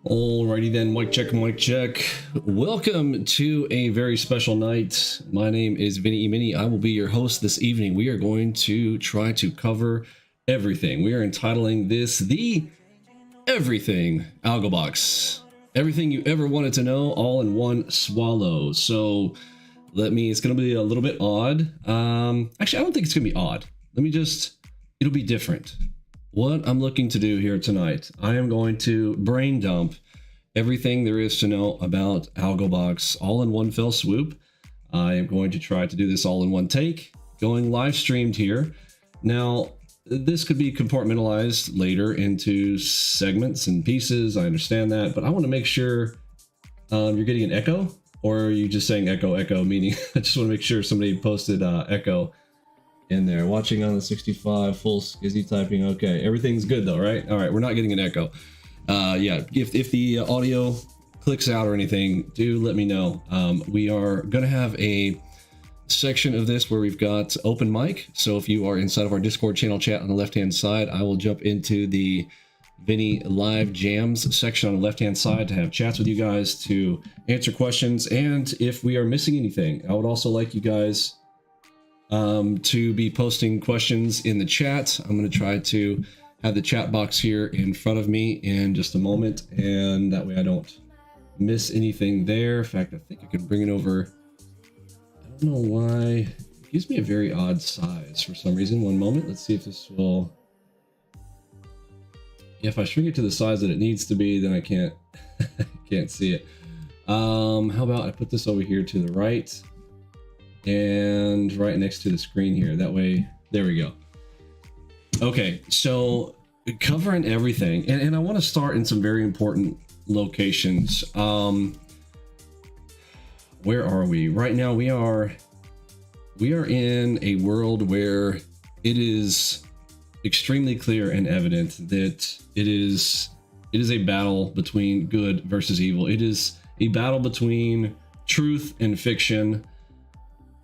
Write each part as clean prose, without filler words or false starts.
Alrighty then, mic check, mic check. Welcome to a very special night. My name is Vinny Emini. I will be your host this evening. We are going to try to cover everything. We are entitling this the Everything AlgoBox. Everything you ever wanted to know, all in one swallow. So it's going to be a little bit odd. Actually, I don't think it's going to be odd. It'll be different. What I'm looking to do here tonight, I am going to brain dump everything there is to know about AlgoBox all in one fell swoop. I am going to try to do this all in one take, going live streamed here. Now, this could be compartmentalized later into segments and pieces. I understand that, but I want to make sure you're getting an echo, or are you just saying echo, meaning I just want to make sure somebody posted echo in there. Watching on the 65, full skizzy typing. Okay, everything's good though, right? All right, we're not getting an echo. Yeah, if the audio clicks out or anything, do let me know. We are gonna have a section of this where we've got open mic. So if you are inside of our Discord channel chat on the left-hand side, I will jump into the Vinny Live Jams section on the left-hand side to have chats with you guys, to answer questions, and if we are missing anything, I would also like you guys to be posting questions in the chat. I'm going to try to have the chat box here in front of me in just a moment, and that way I don't miss anything there. In fact, I think I can bring it over. I don't know why. It gives me a very odd size for some reason. One moment. Let's see if this will... If I shrink it to the size that it needs to be, then I can't can't see it. How about I put this over here to the right and right next to the screen here. That way, there we go. Okay, so covering everything, and I want to start in some very important locations. Where are we right now? We are in a world where it is extremely clear and evident that it is a battle between good versus evil. It is a battle between truth and fiction.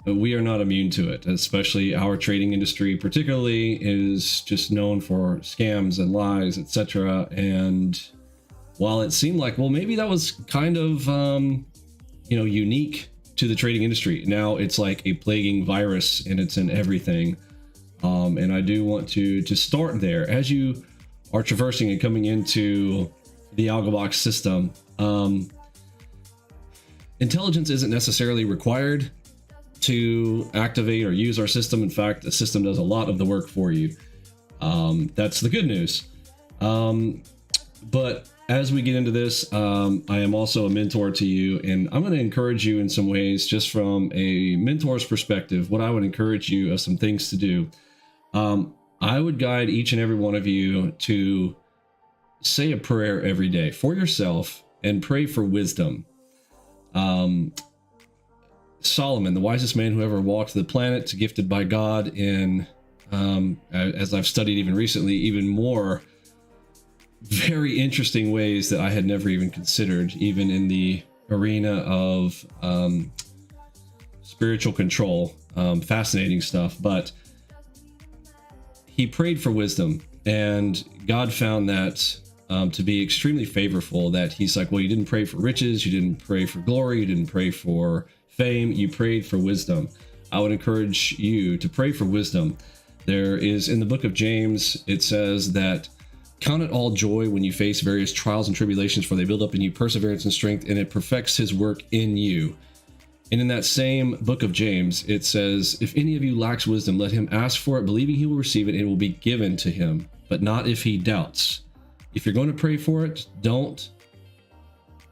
We are not immune to it, especially our trading industry particularly is just known for scams and lies, etc. And while it seemed like, well, maybe that was kind of unique to the trading industry, now it's like a plaguing virus and it's in everything. And I do want to start there. As you are traversing and coming into the AlgoBox system, intelligence isn't necessarily required to activate or use our system. In fact, the system does a lot of the work for you. That's the good news. But as we get into this, I am also a mentor to you, and I'm going to encourage you in some ways, just from a mentor's perspective. What I would encourage you of some things to do. I would guide each and every one of you to say a prayer every day for yourself and pray for wisdom. Solomon, the wisest man who ever walked the planet, gifted by God in, as I've studied even recently, even more very interesting ways that I had never even considered, even in the arena of spiritual control. Fascinating stuff. But he prayed for wisdom, and God found that to be extremely favorable. That he's like, well, you didn't pray for riches, you didn't pray for glory, you didn't pray for fame, you prayed for wisdom. I would encourage you to pray for wisdom. There is, in the book of James, it says that count it all joy when you face various trials and tribulations, for they build up in you perseverance and strength, and it perfects his work in you. And in that same book of James, it says, if any of you lacks wisdom, let him ask for it, believing he will receive it, and it will be given to him, but not if he doubts. If you're going to pray for it, don't.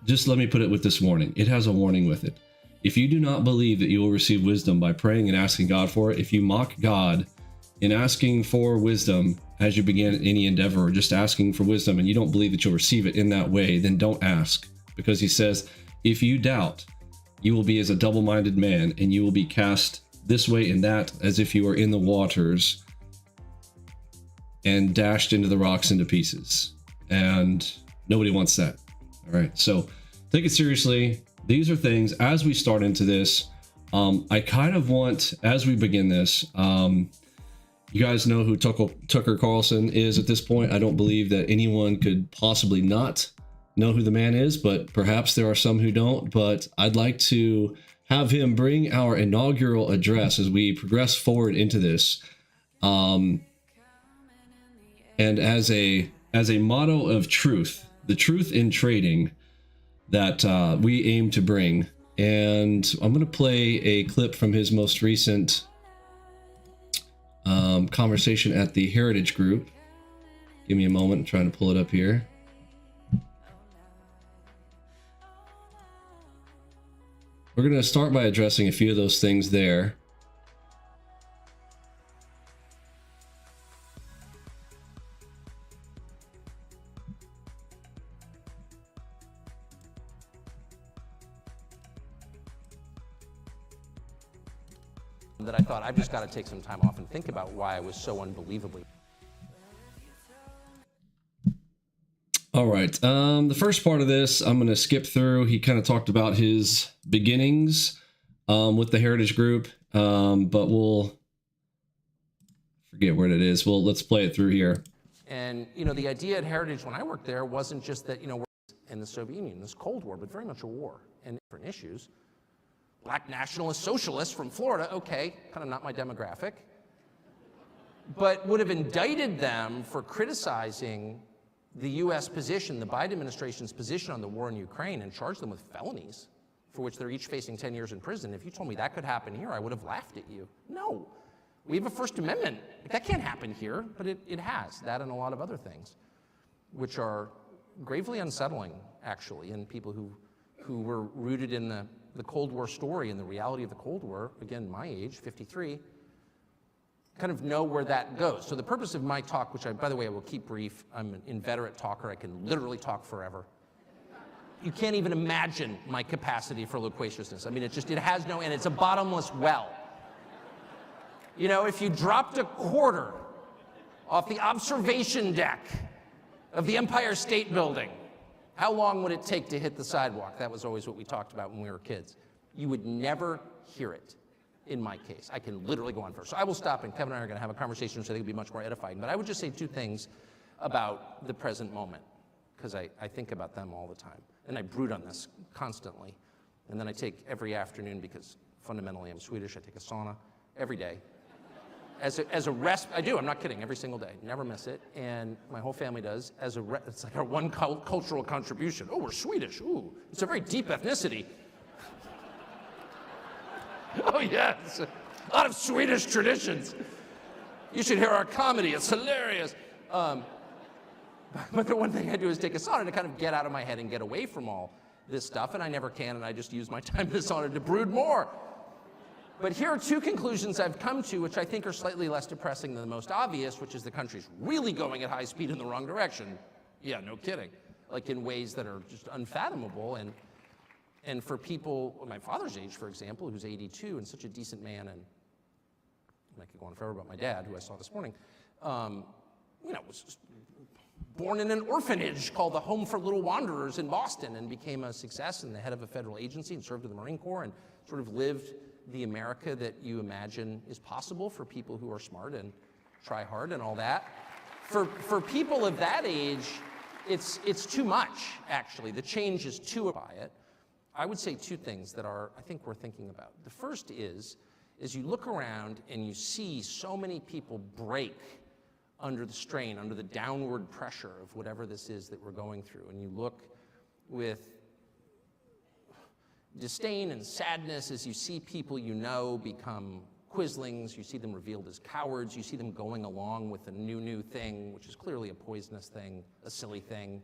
Just let me put it with this warning. It has a warning with it. If you do not believe that you will receive wisdom by praying and asking God for it, if you mock God in asking for wisdom as you begin any endeavor, or just asking for wisdom, and you don't believe that you'll receive it in that way, then don't ask. Because he says, if you doubt, you will be as a double-minded man, and you will be cast this way and that, as if you were in the waters and dashed into the rocks into pieces. And nobody wants that. All right, so take it seriously. These are things, as we start into this, I kind of want, as we begin this, you guys know who Tucker Carlson is at this point. I don't believe that anyone could possibly not know who the man is, but perhaps there are some who don't. But I'd like to have him bring our inaugural address as we progress forward into this. And as a motto of truth, the truth in trading that we aim to bring. And I'm going to play a clip from his most recent conversation at the Heritage Group. Give me a moment. I'm trying to pull it up here. We're going to start by addressing a few of those things there. That I thought, I've just got to take some time off and think about why I was so unbelievably. All right. The first part of this, I'm going to skip through. He kind of talked about his beginnings with the Heritage Group, but we'll forget where it is. Well, let's play it through here. And, you know, the idea at Heritage when I worked there wasn't just that, you know, we're in the Soviet Union, this Cold War, but very much a war and different issues. Black nationalist socialists from Florida, okay, kind of not my demographic, but would have indicted them for criticizing the U.S. position, the Biden administration's position on the war in Ukraine, and charged them with felonies for which they're each facing 10 years in prison. If you told me that could happen here, I would have laughed at you. No, we have a First Amendment. That can't happen here, but it has, that and a lot of other things, which are gravely unsettling, actually, in people who were rooted in the Cold War story and the reality of the Cold War, again, my age, 53, kind of know where that goes. So the purpose of my talk, which by the way, I will keep brief. I'm an inveterate talker. I can literally talk forever. You can't even imagine my capacity for loquaciousness. I mean, it has no end. It's a bottomless well. You know, if you dropped a quarter off the observation deck of the Empire State Building, how long would it take to hit the sidewalk? That was always what we talked about when we were kids. You would never hear it in my case. I can literally go on first. So I will stop, and Kevin and I are going to have a conversation which I think will be much more edifying. But I would just say two things about the present moment, because I think about them all the time. And I brood on this constantly. And then I take every afternoon, because fundamentally I'm Swedish, I take a sauna every day. As a rest, I do, I'm not kidding, every single day, never miss it, and my whole family does. It's like our one cultural contribution. Oh, we're Swedish, ooh, it's a very deep ethnicity. Oh yes, a lot of Swedish traditions. You should hear our comedy, it's hilarious. But the one thing I do is take a sauna to kind of get out of my head and get away from all this stuff, and I never can, and I just use my time in the sauna to brood more. But here are two conclusions I've come to, which I think are slightly less depressing than the most obvious, which is the country's really going at high speed in the wrong direction. Yeah, no kidding. Like in ways that are just unfathomable. And for people my father's age, for example, who's 82 and such a decent man, and I could go on forever about my dad, who I saw this morning, you know, was just born in an orphanage called the Home for Little Wanderers in Boston, and became a success and the head of a federal agency and served in the Marine Corps and sort of lived the America that you imagine is possible for people who are smart and try hard and all that. For people of that age, it's too much, actually. The change is too by it. I would say two things that I think we're thinking about. The first is you look around and you see so many people break under the strain, under the downward pressure of whatever this is that we're going through. And you look with disdain and sadness as you see people you know become quislings, you see them revealed as cowards, you see them going along with a new thing, which is clearly a poisonous thing, a silly thing,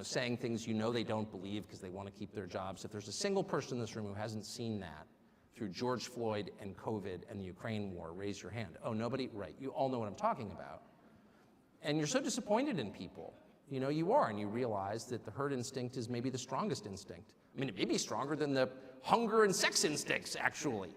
saying things they don't believe because they want to keep their jobs. If there's a single person in this room who hasn't seen that through George Floyd and COVID and the Ukraine war, raise your hand. Oh, nobody? Right, you all know what I'm talking about. And you're so disappointed in people. You are, and you realize that the herd instinct is maybe the strongest instinct. I mean, it may be stronger than the hunger and sex instincts, actually.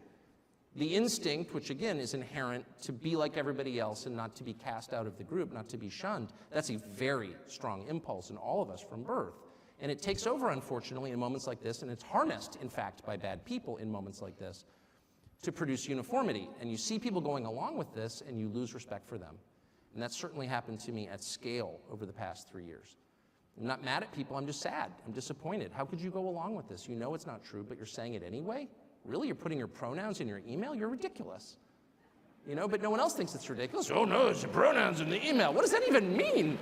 The instinct, which again is inherent to be like everybody else and not to be cast out of the group, not to be shunned, that's a very strong impulse in all of us from birth. And it takes over, unfortunately, in moments like this, and it's harnessed, in fact, by bad people in moments like this, to produce uniformity. And you see people going along with this, and you lose respect for them. And that's certainly happened to me at scale over the past 3 years. I'm not mad at people, I'm just sad, I'm disappointed. How could you go along with this? You know it's not true, but you're saying it anyway? Really, you're putting your pronouns in your email? You're ridiculous. But no one else thinks it's ridiculous. Oh no, it's your pronouns in the email. What does that even mean?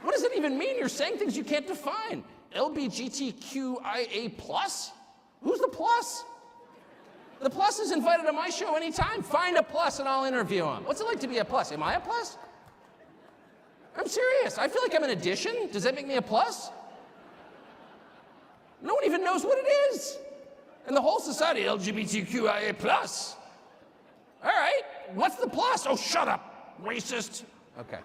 What does it even mean? You're saying things you can't define. LBGTQIA+? Who's the plus? The plus is invited to my show anytime. Find a plus and I'll interview him. What's it like to be a plus? Am I a plus? I'm serious. I feel like I'm an addition. Does that make me a plus? No one even knows what it is. And the whole society, LGBTQIA+. All right, what's the plus? Oh, shut up, racist. Okay.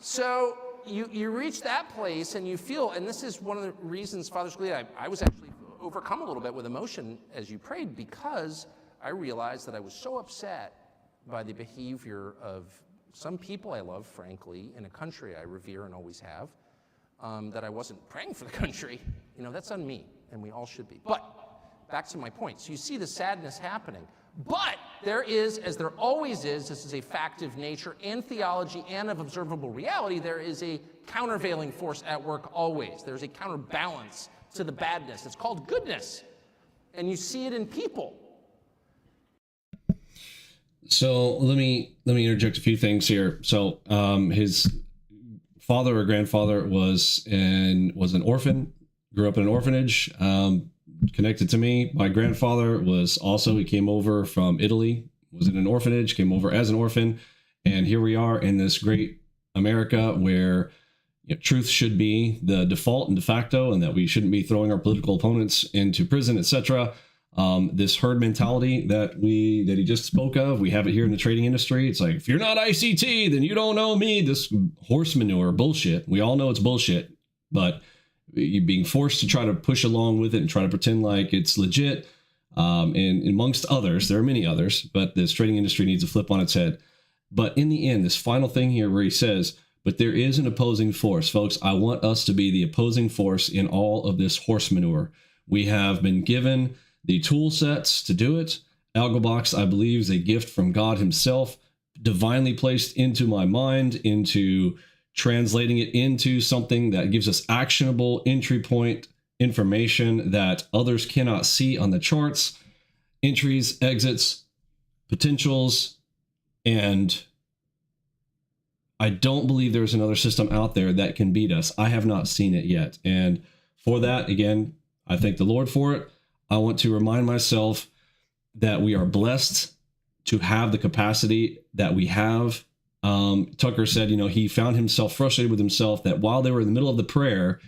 So you reach that place and you feel, and this is one of the reasons, Father Scalia, I was actually overcome a little bit with emotion as you prayed, because I realized that I was so upset by the behavior of some people I love, frankly, in a country I revere and always have, that I wasn't praying for the country. That's on me, and we all should be. But back to my point. So you see the sadness happening. But there is, as there always is, this is a fact of nature and theology and of observable reality, there is a countervailing force at work always. There's a counterbalance to the badness. It's called goodness. And you see it in people. So let me interject a few things here. So his father or grandfather was an orphan, grew up in an orphanage, connected to me. My grandfather he came over from Italy, was in an orphanage, came over as an orphan. And here we are in this great America where truth should be the default and de facto, and that we shouldn't be throwing our political opponents into prison, etc. This herd mentality that he just spoke of, we have it here in the trading industry. It's like, if you're not ICT, then you don't know me. This horse manure bullshit. We all know it's bullshit, but you're being forced to try to push along with it and try to pretend like it's legit. And amongst others, there are many others, but this trading industry needs to flip on its head. But in the end, this final thing here where he says, but there is an opposing force. Folks, I want us to be the opposing force in all of this horse manure. We have been given the tool sets to do it. AlgoBox, I believe, is a gift from God himself, divinely placed into my mind, into translating it into something that gives us actionable entry point information that others cannot see on the charts, entries, exits, potentials, and I don't believe there's another system out there that can beat us. I have not seen it yet. And for that, again, I thank the Lord for it. I want to remind myself that we are blessed to have the capacity that we have. Tucker said, he found himself frustrated with himself that while they were in the middle of the prayer,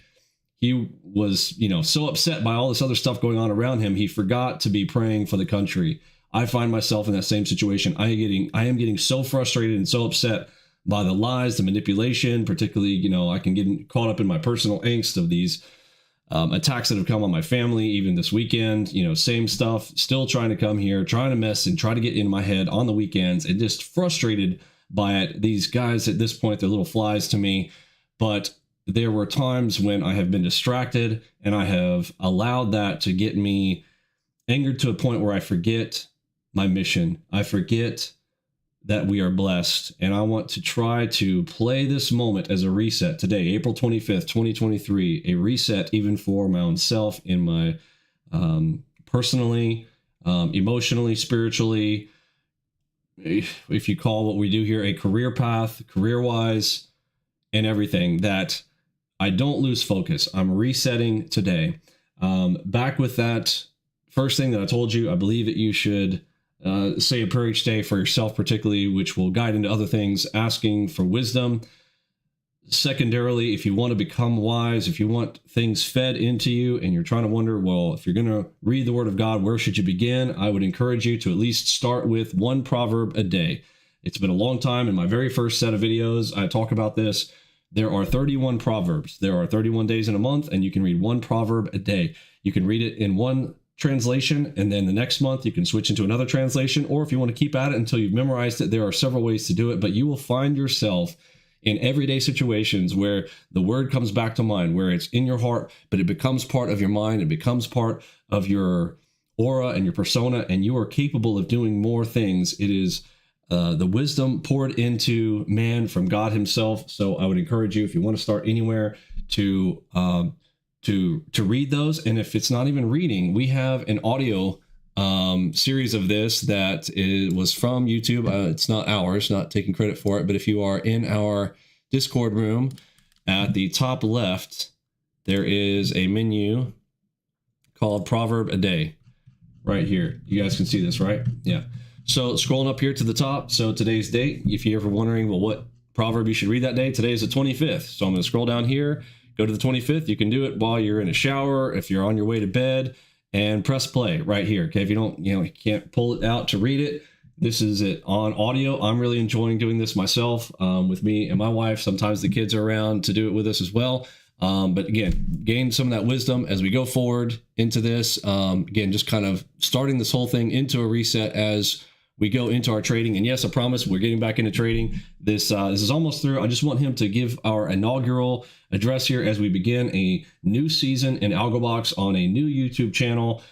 he was, so upset by all this other stuff going on around him, he forgot to be praying for the country. I find myself in that same situation. I am getting so frustrated and so upset by the lies, the manipulation, particularly, I can get caught up in my personal angst of these attacks that have come on my family, even this weekend, same stuff, still trying to come here, trying to mess and try to get in my head on the weekends, and just frustrated by it. These guys at this point, they're little flies to me, but there were times when I have been distracted and I have allowed that to get me angered to a point where I forget my mission. I forget that we are blessed. And I want to try to play this moment as a reset today, April 25th, 2023, a reset even for my own self in my personally, emotionally, spiritually, if you call what we do here a career path, career-wise, and everything, that I don't lose focus. I'm resetting today. Back with that first thing that I told you, I believe that you should say a prayer each day for yourself, particularly, which will guide into other things, asking for wisdom. Secondarily, if you want to become wise, if you want things fed into you and you're trying to wonder, well, if you're going to read the Word of God, where should you begin? I would encourage you to at least start with one proverb a day. It's been a long time. In my very first set of videos, I talk about this. There are 31 proverbs. There are 31 days in a month, and you can read one proverb a day. You can read it in one translation, and then the next month you can switch into another translation. Or if you want to keep at it until you've memorized it, there are several ways to do it, but you will find yourself in everyday situations where the word comes back to mind, where it's in your heart, but it becomes part of your mind, it becomes part of your aura and your persona, and you are capable of doing more things. It is the wisdom poured into man from God himself. So I would encourage you, if you want to start anywhere, to read those. And if it's not even reading, we have an audio series of this that was from YouTube. It's not ours, not taking credit for it, but if you are in our Discord room, at the top left, there is a menu called Proverb a Day right here. You guys can see this, right? Yeah. So scrolling up here to the top. So today's date, if you're ever wondering, well, what proverb you should read that day, today is the 25th. So I'm going to scroll down here, go to the 25th. You can do it while you're in a shower, if you're on your way to bed, and press play right here. Okay, if you don't, you can't pull it out to read it, this is it on audio. I'm really enjoying doing this myself with me and my wife. Sometimes the kids are around to do it with us as well. But again, gain some of that wisdom as we go forward into this. Again, just kind of starting this whole thing into a reset as we go into our trading. And yes, I promise we're getting back into trading. This is almost through. I just want him to give our inaugural address here as we begin a new season in AlgoBox on a new YouTube channel,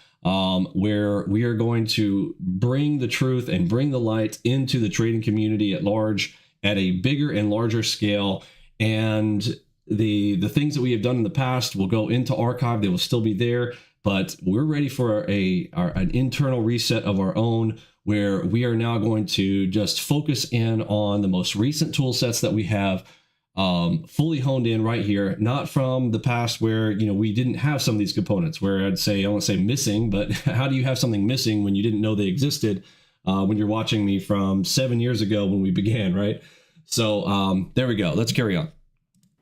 where we are going to bring the truth and bring the light into the trading community at large at a bigger and larger scale. And the things that we have done in the past will go into archive. They will still be there, but we're ready for an internal reset of our own, where we are now going to just focus in on the most recent tool sets that we have fully honed in right here, not from the past where, we didn't have some of these components, where I'd say, I won't say missing, but how do you have something missing when you didn't know they existed when you're watching me from 7 years ago when we began, right? So there we go. Let's carry on.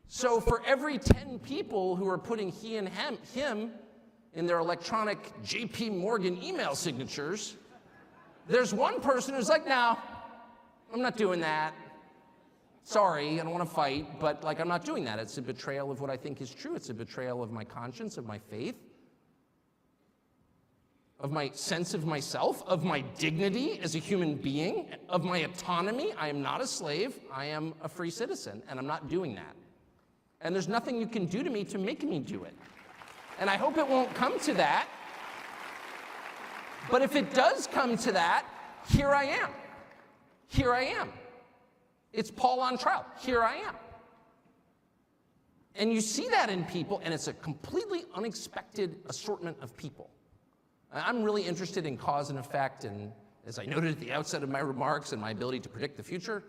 So for every 10 people who are putting he and him in their electronic JPMorgan email signatures, there's one person who's like, no, I'm not doing that. Sorry, I don't want to fight, but I'm not doing that. It's a betrayal of what I think is true. It's a betrayal of my conscience, of my faith, of my sense of myself, of my dignity as a human being, of my autonomy. I am not a slave. I am a free citizen, and I'm not doing that. And there's nothing you can do to me to make me do it. And I hope it won't come to that. But if it does come to that, here I am. Here I am. It's Paul on trial. Here I am. And you see that in people, and it's a completely unexpected assortment of people. I'm really interested in cause and effect, and as I noted at the outset of my remarks, and my ability to predict the future.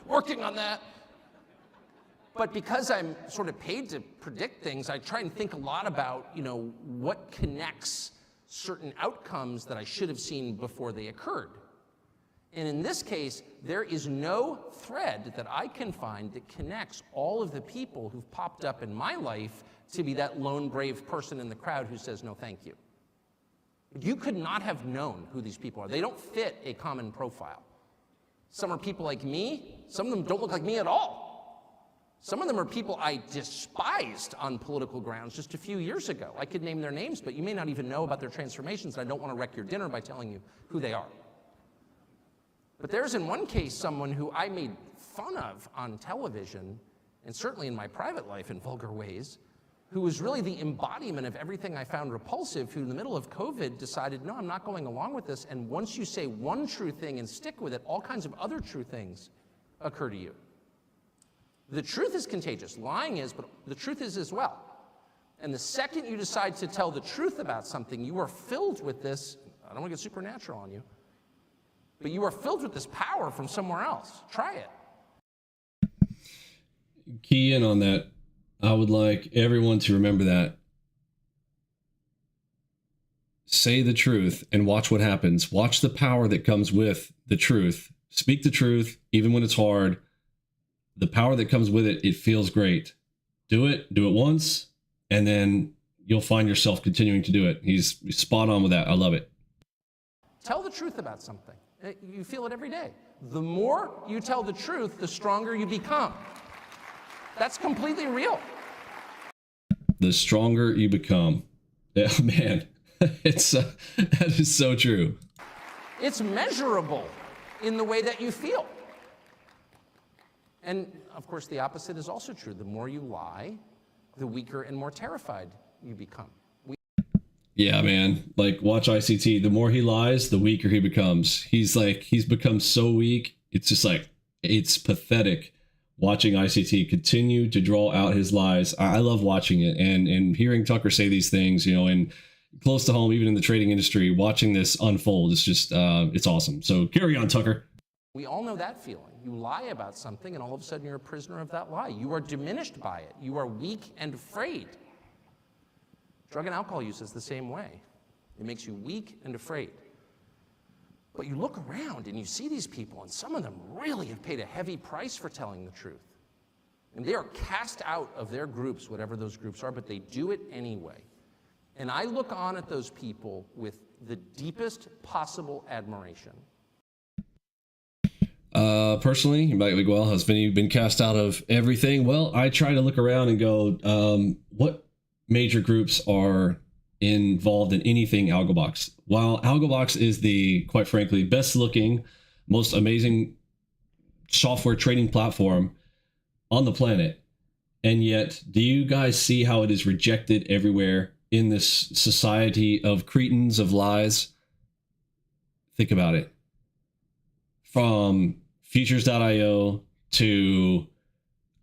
Working on that. But because I'm sort of paid to predict things, I try and think a lot about, what connects certain outcomes that I should have seen before they occurred. And in this case, there is no thread that I can find that connects all of the people who've popped up in my life to be that lone brave person in the crowd who says, no, thank you. You could not have known who these people are. They don't fit a common profile. Some are people like me. Some of them don't look like me at all. Some of them are people I despised on political grounds just a few years ago. I could name their names, but you may not even know about their transformations, and I don't want to wreck your dinner by telling you who they are. But there's in one case someone who I made fun of on television, and certainly in my private life in vulgar ways, who was really the embodiment of everything I found repulsive, who in the middle of COVID decided, no, I'm not going along with this, and once you say one true thing and stick with it, all kinds of other true things occur to you. The truth is contagious. Lying is, but the truth is as well. And the second you decide to tell the truth about something, you are filled with this, I don't want to get supernatural on you, but you are filled with this power from somewhere else. Try it. key in on that. I would like everyone to remember that. Say the truth and watch what happens. Watch the power that comes with the truth. Speak the truth, even when it's hard. The power that comes with it, it feels great. Do it once, and then you'll find yourself continuing to do it. He's spot on with that. I love it. Tell the truth about something. You feel it every day. The more you tell the truth, the stronger you become. That's completely real. The stronger you become. Yeah, man, that is so true. It's measurable in the way that you feel. And of course, the opposite is also true. The more you lie, the weaker and more terrified you become. Yeah, man. Like, watch ICT. The more he lies, the weaker he becomes. He's become so weak. It's just like, it's pathetic watching ICT continue to draw out his lies. I love watching it and hearing Tucker say these things, you know, and close to home, even in the trading industry, watching this unfold. It's just, it's awesome. So carry on, Tucker. We all know that feeling. You lie about something and all of a sudden you're a prisoner of that lie. You are diminished by it. You are weak and afraid. Drug and alcohol use is the same way. It makes you weak and afraid. But you look around and you see these people, and some of them really have paid a heavy price for telling the truth. And they are cast out of their groups, whatever those groups are, but they do it anyway. And I look on at those people with the deepest possible admiration. Personally, you might be, well, has Vinny been cast out of everything? Well, I try to look around and go, what major groups are involved in anything AlgoBox? While AlgoBox is the, quite frankly, best looking, most amazing software trading platform on the planet, and yet, do you guys see how it is rejected everywhere in this society of cretins, of lies? Think about it. From futures.io to,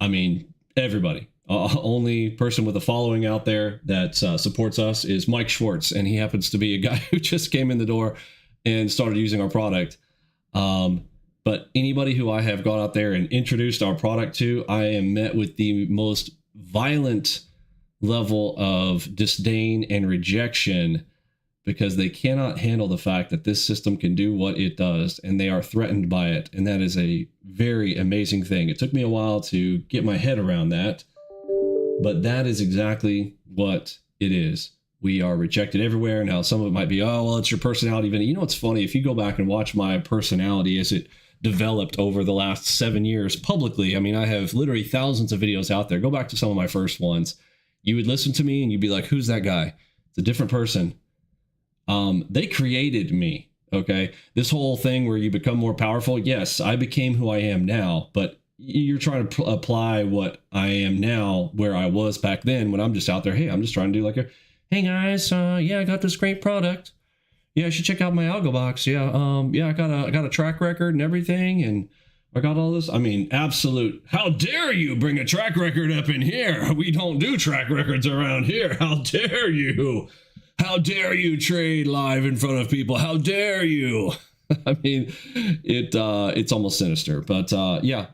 I mean, everybody. Only person with a following out there that supports us is Mike Schwartz, and he happens to be a guy who just came in the door and started using our product. But anybody who I have gone out there and introduced our product to, I am met with the most violent level of disdain and rejection, because they cannot handle the fact that this system can do what it does, and they are threatened by it. And that is a very amazing thing. It took me a while to get my head around that, but that is exactly what it is. We are rejected everywhere. Now, some of it might be, oh, well, it's your personality. You know, it's funny. If you go back and watch my personality as it developed over the last 7 years publicly, I mean, I have literally thousands of videos out there. Go back to some of my first ones. You would listen to me and you'd be like, who's that guy? It's a different person. They created me, okay? This whole thing where you become more powerful, yes, I became who I am now, but you're trying to apply what I am now where I was back then when I'm just out there, hey, I'm just trying to do like a, hey guys, yeah, I got this great product. Yeah, you should check out my AlgoBox. Yeah, I got a track record and everything, and I got all this. I mean, absolute, how dare you bring a track record up in here? We don't do track records around here. How dare you? How dare you trade live in front of people? How dare you? I mean, it's almost sinister, but yeah,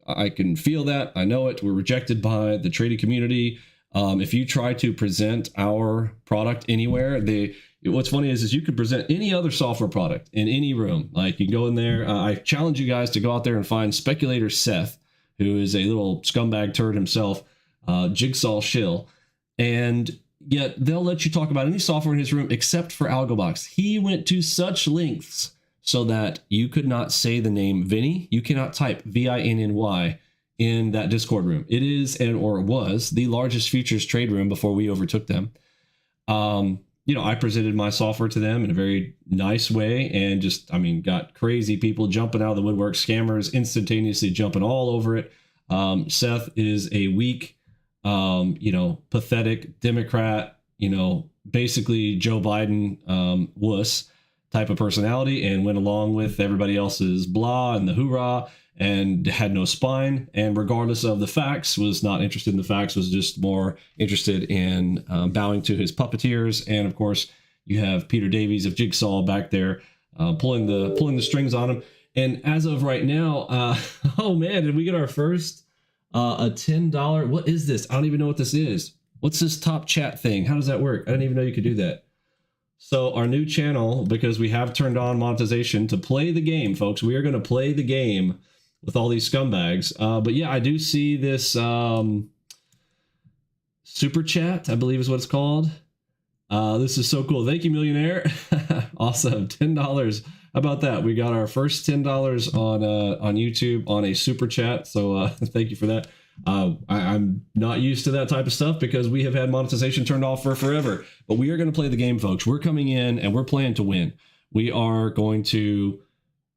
I can feel that. I know it. We're rejected by the trading community. If you try to present our product anywhere, what's funny is you could present any other software product in any room. Like, you go in there. I challenge you guys to go out there and find Speculator Seth, who is a little scumbag turd himself, jigsaw shill, and yet they'll let you talk about any software in his room except for AlgoBox. He went to such lengths so that you could not say the name Vinny. You cannot type VINNY in that Discord room. It is, or it was, the largest futures trade room before we overtook them. You know, I presented my software to them in a very nice way, and just, I mean, got crazy people jumping out of the woodwork, scammers instantaneously jumping all over it. Seth is a weak, you know, pathetic Democrat, you know, basically Joe Biden wuss type of personality, and went along with everybody else's blah and the hoorah, and had no spine, and regardless of the facts, was not interested in the facts, was just more interested in bowing to his puppeteers. And of course, you have Peter Davies of Jigsaw back there pulling the strings on him. And as of right now, oh man, did we get our first A $10. What is this? I don't even know what this is. What's this top chat thing? How does that work? I didn't even know you could do that. So our new channel, because we have turned on monetization to play the game, folks. We are going to play the game with all these scumbags. But yeah, I do see this super chat, I believe is what it's called. This is so cool. Thank you, millionaire. Awesome. $10. How about that? We got our first $10 on YouTube on a super chat. So thank you for that. I'm not used to that type of stuff because we have had monetization turned off for forever. But we are going to play the game, folks. We're coming in and we're playing to win. We are going to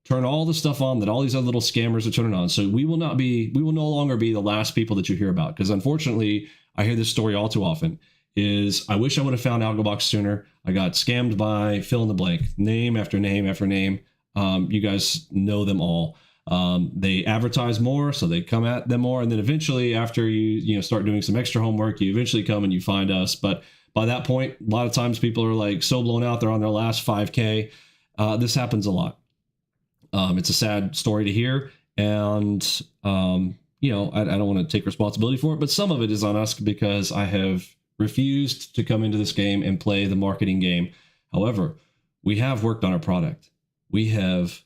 turn all the stuff on that all these other little scammers are turning on. So we will no longer be the last people that you hear about. Because unfortunately, I hear this story all too often. I wish I would have found AlgoBox sooner. I got scammed by fill in the blank, name after name after name. You guys know them all. They advertise more, so they come at them more. And then eventually, after you start doing some extra homework, you eventually come and you find us. But by that point, a lot of times people are like so blown out, they're on their last 5K. This happens a lot. It's a sad story to hear. And, I don't want to take responsibility for it, but some of it is on us because I have refused to come into this game and play the marketing game. However, we have worked on our product. We have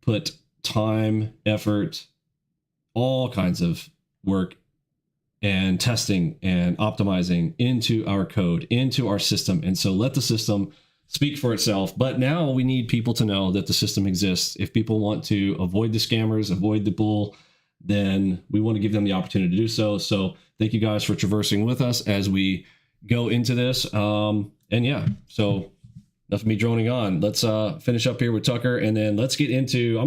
put time, effort, all kinds of work and testing and optimizing into our code, into our system. And so let the system speak for itself. But now we need people to know that the system exists. If people want to avoid the scammers, avoid the bull, then we want to give them the opportunity to do so. So thank you guys for traversing with us as we go into this. And yeah, so enough of me droning on. Let's finish up here with Tucker, and then let's get into,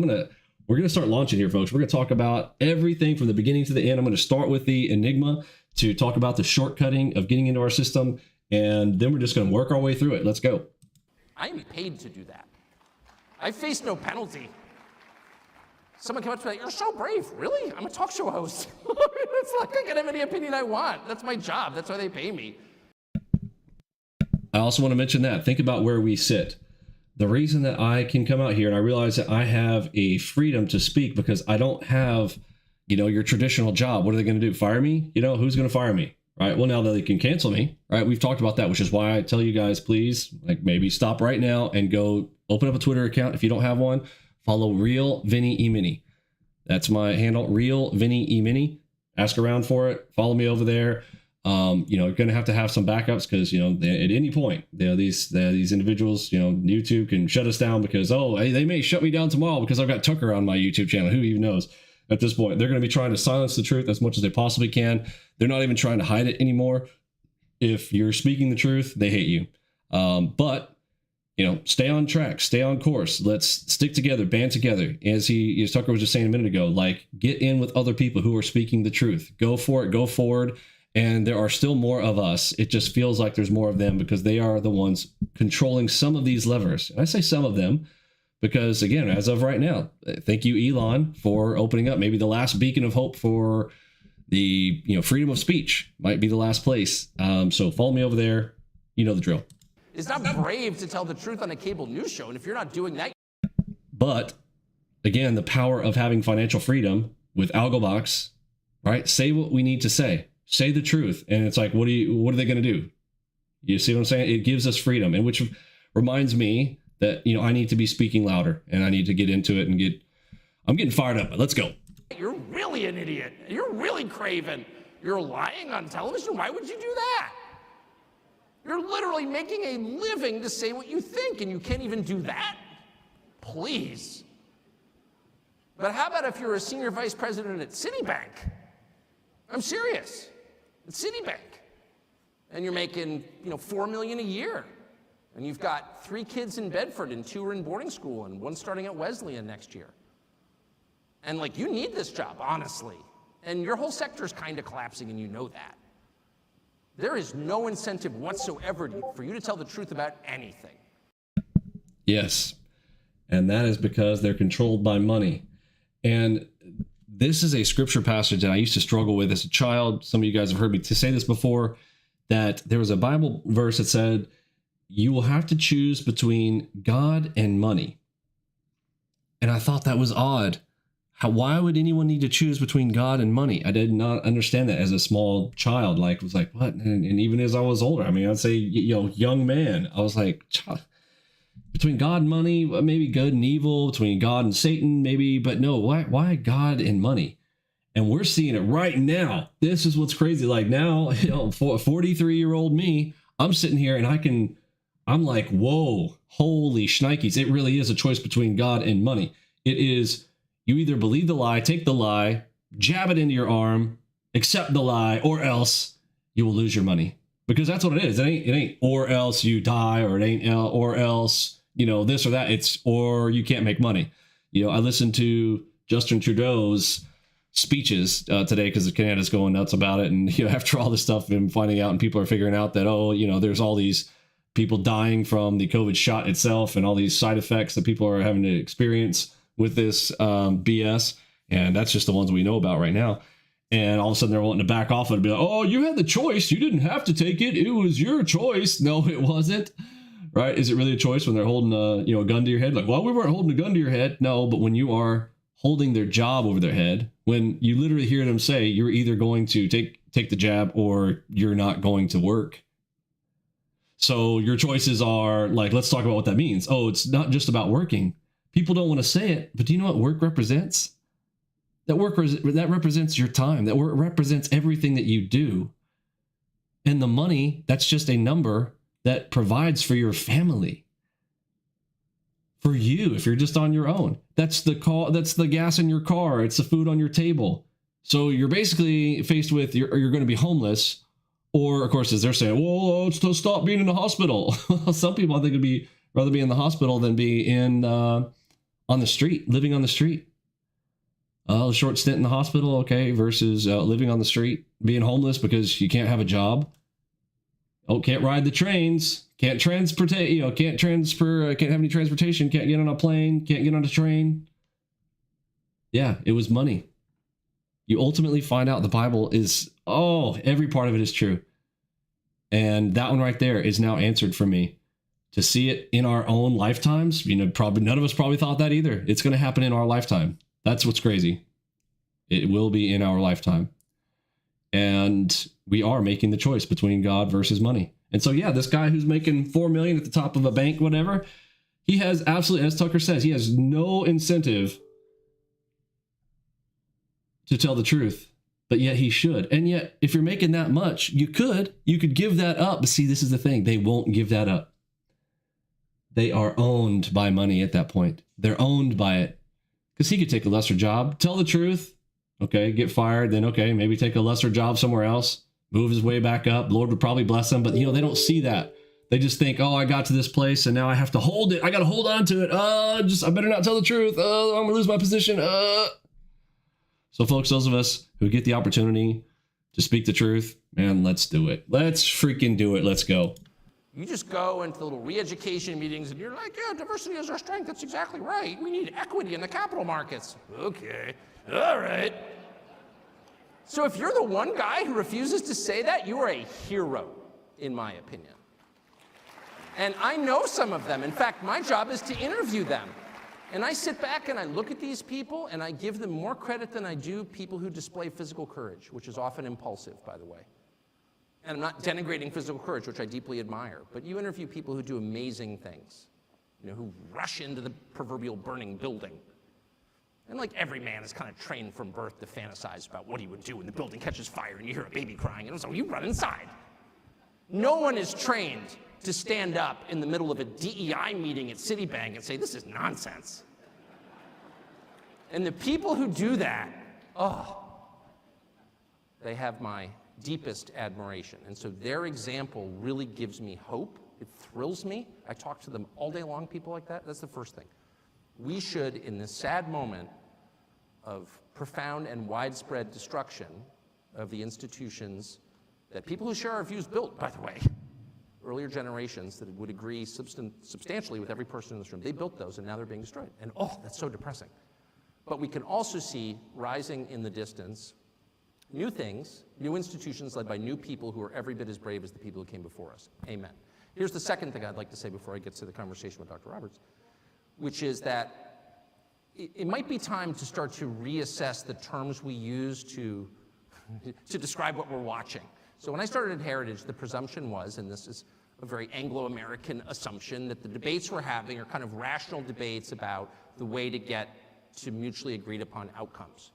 we're going to start launching here, folks. We're going to talk about everything from the beginning to the end. I'm going to start with the Enigma to talk about the shortcutting of getting into our system, and then we're just going to work our way through it. Let's go. I am paid to do that. I face no penalty. Someone came up to me like, "You're so brave." Really? I'm a talk show host. It's like I can have any opinion I want. That's my job. That's why they pay me. I also want to mention that. Think about where we sit. The reason that I can come out here and I realize that I have a freedom to speak because I don't have, your traditional job. What are they going to do? Fire me? Who's going to fire me? Right? Well, now that they can cancel me, right? We've talked about that, which is why I tell you guys, please, maybe stop right now and go open up a Twitter account. If you don't have one, follow Real Vinny Emini. That's my handle, Real Vinny Emini. Ask around for it. Follow me over there. You're going to have some backups because, at any point, these individuals, YouTube can shut us down because, they may shut me down tomorrow because I've got Tucker on my YouTube channel. Who even knows at this point? They're going to be trying to silence the truth as much as they possibly can. They're not even trying to hide it anymore. If you're speaking the truth, they hate you. But stay on track, stay on course. Let's stick together, band together. As Tucker was just saying a minute ago, get in with other people who are speaking the truth. Go for it, go forward. And there are still more of us. It just feels like there's more of them because they are the ones controlling some of these levers. And I say some of them because, again, as of right now, thank you, Elon, for opening up. Maybe the last beacon of hope for the freedom of speech might be the last place. So follow me over there. You know the drill. It's not brave to tell the truth on a cable news show. And if you're not doing that. But, again, the power of having financial freedom with AlgoBox, right? Say what we need to say. Say the truth. And it's like, what are they going to do? You see what I'm saying? It gives us freedom. And which reminds me that, I need to be speaking louder and I need to get into it and I'm getting fired up. Let's go. You're really an idiot. You're really craven. You're lying on television. Why would you do that? You're literally making a living to say what you think and you can't even do that? Please. But how about if you're a senior vice president at Citibank? I'm serious. At Citibank. And you're making, $4 million a year. And you've got 3 kids in Bedford and 2 are in boarding school and 1 starting at Wesleyan next year. And you need this job, honestly. And your whole sector is kind of collapsing and you know that. There is no incentive whatsoever for you to tell the truth about anything. Yes. And that is because they're controlled by money. And this is a scripture passage that I used to struggle with as a child. Some of you guys have heard me to say this before, that there was a Bible verse that said, you will have to choose between God and money. And I thought that was odd. Why would anyone need to choose between God and money? I did not understand that as a small child. Like, was like, what? And even as I was older, I mean, I'd say, young man, I was like, between God and money, maybe good and evil, between God and Satan, maybe, but no, why God and money? And we're seeing it right now. This is what's crazy. Like now, for 43-year-old me, I'm sitting here and I'm like, whoa, holy shnikes. It really is a choice between God and money. It is, you either believe the lie, take the lie, jab it into your arm, accept the lie, or else you will lose your money. Because that's what it is. It ain't or else you die, or it ain't or else, this or that. It's or you can't make money. I listened to Justin Trudeau's speeches today because Canada's going nuts about it. And, after all this stuff and finding out and people are figuring out that, there's all these people dying from the COVID shot itself and all these side effects that people are having to experience with this BS. And that's just the ones we know about right now. And all of a sudden they're wanting to back off and be like, oh, you had the choice. You didn't have to take it. It was your choice. No, it wasn't. Right? Is it really a choice when they're holding a gun to your head? Like, well, we weren't holding a gun to your head. No, but when you are holding their job over their head, when you literally hear them say you're either going to take the jab or you're not going to work. So your choices are like, let's talk about what that means. Oh, it's not just about working. People don't want to say it, but do you know what work represents? That represents your time. That work represents everything that you do. And the money, that's just a number that provides for your family. For you, if you're just on your own. That's the gas in your car. It's the food on your table. So you're basically faced with you're going to be homeless. Or, of course, as they're saying, well, it's to stop being in the hospital. Some people, I think, would rather be in the hospital than be on the street, living on the street. A short stint in the hospital, okay, versus living on the street, being homeless because you can't have a job. Oh, can't ride the trains, can't transportate, can't have any transportation, can't get on a plane, can't get on a train. Yeah, it was money. You ultimately find out the Bible is, every part of it is true. And that one right there is now answered for me. To see it in our own lifetimes, probably none of us probably thought that either. It's going to happen in our lifetime. That's what's crazy. It will be in our lifetime. And we are making the choice between God versus money. And so, yeah, this guy who's making $4 million at the top of a bank, whatever, he has absolutely, as Tucker says, he has no incentive to tell the truth, but yet he should. And yet, if you're making that much, you could give that up. But see, this is the thing. They won't give that up. They are owned by money at that point. They're owned by it. Because he could take a lesser job, tell the truth, okay, get fired, then okay, maybe take a lesser job somewhere else, move his way back up. Lord would probably bless him, but they don't see that. They just think, I got to this place and now I have to hold it. I got to hold on to it. I better not tell the truth. I'm going to lose my position. So folks, those of us who get the opportunity to speak the truth, man, let's do it. Let's freaking do it. Let's go. You just go into the little re-education meetings and you're like, yeah, diversity is our strength. That's exactly right. We need equity in the capital markets. Okay, all right. So if you're the one guy who refuses to say that, you are a hero, in my opinion. And I know some of them. In fact, my job is to interview them. And I sit back and I look at these people and I give them more credit than I do people who display physical courage, which is often impulsive, by the way. And I'm not denigrating physical courage, which I deeply admire, but you interview people who do amazing things, who rush into the proverbial burning building. And like every man is kind of trained from birth to fantasize about what he would do when the building catches fire and you hear a baby crying, and so you run inside. No one is trained to stand up in the middle of a DEI meeting at Citibank and say, this is nonsense. And the people who do that, they have my deepest admiration. And so their example really gives me hope. It thrills me. I talk to them all day long, people like that. That's the first thing. We should, in this sad moment of profound and widespread destruction of the institutions that people who share our views built, by the way, earlier generations that would agree substantially with every person in this room, they built those and now they're being destroyed. And that's so depressing. But we can also see rising in the distance new things, new institutions led by new people who are every bit as brave as the people who came before us. Amen. Here's the second thing I'd like to say before I get to the conversation with Dr. Roberts, which is that it might be time to start to reassess the terms we use to describe what we're watching. So when I started at Heritage, the presumption was, and this is a very Anglo-American assumption, that the debates we're having are kind of rational debates about the way to get to mutually agreed upon outcomes,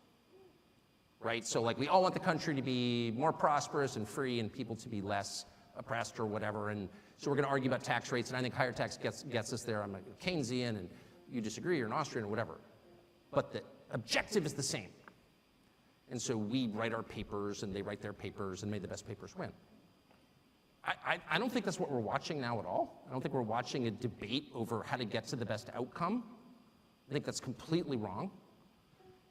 right? So like we all want the country to be more prosperous and free and people to be less oppressed or whatever, and so we're going to argue about tax rates, and I think higher tax gets us there. I'm a Keynesian, and you disagree, you're an Austrian or whatever. But the objective is the same. And so we write our papers, and they write their papers, and may the best papers win. I don't think that's what we're watching now at all. I don't think we're watching a debate over how to get to the best outcome. I think that's completely wrong.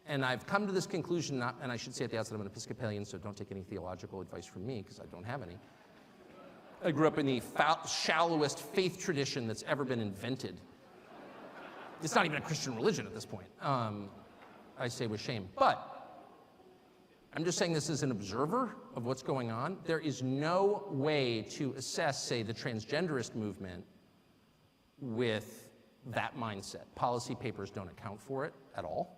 And I've come to this conclusion, and I should say at the outset I'm an Episcopalian, so don't take any theological advice from me, because I don't have any. I grew up in the shallowest faith tradition that's ever been invented. It's not even a Christian religion at this point, I say with shame. But I'm just saying this as an observer of what's going on. There is no way to assess, say, the transgenderist movement with that mindset. Policy papers don't account for it at all.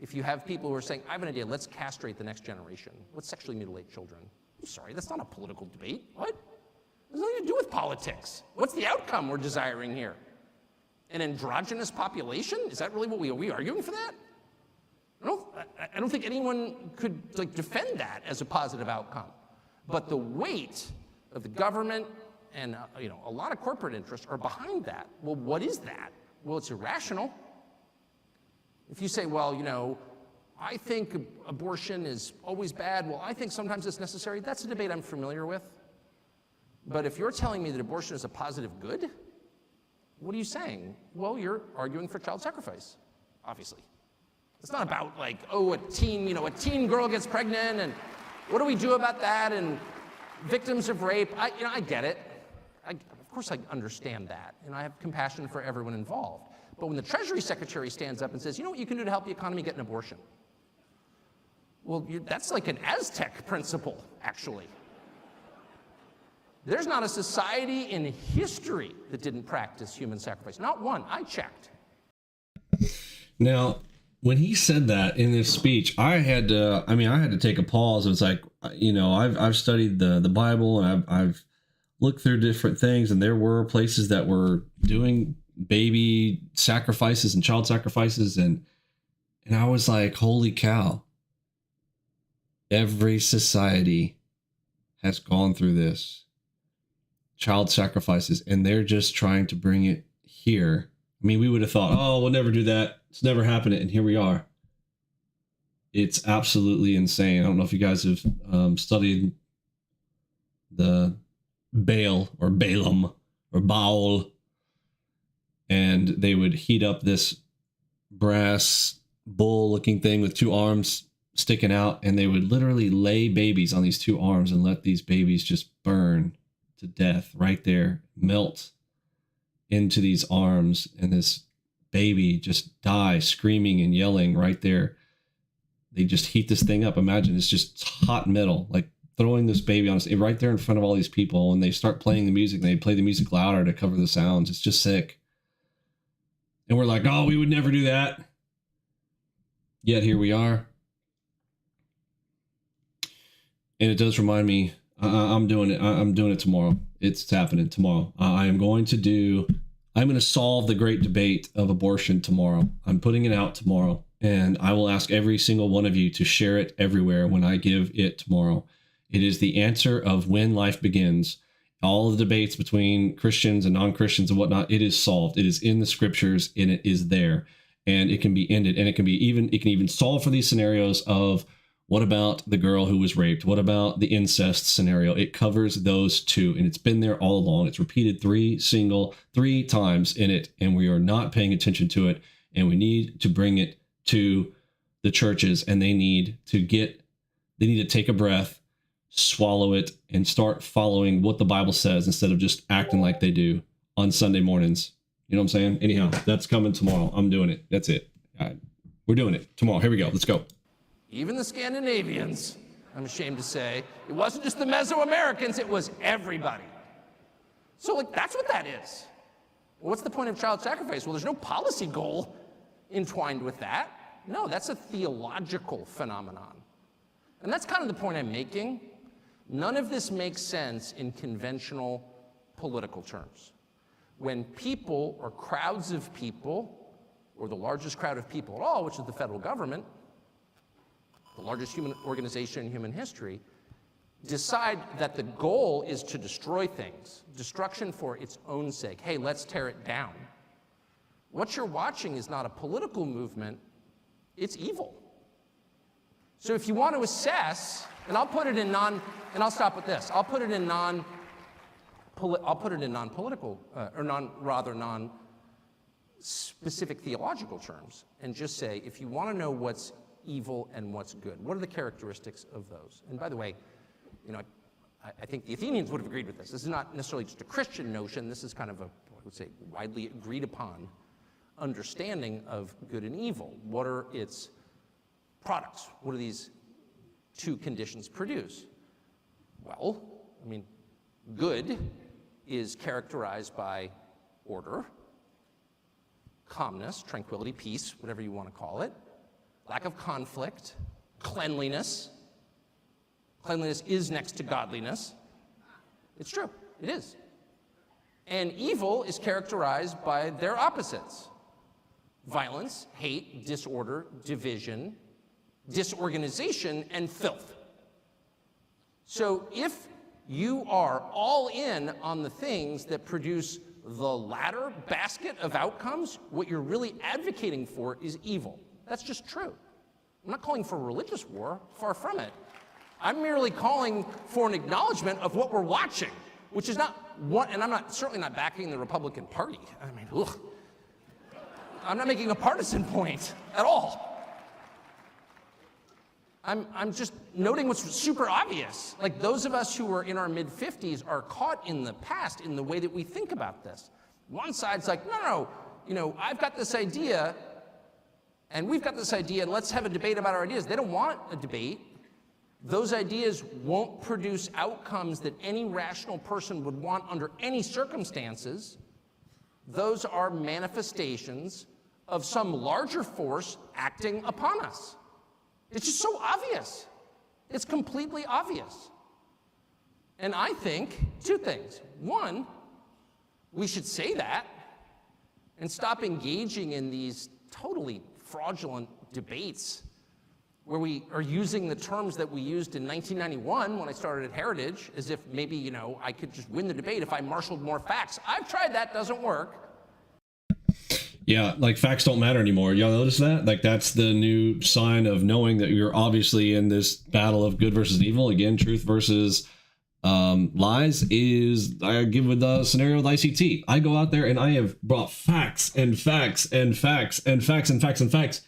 If you have people who are saying, I have an idea, let's castrate the next generation. Let's sexually mutilate children. I'm sorry, that's not a political debate. What? It has nothing to do with politics. What's the outcome we're desiring here? An androgynous population? Is that really what are we arguing for that? I don't think anyone could like defend that as a positive outcome. But the weight of the government and a lot of corporate interests are behind that. Well, what is that? Well, it's irrational. If you say, well, I think abortion is always bad, well, I think sometimes it's necessary, that's a debate I'm familiar with. But if you're telling me that abortion is a positive good, what are you saying? Well, you're arguing for child sacrifice, obviously. It's not about like, oh, a teen girl gets pregnant and what do we do about that and victims of rape. I get it. Of course I understand that, and I have compassion for everyone involved. But when the Treasury Secretary stands up and says, you know what you can do to help the economy? Get an abortion. Well, that's like an Aztec principle, actually. There's not a society in history that didn't practice human sacrifice. Not one. I checked. Now, when he said that in this speech, I had to take a pause. It was like, I've studied the Bible, and I've looked through different things, and there were places that were doing baby sacrifices and child sacrifices, and I was like, holy cow. Every society has gone through this. Child sacrifices, and they're just trying to bring it here. I mean, we would have thought, oh, we'll never do that. It's never happened, and here we are. It's absolutely insane. I don't know if you guys have studied the Baal or Balaam or Baal, and they would heat up this brass bull-looking thing with two arms sticking out, and they would literally lay babies on these two arms and let these babies just burn to death right there, melt into these arms, and this baby just die screaming and yelling right there. They just heat this thing up. Imagine it's just hot metal, like throwing this baby on us right there in front of all these people, and they start playing the music, and they play the music louder to cover the sounds. It's just sick. And we're like, oh, we would never do that. Yet here we are. And it does remind me, I'm doing it. I'm doing it tomorrow. It's happening tomorrow. I'm going to solve the great debate of abortion tomorrow. I'm putting it out tomorrow, and I will ask every single one of you to share it everywhere when I give it tomorrow. It is the answer of when life begins. All the debates between Christians and non-Christians and whatnot, it is solved. It is in the scriptures, and it is there, and it can be ended, and it can even solve for these scenarios of, what about the girl who was raped? What about the incest scenario? It covers those two, and it's been there all along. It's repeated three times in it, and we are not paying attention to it, and we need to bring it to the churches, and they need to take a breath, swallow it, and start following what the Bible says instead of just acting like they do on Sunday mornings. You know what I'm saying? Anyhow, that's coming tomorrow. I'm doing it. That's it. We're doing it tomorrow. Here we go. Let's go. Even the Scandinavians, I'm ashamed to say, it wasn't just the Mesoamericans, it was everybody. So that's what that is. Well, what's the point of child sacrifice? Well, there's no policy goal entwined with that. No, that's a theological phenomenon. And that's kind of the point I'm making. None of this makes sense in conventional political terms. When people or crowds of people, or the largest crowd of people at all, which is the federal government, the largest human organization in human history, decide that the goal is to destroy things, destruction for its own sake. Hey, let's tear it down. What you're watching is not a political movement, it's evil. So if you want to assess, and I'll put it in and I'll stop with this. I'll put it in non-political, or non-specific theological terms, and just say, if you want to know what's evil and what's good, what are the characteristics of those? And by the way, I think the Athenians would have agreed with this. This is not necessarily just a Christian notion. This is kind of a, I would say, widely agreed upon understanding of good and evil. What are its products? What do these two conditions produce? Well, I mean, good is characterized by order, calmness, tranquility, peace, whatever you want to call it, lack of conflict, cleanliness. Cleanliness is next to godliness. It's true, it is. And evil is characterized by their opposites: violence, hate, disorder, division, disorganization, and filth. So if you are all in on the things that produce the latter basket of outcomes, what you're really advocating for is evil. That's just true. I'm not calling for a religious war, far from it. I'm merely calling for an acknowledgement of what we're watching, which is not what, and I'm certainly not backing the Republican Party. I mean, ugh. I'm not making a partisan point at all. I'm just noting what's super obvious. Like, those of us who are in our mid-50s are caught in the past in the way that we think about this. One side's like, no, I've got this idea, and we've got this idea, and let's have a debate about our ideas. They don't want a debate. Those ideas won't produce outcomes that any rational person would want under any circumstances. Those are manifestations of some larger force acting upon us. It's just so obvious. It's completely obvious. And I think two things. One, we should say that and stop engaging in these totally fraudulent debates where we are using the terms that we used in 1991 when I started at Heritage, as if maybe, I could just win the debate if I marshaled more facts. I've tried that, doesn't work. Yeah, like, facts don't matter anymore. Y'all notice that? Like, that's the new sign of knowing that you're obviously in this battle of good versus evil. Again, truth versus lies is, I give with the scenario with ICT. I go out there and I have brought facts and facts and facts and facts and facts and facts.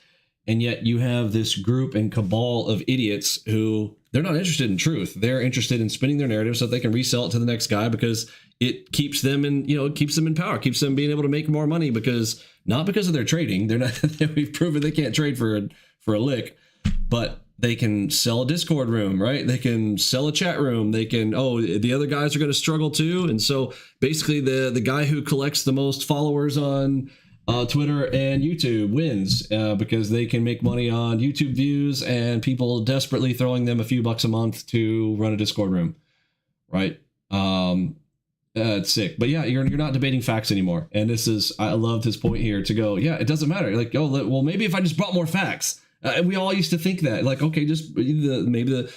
And yet you have this group and cabal of idiots who, they're not interested in truth. They're interested in spinning their narrative so that they can resell it to the next guy, because it keeps them in, it keeps them in power, keeps them being able to make more money, because not because of their trading. They're not, we've proven they can't trade for a lick, but they can sell a Discord room, right? They can sell a chat room. They can, the other guys are going to struggle too. And so basically the guy who collects the most followers on Twitter and YouTube wins because they can make money on YouTube views and people desperately throwing them a few bucks a month to run a Discord room, right? It's sick. But yeah, you're not debating facts anymore. And this is, I loved his point here to go, yeah, it doesn't matter. Like, well, maybe if I just brought more facts. And we all used to think that, like, okay, just maybe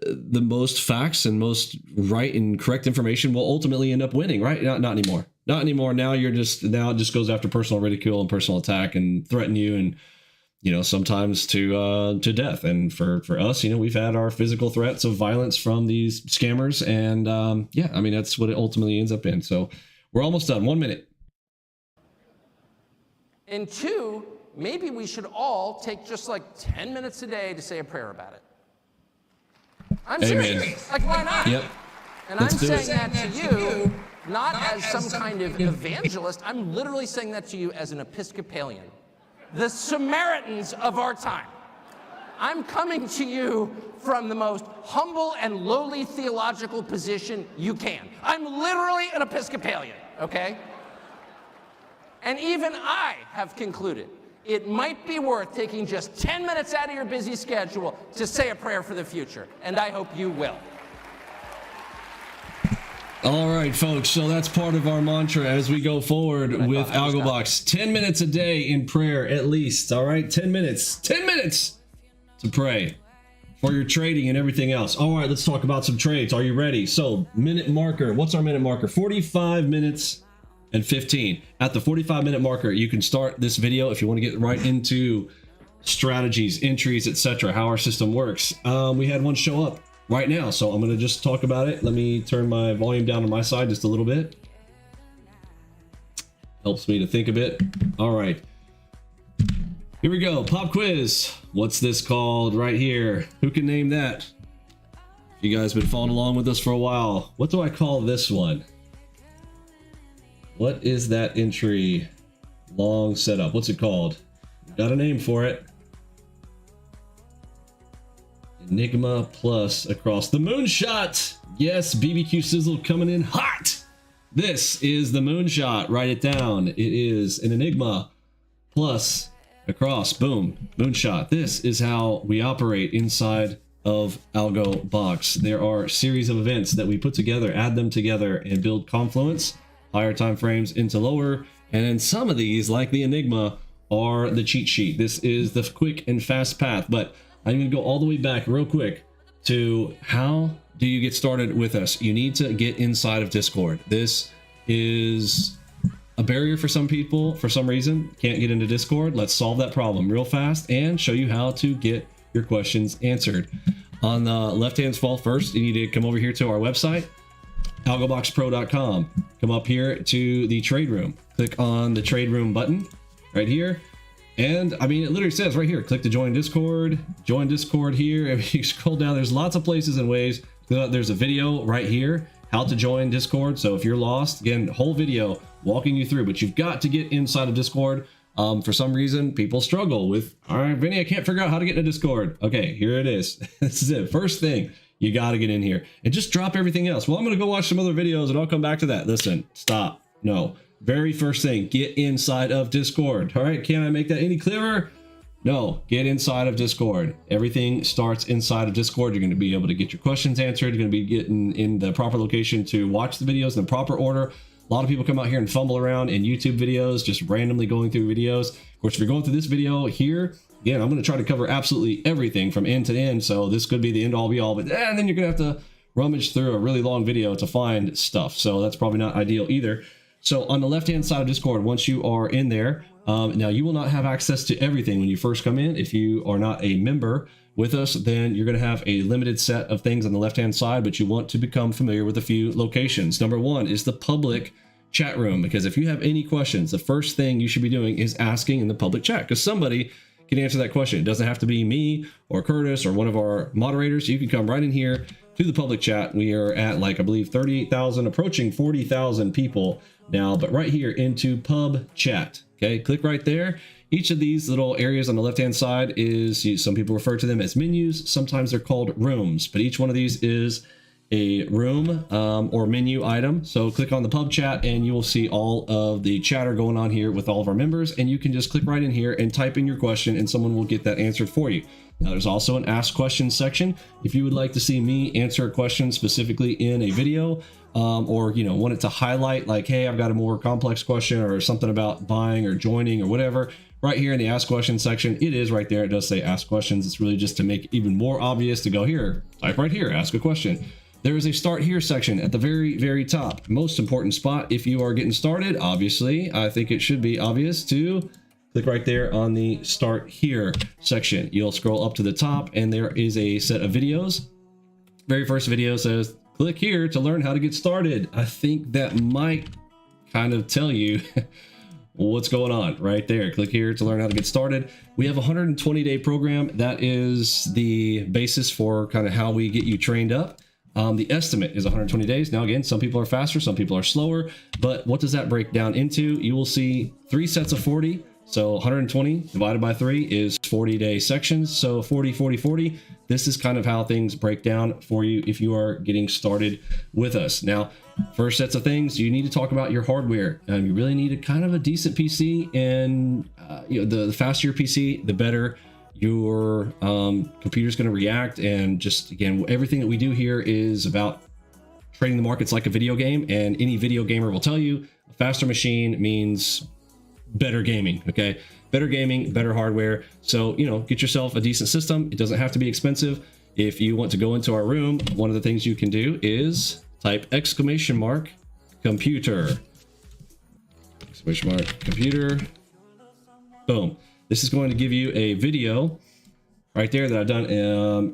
the most facts and most right and correct information will ultimately end up winning, right? Not anymore. Not anymore. Now it just goes after personal ridicule and personal attack and threaten you, and sometimes to death. And for us, we've had our physical threats of violence from these scammers, and that's what it ultimately ends up in. So we're almost done. 1 minute. And two, maybe we should all take just like 10 minutes a day to say a prayer about it. I'm serious. Like, why not? Yep. And I'm saying that to you, not as some kind of evangelist. I'm literally saying that to you as an Episcopalian, the Samaritans of our time. I'm coming to you from the most humble and lowly theological position you can. I'm literally an Episcopalian, okay? And even I have concluded, it might be worth taking just 10 minutes out of your busy schedule to say a prayer for the future. And I hope you will. All right, folks. So that's part of our mantra as we go forward with AlgoBox. 10 minutes a day in prayer, at least. All right, 10 minutes. 10 minutes to pray for your trading and everything else. All right, let's talk about some trades. Are you ready? So, minute marker. What's our minute marker? 45 minutes and 15. At the 45-minute marker, you can start this video if you want to get right into strategies, entries, etc., how our system works. We had one show up right now, so I'm going to just talk about it. Let me turn my volume down on my side just a little bit. Helps me to think a bit. All right. Here we go. Pop quiz. What's this called right here? Who can name that? You guys been following along with us for a while. What do I call this one? What is that entry? Long setup. What's it called? Got a name for it. Enigma plus across the moonshot. Yes, BBQ Sizzle coming in hot. This is the moonshot. Write it down. It is an Enigma plus across. Boom. Moonshot. This is how we operate inside of AlgoBox. There are a series of events that we put together, add them together, and build confluence, higher time frames into lower. And then some of these, like the Enigma, are the cheat sheet. This is the quick and fast path. But I'm going to go all the way back real quick to how do you get started with us? You need to get inside of Discord. This is a barrier for some people for some reason. Can't get into Discord. Let's solve that problem real fast and show you how to get your questions answered. On the left-hand wall first, you need to come over here to our website, algoboxpro.com. Come up here to the trade room. Click on the trade room button right here. And I mean, it literally says right here, click to join Discord here. If you scroll down, there's lots of places and ways. There's a video right here, how to join Discord. So if you're lost, again, whole video walking you through, but you've got to get inside of Discord. For some reason, people struggle with, all right, Vinny, I can't figure out how to get into Discord. Okay, here it is. This is it. First thing, you got to get in here and just drop everything else. Well, I'm going to go watch some other videos and I'll come back to that. Listen, stop. No. Very first thing, get inside of Discord. All right, can I make that any clearer? No, get inside of Discord. Everything starts inside of Discord. You're going to be able to get your questions answered. You're going to be getting in the proper location to watch the videos in the proper order. A lot of people come out here and fumble around in YouTube videos, just randomly going through videos. Of course, if you're going through this video here, again, I'm going to try to cover absolutely everything from end to end. So this could be the end all be all, but then you're going to have to rummage through a really long video to find stuff. So that's probably not ideal either. So on the left-hand side of Discord, once you are in there, now you will not have access to everything when you first come in. If you are not a member with us, then you're going to have a limited set of things on the left-hand side, but you want to become familiar with a few locations. Number one is the public chat room, because if you have any questions, the first thing you should be doing is asking in the public chat, because somebody can answer that question. It doesn't have to be me or Curtis or one of our moderators. You can come right in here to the public chat. We are at, like, I believe 38,000, approaching 40,000 people now, but right here into pub chat. Okay, click right there. Each of these little areas on the left-hand side is, some people refer to them as menus. Sometimes they're called rooms, but each one of these is a room or menu item. So click on the pub chat and you will see all of the chatter going on here with all of our members. And you can just click right in here and type in your question and someone will get that answered for you. Now there's also an ask questions section. If you would like to see me answer a question specifically in a video, or want it to highlight, like, hey, I've got a more complex question or something about buying or joining or whatever, right here in the ask questions section, it is right there. It does say ask questions. It's really just to make it even more obvious to go here, type right here, ask a question. There is a start here section at the very, very top. Most important spot if you are getting started. Obviously, I think it should be obvious to click right there on the start here section. You'll scroll up to the top and there is a set of videos. Very first video says, click here to learn how to get started. I think that might kind of tell you what's going on right there. Click here to learn how to get started. We have a 120-day program. That is the basis for kind of how we get you trained up. The estimate is 120 days. Now, again, some people are faster, some people are slower, but what does that break down into? You will see 3 sets of 40. So 120 divided by 3 is 40-day sections. So 40, 40, 40. this is kind of how things break down for you if you are getting started with us. Now, first sets of things, you need to talk about your hardware. You really need a kind of a decent PC, and the faster your PC, the better your computer's going to react. And just again, everything that we do here is about trading the markets like a video game, and any video gamer will tell you a faster machine means better gaming. Okay, better gaming, better hardware. So get yourself a decent system. It doesn't have to be expensive. If you want to go into our room, one of the things you can do is type !computer, !computer, boom. This is going to give you a video right there that I've done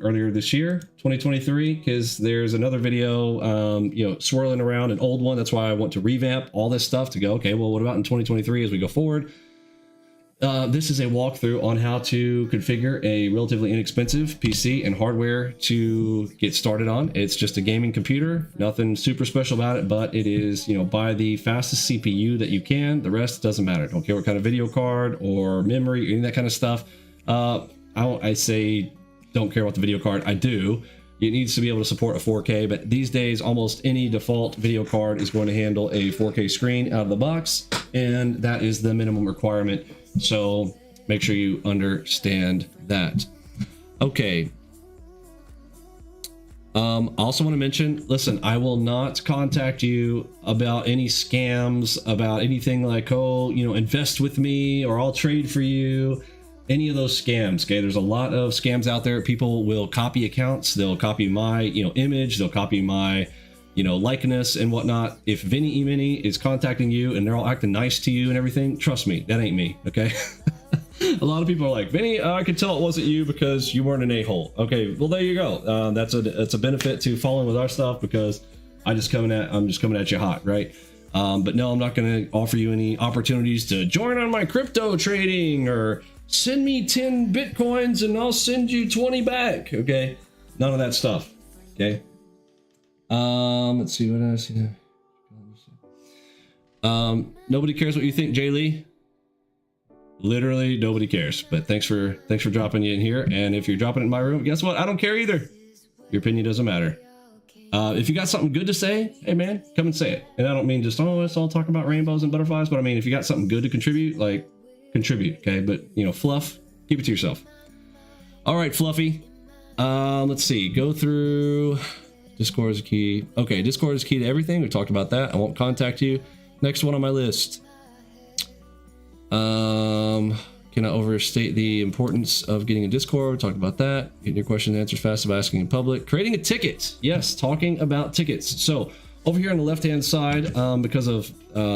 earlier this year, 2023, because there's another video, swirling around an old one. That's why I want to revamp all this stuff to go, okay, well, what about in 2023 as we go forward? This is a walkthrough on how to configure a relatively inexpensive PC and hardware to get started on. It's just a gaming computer, nothing super special about it, but it is, buy the fastest CPU that you can. The rest doesn't matter. Don't care what kind of video card or memory or any of that kind of stuff. I say don't care about the video card. I do. It needs to be able to support a 4K, but these days almost any default video card is going to handle a 4K screen out of the box, and that is the minimum requirement. So make sure you understand that. Okay. Also want to mention, listen, I will not contact you about any scams, about anything like, invest with me or I'll trade for you. Any of those scams. Okay, there's a lot of scams out there. People will copy accounts. They'll copy my image. They'll copy my likeness and whatnot. If Vinny Emini is contacting you and they're all acting nice to you and everything, trust me, that ain't me. Okay. A lot of people are like, Vinny, I could tell it wasn't you because you weren't an a-hole. Okay, well there you go. That's a benefit to following with our stuff, because I'm just coming at you hot, right? But no, I'm not going to offer you any opportunities to join on my crypto trading or send me 10 Bitcoins and I'll send you 20 back. Okay. None of that stuff. Okay. Let's see what else. Nobody cares what you think, Jay Lee. Literally nobody cares, but thanks for dropping it in here. And if you're dropping it in my room, guess what? I don't care either. Your opinion doesn't matter. If you got something good to say, hey man, come and say it. And I don't mean just, let's all talk about rainbows and butterflies, but I mean, if you got something good to contribute, like, contribute. Okay, but fluff, keep it to yourself. All right, Fluffy. Let's see, go through. Discord is key. Okay, Discord is key to everything. We talked about that. I won't contact you. Next one on my list. Cannot overstate the importance of getting a Discord. We talked about that. Getting your questions and answers fast by asking in public. Creating a ticket. Yes, talking about tickets. So over here on the left-hand side, because of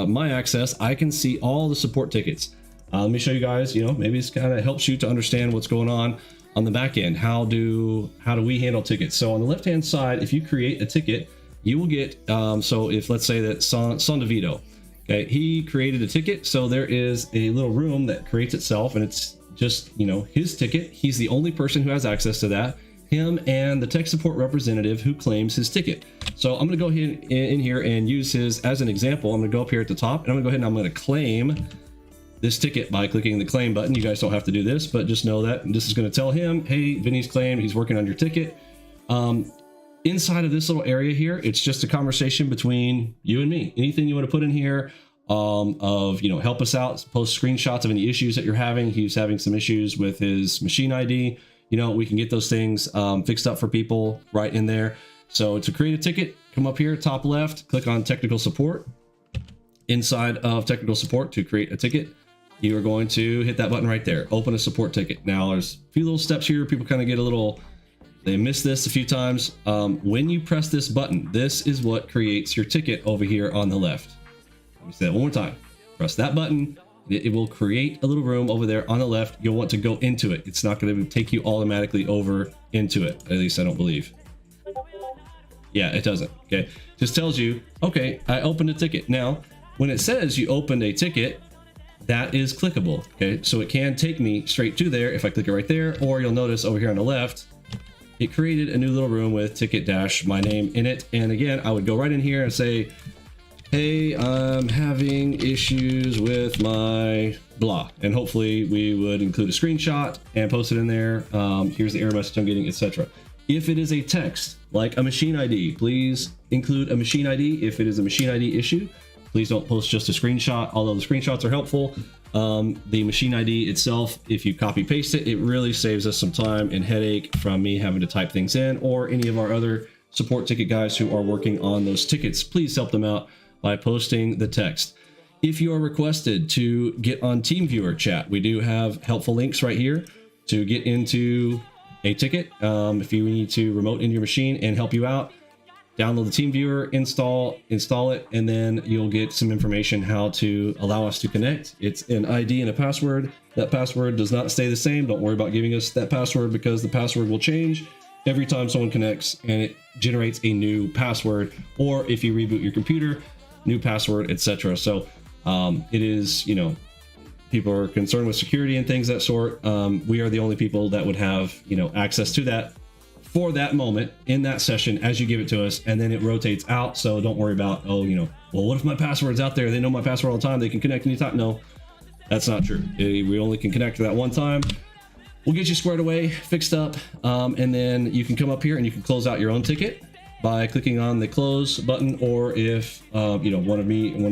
my access, I can see all the support tickets. Let me show you guys, maybe it's kind of helps you to understand what's going on the back end. How do we handle tickets? So on the left hand side, if you create a ticket, you will get, so if let's say that Son DeVito, okay, he created a ticket. So there is a little room that creates itself, and it's just, his ticket. He's the only person who has access to that. Him and the tech support representative who claims his ticket. So I'm going to go ahead in here and use his as an example. I'm going to go up here at the top, and I'm going to go ahead and I'm going to claim this ticket by clicking the claim button. You guys don't have to do this, but just know that this is going to tell him, hey, Vinny's claimed, he's working on your ticket. Inside of this little area here, it's just a conversation between you and me. Anything you want to put in here of, help us out, post screenshots of any issues that you're having. He's having some issues with his machine ID. We can get those things fixed up for people right in there. So to create a ticket, come up here, top left, click on technical support. Inside of technical support, to create a ticket, you are going to hit that button right there, open a support ticket. Now there's a few little steps here. People kind of get they miss this a few times. When you press this button, this is what creates your ticket over here on the left. Let me say that one more time. Press that button. It will create a little room over there on the left. You'll want to go into it. It's not going to take you automatically over into it. At least I don't believe. Yeah, it doesn't. Okay. Just tells you, okay, I opened a ticket. Now, when it says you opened a ticket, that is clickable. Okay, so it can take me straight to there if I click it right there, or you'll notice over here on the left, it created a new little room with ticket dash my name in it. And again, I would go right in here and say, hey, I'm having issues with my blah, and hopefully we would include a screenshot and post it in there. Here's the error message I'm getting, etc. If it is a text like a machine ID, please include a machine ID. If it is a machine ID issue, please don't post just a screenshot, although the screenshots are helpful. The machine ID itself, if you copy paste it, it really saves us some time and headache from me having to type things in, or any of our other support ticket guys who are working on those tickets. Please help them out by posting the text. If you are requested to get on TeamViewer chat, we do have helpful links right here to get into a ticket. If you need to remote into your machine and help you out, download the TeamViewer, install it, and then you'll get some information how to allow us to connect. It's an ID and a password. That password does not stay the same. Don't worry about giving us that password, because the password will change every time someone connects, and it generates a new password, or if you reboot your computer, new password, etc. So it is, people are concerned with security and things that sort. We are the only people that would have, access to that for that moment in that session as you give it to us, and then it rotates out. So don't worry about, well, what if my password's out there? They know my password all the time. They can connect anytime. No, that's not true. We only can connect to that one time. We'll get you squared away, fixed up, and then you can come up here and you can close out your own ticket by clicking on the close button, or if one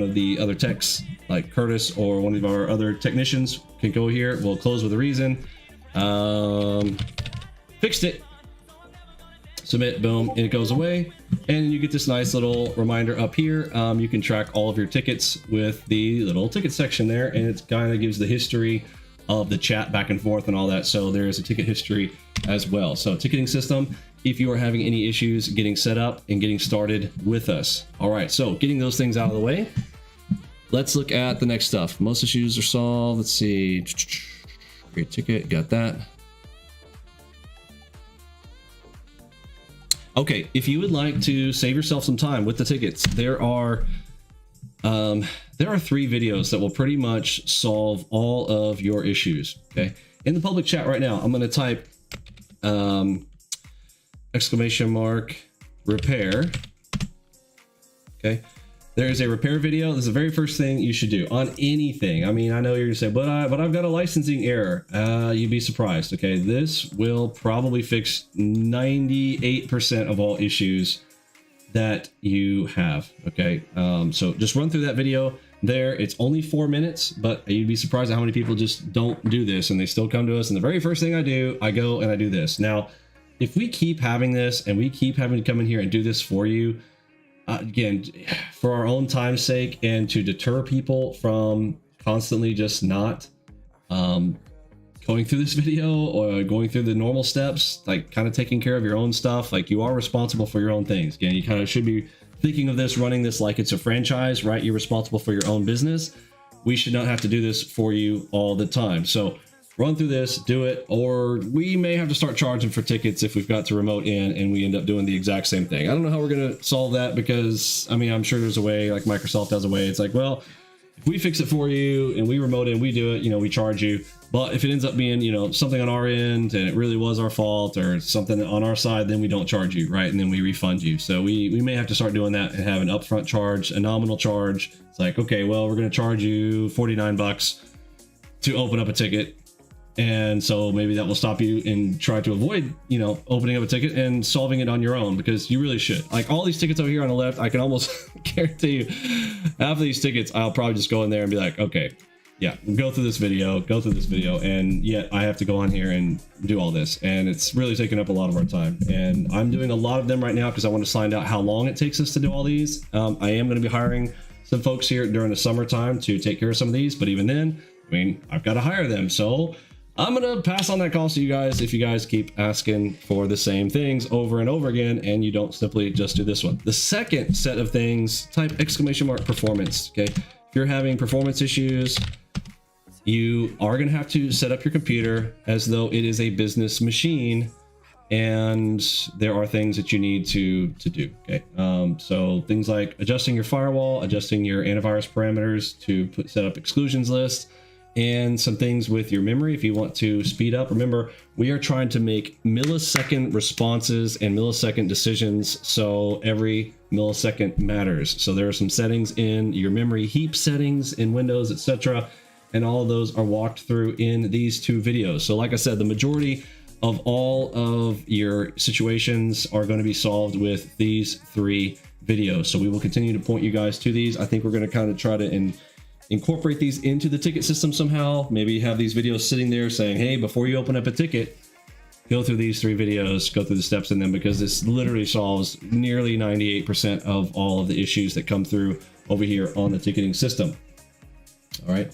of the other techs like Curtis or one of our other technicians can go here, we'll close with a reason. Fixed it, submit, boom, and it goes away, and you get this nice little reminder up here. You can track all of your tickets with the little ticket section there, and it kind of gives the history of the chat back and forth and all that. So there's a ticket history as well. So ticketing system, if you are having any issues getting set up and getting started with us. All right, so getting those things out of the way, let's look at the next stuff. Most issues are solved. Let's see. Great ticket, got that. Okay, if you would like to save yourself some time with the tickets, there are 3 videos that will pretty much solve all of your issues. Okay, in the public chat right now, I'm going to type !repair. Okay, there's a repair video. This is the very first thing you should do on anything. I mean, I know you're gonna say, but I've got a licensing error. You'd be surprised. Okay, this will probably fix 98% of all issues that you have. Okay, so just run through that video there. It's only 4 minutes, but you'd be surprised at how many people just don't do this, and they still come to us, and the very first thing I do, I go and I do this. Now, if we keep having this and we keep having to come in here and do this for you, again, for our own time's sake, and to deter people from constantly just not going through this video or going through the normal steps, like kind of taking care of your own stuff, like you are responsible for your own things. Again, you kind of should be thinking of this, running this like it's a franchise, right? You're responsible for your own business. We should not have to do this for you all the time. So run through this, do it, or we may have to start charging for tickets if we've got to remote in and we end up doing the exact same thing. I don't know how we're going to solve that, because I mean, I'm sure there's a way, like Microsoft has a way. It's like, well, if we fix it for you and we remote in, we do it, we charge you. But if it ends up being, something on our end and it really was our fault, or something on our side, then we don't charge you, right? And then we refund you. So we may have to start doing that and have an upfront charge, a nominal charge. It's like, okay, well, we're going to charge you $49 to open up a ticket. And so maybe that will stop you and try to avoid, opening up a ticket and solving it on your own, because you really should. Like all these tickets over here on the left, I can almost guarantee you half of these tickets, I'll probably just go in there and be like, okay, yeah, go through this video, and yet I have to go on here and do all this. And it's really taking up a lot of our time. And I'm doing a lot of them right now because I want to find out how long it takes us to do all these. I am going to be hiring some folks here during the summertime to take care of some of these, but even then, I mean, I've got to hire them. So I'm going to pass on that cost to you guys if you guys keep asking for the same things over and over again, and you don't simply just do this one. The second set of things, type !performance. Okay. If you're having performance issues, you are going to have to set up your computer as though it is a business machine, and there are things that you need to do. Okay. So things like adjusting your firewall, adjusting your antivirus parameters to set up exclusions lists, and some things with your memory if you want to speed up. Remember, we are trying to make millisecond responses and millisecond decisions, so every millisecond matters. So there are some settings in your memory heap settings in Windows, etc., and all of those are walked through in these 2 videos. So like I said, the majority of all of your situations are going to be solved with these 3 videos. So we will continue to point you guys to these. I think we're going to kind of try to incorporate these into the ticket system somehow. Maybe have these videos sitting there saying, hey, before you open up a ticket, go through these 3 videos, go through the steps in them, because this literally solves nearly 98% of all of the issues that come through over here on the ticketing system. All right.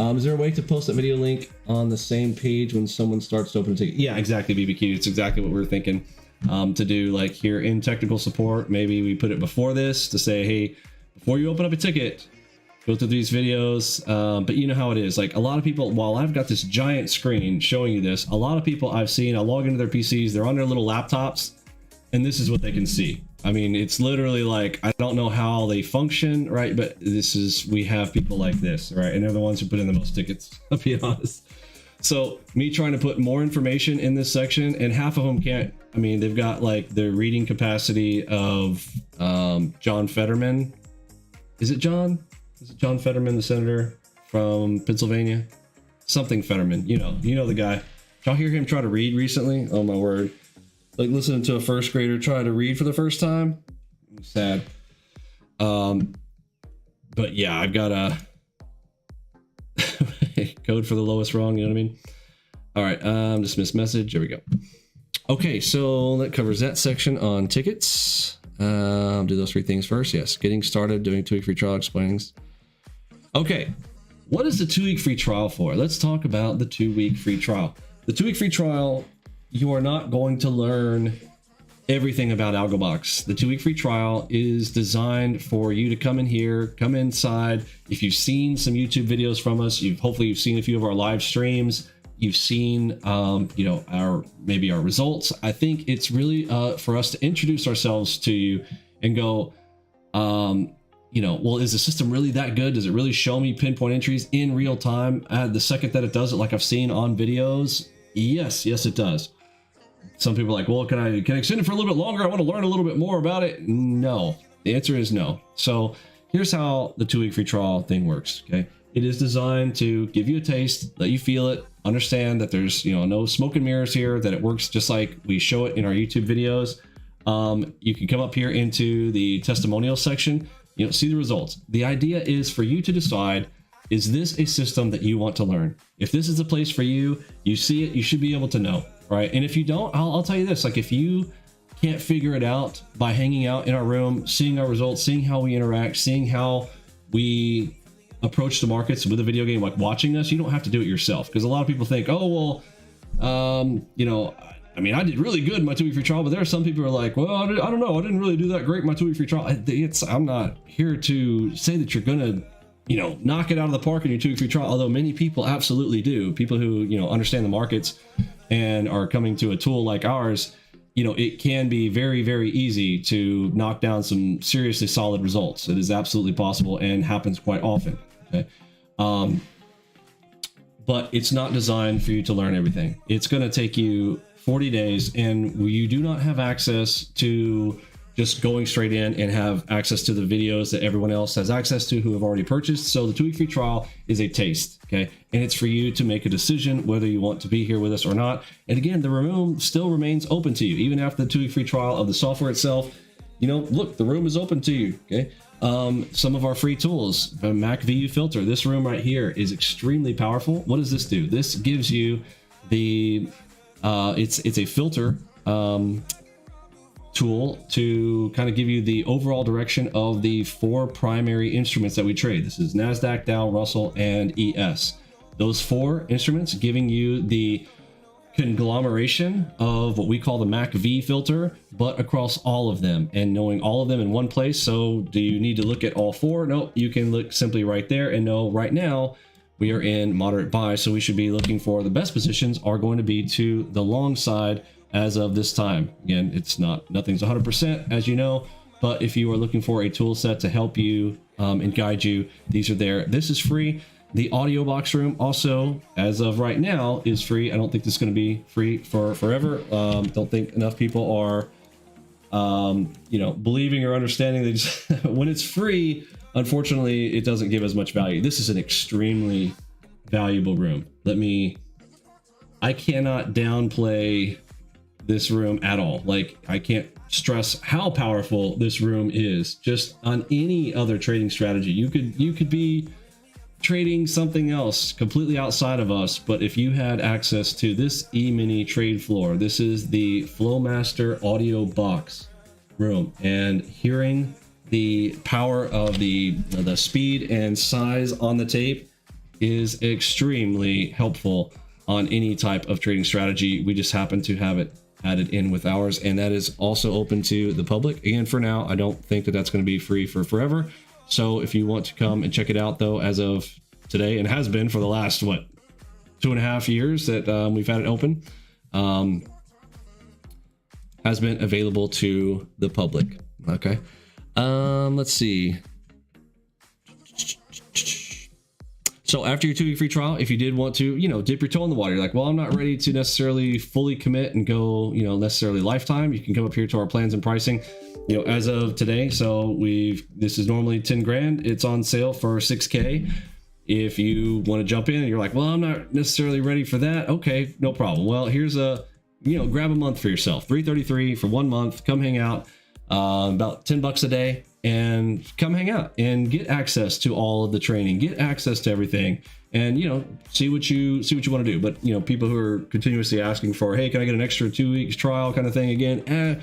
Is there a way to post that video link on the same page when someone starts to open a ticket? Yeah, exactly, BBQ. It's exactly what we were thinking to do. Like here in technical support, maybe we put it before this to say, hey, before you open up a ticket, go through these videos. But you know how it is. Like a lot of people, while I've got this giant screen showing you this, a lot of people I've seen, I log into their PCs, they're on their little laptops, and this is what they can see. I mean, it's literally like, I don't know how they function, right? But we have people like this, right? And they're the ones who put in the most tickets, I'll be honest. So me trying to put more information in this section, and half of them can't, I mean, they've got like the reading capacity of John Fetterman. Is it John? Is it John Fetterman, the senator from Pennsylvania? Something Fetterman, you know the guy. Did y'all hear him try to read recently? Oh my word. Like listening to a first grader try to read for the first time. Sad. But yeah, I've got a code for the lowest wrong, you know what I mean? All right, dismiss message. There we go. Okay, so that covers that section on tickets. Do those 3 things first. Yes, getting started, doing 2-week free trial, explaining. Okay, what is the 2-week free trial for? Let's talk about the 2-week free trial. The 2-week free trial, you are not going to learn everything about AlgoBox. The 2-week free trial is designed for you to come in here, come inside. If you've seen some YouTube videos from us, hopefully you've seen a few of our live streams. You've seen, our results. I think it's really for us to introduce ourselves to you and go, well, is the system really that good? Does it really show me pinpoint entries in real time the second that it does it, like I've seen on videos? Yes, it does. Some people are like, well, can I extend it for a little bit longer? I want to learn a little bit more about it. No, the answer is no. So here's how the 2-week free trial thing works. Okay. It is designed to give you a taste, let you feel it, understand that there's, no smoke and mirrors here, that it works just like we show it in our YouTube videos. You can come up here into the testimonial section, see the results. The idea is for you to decide, is this a system that you want to learn? If this is a place for you, you see it, you should be able to know, right? And if you don't, I'll tell you this, like if you can't figure it out by hanging out in our room, seeing our results, seeing how we interact, seeing how we approach the markets with a video game, like watching us, you don't have to do it yourself. Because a lot of people think, oh, well, I did really good in my 2-week free trial, but there are some people who are like, well, I don't know, I didn't really do that great in my 2-week free trial. I'm not here to say that you're gonna, knock it out of the park in your 2-week free trial, although many people absolutely do. People who, understand the markets and are coming to a tool like ours, it can be very, very easy to knock down some seriously solid results. It is absolutely possible and happens quite often. Okay. But it's not designed for you to learn everything. It's going to take you 40 days, and you do not have access to just going straight in and have access to the videos that everyone else has access to who have already purchased. So the 2-week free trial is a taste, okay? And it's for you to make a decision whether you want to be here with us or not. And again, the room still remains open to you, even after the 2-week free trial of the software itself. Look, the room is open to you, okay? Some of our free tools, the Mac VU filter, this room right here is extremely powerful. What does this do? This gives you the, it's a filter, tool to kind of give you the overall direction of the 4 primary instruments that we trade. This is NASDAQ, Dow, Russell, and ES. Those 4 instruments giving you the conglomeration of what we call the Mac V filter, but across all of them, and knowing all of them in one place. So do you need to look at all 4? No, you can look simply right there and know right now we are in moderate buy. So we should be looking for the best positions are going to be to the long side as of this time. Again, nothing's 100%, as you know, but if you are looking for a tool set to help you and guide you, these are there. This is free. The audio box room also, as of right now, is free. I don't think this is going to be free for forever. Don't think enough people are, believing or understanding that just, when it's free, unfortunately, it doesn't give as much value. This is an extremely valuable room. I cannot downplay this room at all. Like, I can't stress how powerful this room is. Just on any other trading strategy, you could be trading something else completely outside of us, but if you had access to this E-mini trade floor, this is the Flowmaster audio box room, and hearing the power of the speed and size on the tape is extremely helpful on any type of trading strategy. We just happen to have it added in with ours, and that is also open to the public. And for now, I don't think that that's going to be free for forever. So if you want to come and check it out, though, as of today, and has been for the last 2.5 years that we've had it open, has been available to the public. Okay, let's see. So after your 2-week free trial, if you did want to, dip your toe in the water, you're like, well, I'm not ready to necessarily fully commit and go, necessarily lifetime. You can come up here to our plans and pricing, as of today. So this is normally 10 grand. It's on sale for 6K. If you want to jump in and you're like, well, I'm not necessarily ready for that. Okay, no problem. Well, here's grab a month for yourself. $333 for 1 month. Come hang out, about $10 a day, and come hang out and get access to all of the training, get access to everything, and see what you want to do. But people who are continuously asking for, hey, can I get an extra 2 weeks trial kind of thing again?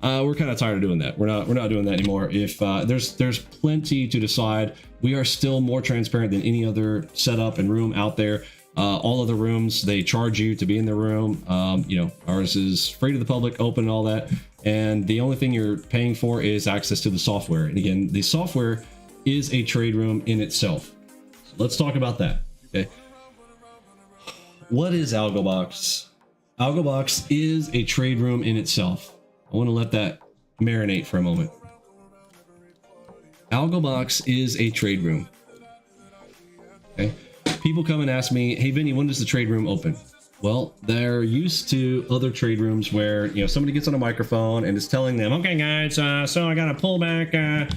We're kind of tired of doing that. We're not doing that anymore. If there's plenty to decide. We are still more transparent than any other setup and room out there. All of the rooms, they charge you to be in the room. Ours is free to the public, open, and all that. And the only thing you're paying for is access to the software. And again, the software is a trade room in itself. So let's talk about that. Okay. What is AlgoBox? AlgoBox is a trade room in itself. I want to let that marinate for a moment. AlgoBox is a trade room. Okay. People come and ask me, hey, Vinny, when does the trade room open? Well, they're used to other trade rooms where, somebody gets on a microphone and is telling them, okay, guys, so I got a pullback.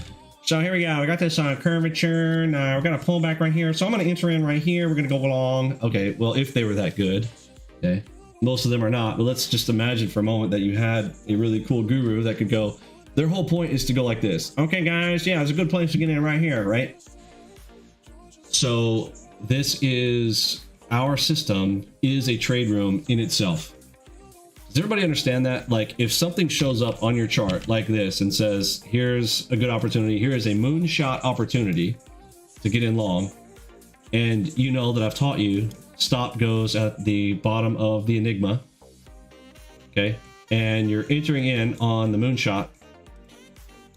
So here we go. I got this curvature. Now we're going to pull back right here. So I'm going to enter in right here. We're going to go along. Okay. Well, if they were that good, okay. Most of them are not, but let's just imagine for a moment that you had a really cool guru that could go, their whole point is to go like this. Okay, guys. Yeah, it's a good place to get in right here. Right. So our system is a trade room in itself. Does everybody understand that? Like, if something shows up on your chart like this and says, here's a good opportunity, here is a moonshot opportunity to get in long, and that I've taught you, stop goes at the bottom of the Enigma, okay, and you're entering in on the moonshot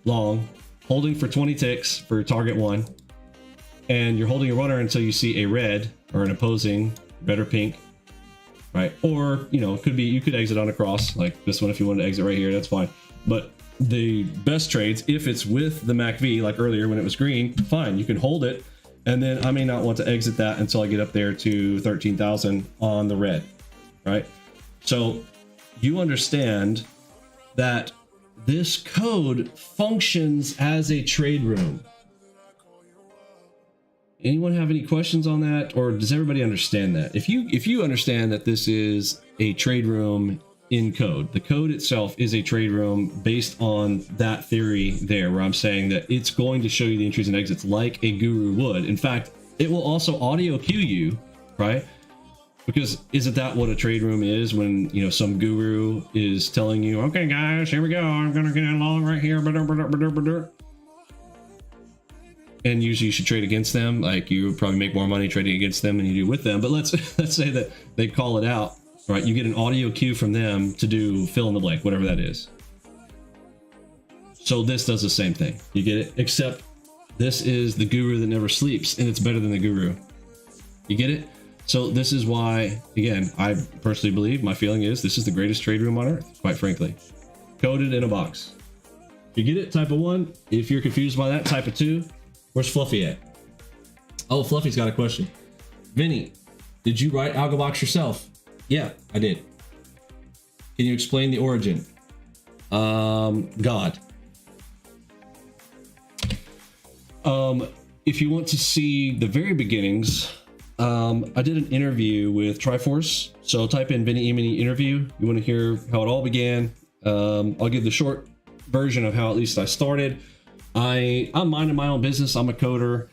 long, holding for 20 ticks for target 1, and you're holding a runner until you see a red or an opposing red or pink, right? Or, it could be, you could exit on a cross like this one. If you want to exit right here, that's fine. But the best trades, if it's with the MACV, like earlier when it was green, fine, you can hold it. And then I may not want to exit that until I get up there to 13,000 on the red, right? So you understand that this code functions as a trade room. Anyone have any questions on that, or does everybody understand that? If you understand that this is a trade room in code, the code itself is a trade room based on that theory there, where I'm saying that it's going to show you the entries and exits like a guru would. In fact, it will also audio cue you, right? Because isn't that what a trade room is when, some guru is telling you, okay, guys, here we go. I'm going to get in long right here. And usually you should trade against them. Like, you would probably make more money trading against them than you do with them. But let's say that they call it out, right? You get an audio cue from them to do fill in the blank, whatever that is. So this does the same thing. You get it? Except this is the guru that never sleeps, and it's better than the guru. You get it? So this is why, again, I personally believe, my feeling is this is the greatest trade room on earth, quite frankly. Coded in a box. You get it? Type of 1. If you're confused by that, type of 2. Where's Fluffy at? Oh, Fluffy's got a question. Vinny, did you write AlgoBox yourself? Yeah, I did. Can you explain the origin? God. If you want to see the very beginnings, I did an interview with Triforce. So type in Vinny Emini interview. You want to hear how it all began. I'll give the short version of how at least I started. I'm minding my own business. I'm a coder,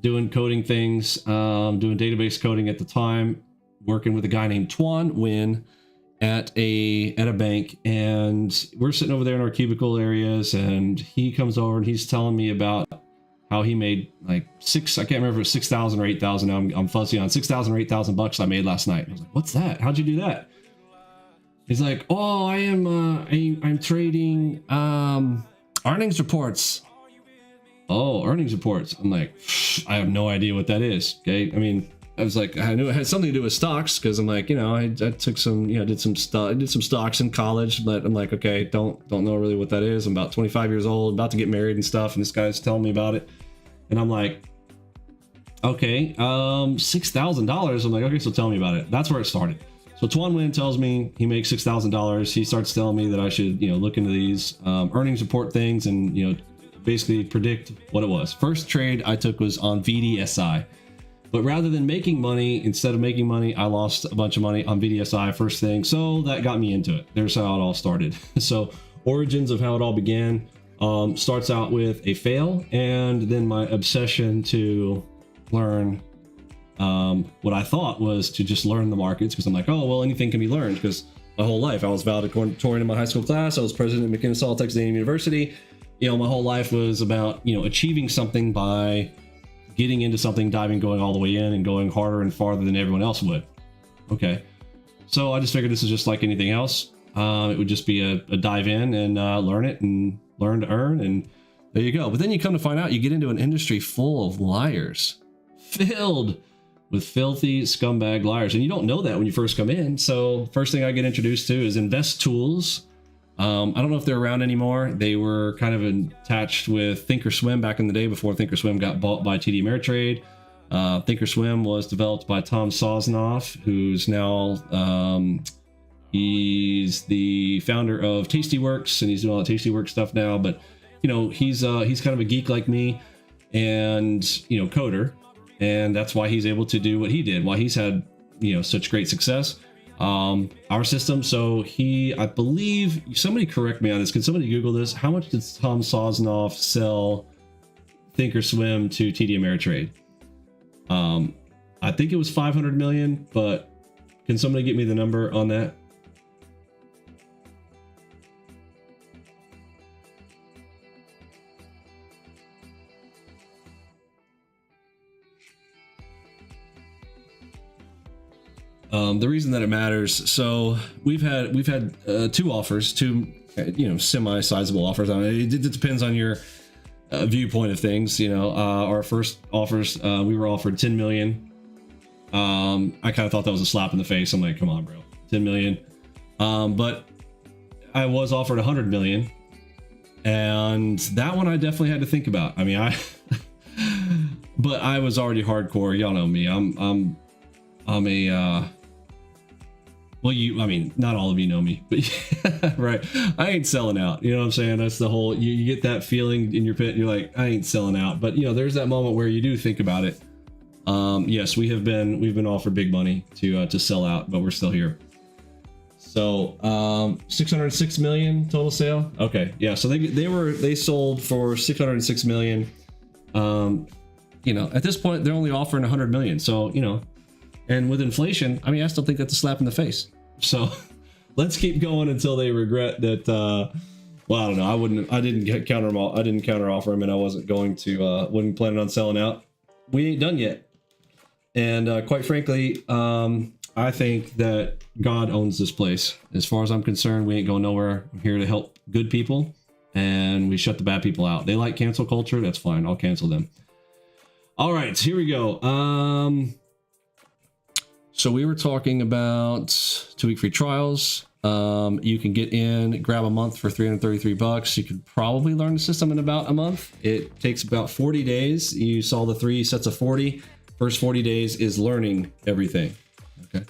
doing coding things, doing database coding at the time, working with a guy named Tuan Nguyen at a bank, and we're sitting over there in our cubicle areas, and he comes over and he's telling me about how he made like I can't remember if it was 6,000 or 8,000. Now I'm fuzzy on 6,000 or 8,000 bucks I made last night. I was like, what's that? How'd you do that? He's like, oh, I'm trading earnings reports. Oh, earnings reports. I'm like, I have no idea what that is. Okay. I mean, I was like, I knew it had something to do with stocks because I'm like, I took some, did some stocks in college, but I'm like, okay, don't know really what that is. I'm about 25 years old, about to get married and stuff. And this guy's telling me about it. And I'm like, okay, $6,000. I'm like, okay, so tell me about it. That's where it started. So Tuan Nguyen tells me he makes $6,000. He starts telling me that I should, look into these earnings report things and, basically predict what it was. First trade I took was on VDSI. But rather than making money, instead of making money, I lost a bunch of money on VDSI first thing. So that got me into it. There's how it all started. So origins of how it all began starts out with a fail and then my obsession to learn what I thought was to just learn the markets, because I'm like, oh, well, anything can be learned, because my whole life I was valedictorian in my high school class. I was president of McKinney Texas A&M University. My whole life was about, achieving something by getting into something, diving, going all the way in and going harder and farther than everyone else would. Okay. So I just figured this is just like anything else. It would just be a dive in and learn it and learn to earn. And there you go. But then you come to find out you get into an industry full of liars, filled with filthy scumbag liars. And you don't know that when you first come in. So first thing I get introduced to is Invest Tools. I don't know if they're around anymore. They were kind of attached with Thinkorswim back in the day before Thinkorswim got bought by TD Ameritrade. Thinkorswim was developed by Tom Sosnoff, who's now he's the founder of Tastyworks, and he's doing all the Tastyworks stuff now. But he's kind of a geek like me, and coder, and that's why he's able to do what he did. Why he's had such great success. Our system. So I believe, somebody correct me on this. Can somebody Google this? How much did Tom Sosnoff sell Thinkorswim to TD Ameritrade? I think it was 500 million, but can somebody get me the number on that? The reason that it matters, so we've had two offers, semi-sizable offers. It depends on your viewpoint of things. Our first offers, we were offered 10 million. I kind of thought that was a slap in the face. I'm like, come on, bro, 10 million. But I was offered 100 million, and that one I definitely had to think about. I mean, but I was already hardcore. Y'all know me. I'm a not all of you know me, but yeah, right. I ain't selling out. You know what I'm saying? That's the whole, you get that feeling in your pit. You're like, I ain't selling out. But there's that moment where you do think about it. Yes, we've been offered big money to sell out, but we're still here. So 606 million total sale. Okay. Yeah. So they sold for 606 million. At this point they're only offering 100 million. So, and with inflation, I still think that's a slap in the face. So let's keep going until they regret that. I don't know. I didn't counter offer him, and I wasn't planning on selling out. We ain't done yet. And quite frankly, I think that God owns this place. As far as I'm concerned, we ain't going nowhere. I'm here to help good people, and we shut the bad people out. They like cancel culture. That's fine. I'll cancel them. All right, here we go. So we were talking about 2-week free trials. You can get in, grab a month for $333. You could probably learn the system in about a month. It takes about 40 days. You saw the 3 sets of 40. First 40 days is learning everything. Okay.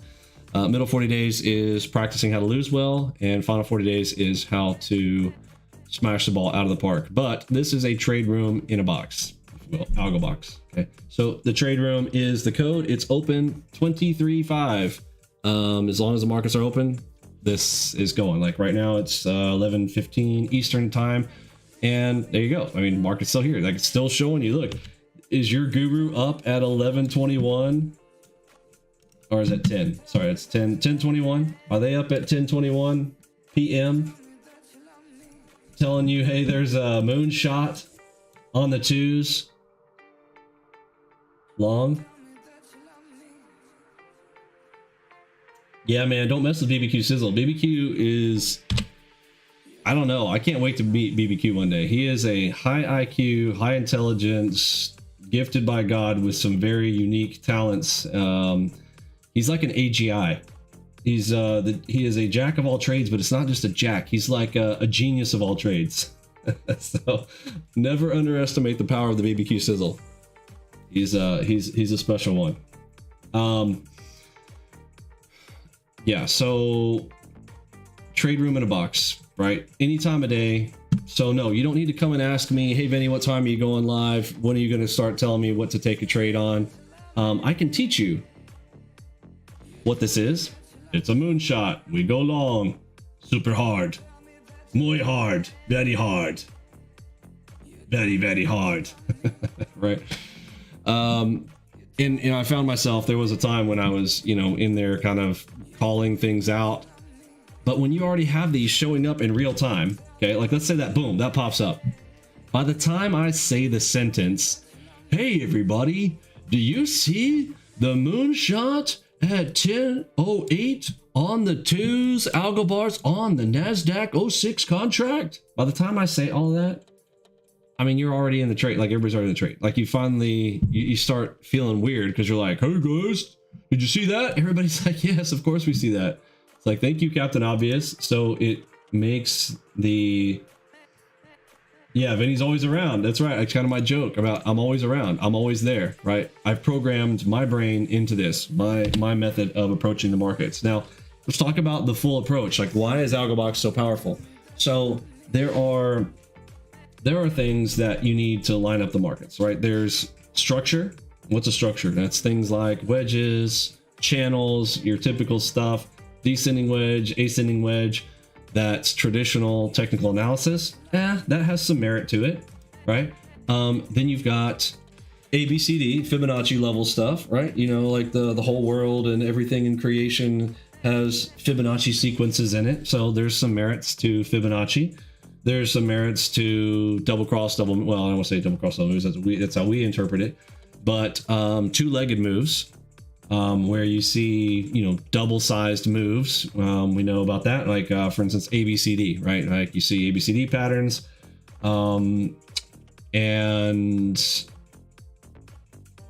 Middle 40 days is practicing how to lose well, and final 40 days is how to smash the ball out of the park. But this is a trade room in a box, if you will, AlgoBox. Okay. So the trade room is the code. It's open 23/5. As long as the markets are open, this is going. Like right now, it's 11:15 Eastern time, and there you go. I mean, market's still here. Like it's still showing you. Look, is your guru up at 11:21? Or is it 10? Sorry, it's 10:21. Are they up at 10:21 p.m.? Telling you, hey, there's a moonshot on the 2s. Long. Yeah, man, don't mess with BBQ Sizzle. BBQ is, I don't know. I can't wait to meet BBQ one day. He is a high IQ, high intelligence, gifted by God with some very unique talents. He's like an AGI. He is a jack of all trades, but it's not just a jack. He's like a genius of all trades. So never underestimate the power of the BBQ Sizzle. He's a special one. Yeah, so trade room in a box, right? Any time of day. So no, you don't need to come and ask me, hey Vinny, what time are you going live? When are you going to start telling me what to take a trade on? I can teach you what this is. It's a moonshot. We go long, super hard, muy hard, very hard, very, very hard. Right. And I found myself, there was a time when I was, in there kind of calling things out. But when you already have these showing up in real time, okay, like let's say that, boom, that pops up. By the time I say the sentence, hey everybody, do you see the moonshot at 10:08 on the 2s, algo bars on the NASDAQ 06 contract? By the time I say all that, I mean, you're already in the trade. Like everybody's already in the trade. Like you finally, you start feeling weird because you're like, hey guys, did you see that? Everybody's like, yes, of course we see that. It's like, thank you, Captain Obvious. So it makes the, yeah, Vinny's always around. That's right. It's kind of my joke about I'm always around. I'm always there, right? I've programmed my brain into this, my method of approaching the markets. Now, let's talk about the full approach. Like, why is AlgoBox so powerful? So there are things that you need to line up the markets, right? There's structure. What's a structure? That's things like wedges, channels, your typical stuff, descending wedge, ascending wedge. That's traditional technical analysis. That has some merit to it, right? Then you've got ABCD, Fibonacci level stuff, right? Like the whole world and everything in creation has Fibonacci sequences in it. So there's some merits to Fibonacci. There's some merits to well, I don't want to say double cross, double moves. That's how we interpret it. But two-legged moves, where you see, double-sized moves. We know about that. Like, for instance, ABCD, right? Like you see ABCD patterns, and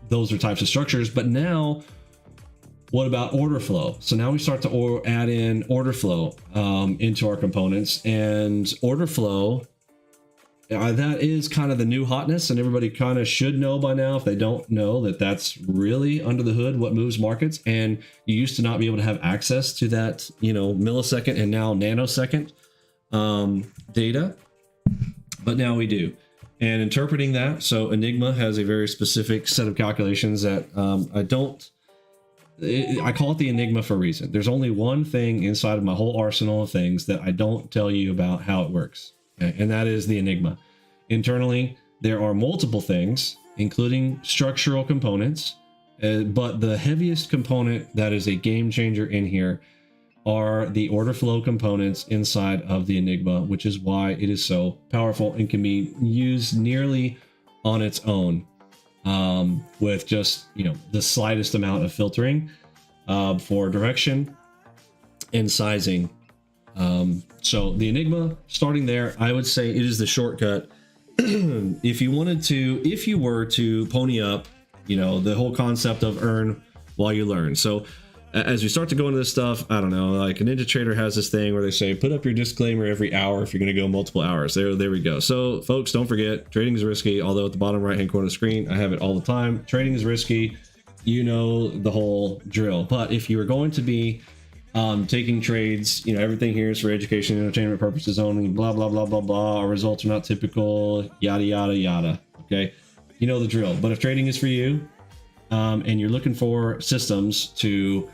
those are types of structures. But now, what about order flow? So now we start to add in order flow into our components, and order flow, that is kind of the new hotness, and everybody kind of should know by now, if they don't know, that that's really under the hood what moves markets. And you used to not be able to have access to that, millisecond and now nanosecond data, but now we do. And interpreting that, so Enigma has a very specific set of calculations that I call it the Enigma for a reason. There's only one thing inside of my whole arsenal of things that I don't tell you about how it works. Okay? And that is the Enigma. Internally, there are multiple things, including structural components, but the heaviest component that is a game changer in here are the order flow components inside of the Enigma, which is why it is so powerful and can be used nearly on its own, with just, the slightest amount of filtering for direction and sizing. So the Enigma, starting there, I would say it is the shortcut. If you were to pony up, the whole concept of earn while you learn. So as we start to go into this stuff, I don't know, like a NinjaTrader has this thing where they say, put up your disclaimer every hour if you're going to go multiple hours. There we go. So folks, don't forget, trading is risky. Although at the bottom right-hand corner of the screen, I have it all the time. Trading is risky. You know the whole drill. But if you are going to be taking trades, you know, everything here is for education and entertainment purposes only, blah, blah, blah, blah, blah. Our results are not typical, yada, yada, yada. Okay. You know the drill. But if trading is for you, and you're looking for systems to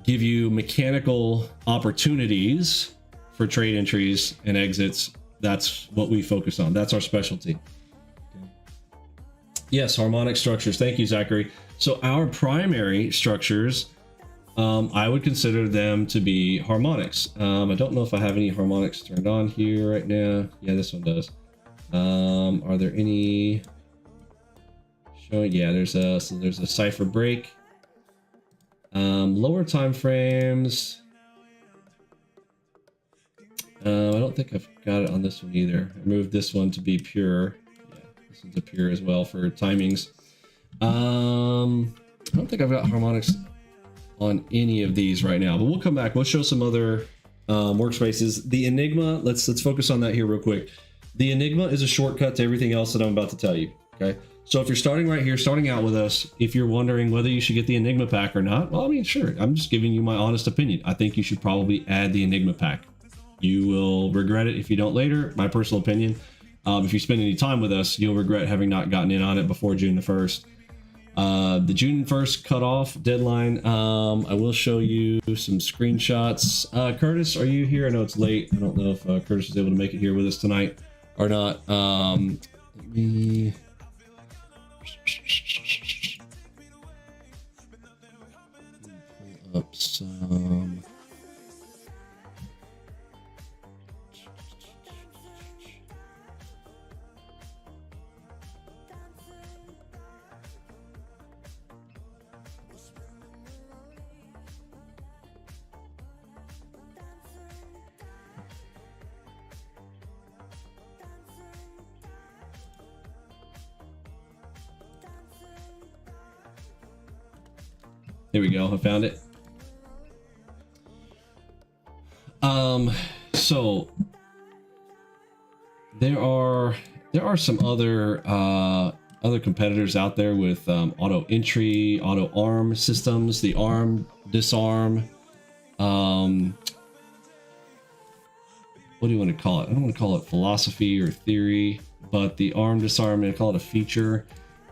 give you mechanical opportunities for trade entries and exits, that's what we focus on. That's our specialty. Okay. Yes, harmonic structures. Thank you, Zachary. So our primary structures, I would consider them to be harmonics. I don't know if I have any harmonics turned on here right now. Yeah, this one does. Are there any showing? Yeah, there's a cipher break. Lower time frames. I don't think I've got it on this one either. I moved this one to be pure. Yeah, this one's a pure as well for timings. I don't think I've got harmonics on any of these right now, but we'll come back. We'll show some other workspaces. The Enigma, let's focus on that here real quick. The Enigma is a shortcut to everything else that I'm about to tell you. Okay. So if you're starting right here, starting out with us, if you're wondering whether you should get the Enigma pack or not, well, I mean, sure. I'm just giving you my honest opinion. I think you should probably add the Enigma pack. You will regret it if you don't later. My personal opinion. If you spend any time with us, you'll regret having not gotten in on it before June the 1st. The June 1st cutoff deadline. I will show you some screenshots. Curtis, are you here? I know it's late. I don't know if Curtis is able to make it here with us tonight or not. Let me pull up some. Here we go. I found it. So there are some other competitors out there with auto entry, auto arm systems, the arm disarm. What do you want to call it? I don't want to call it philosophy or theory, but the arm disarm, I'm going to call it a feature.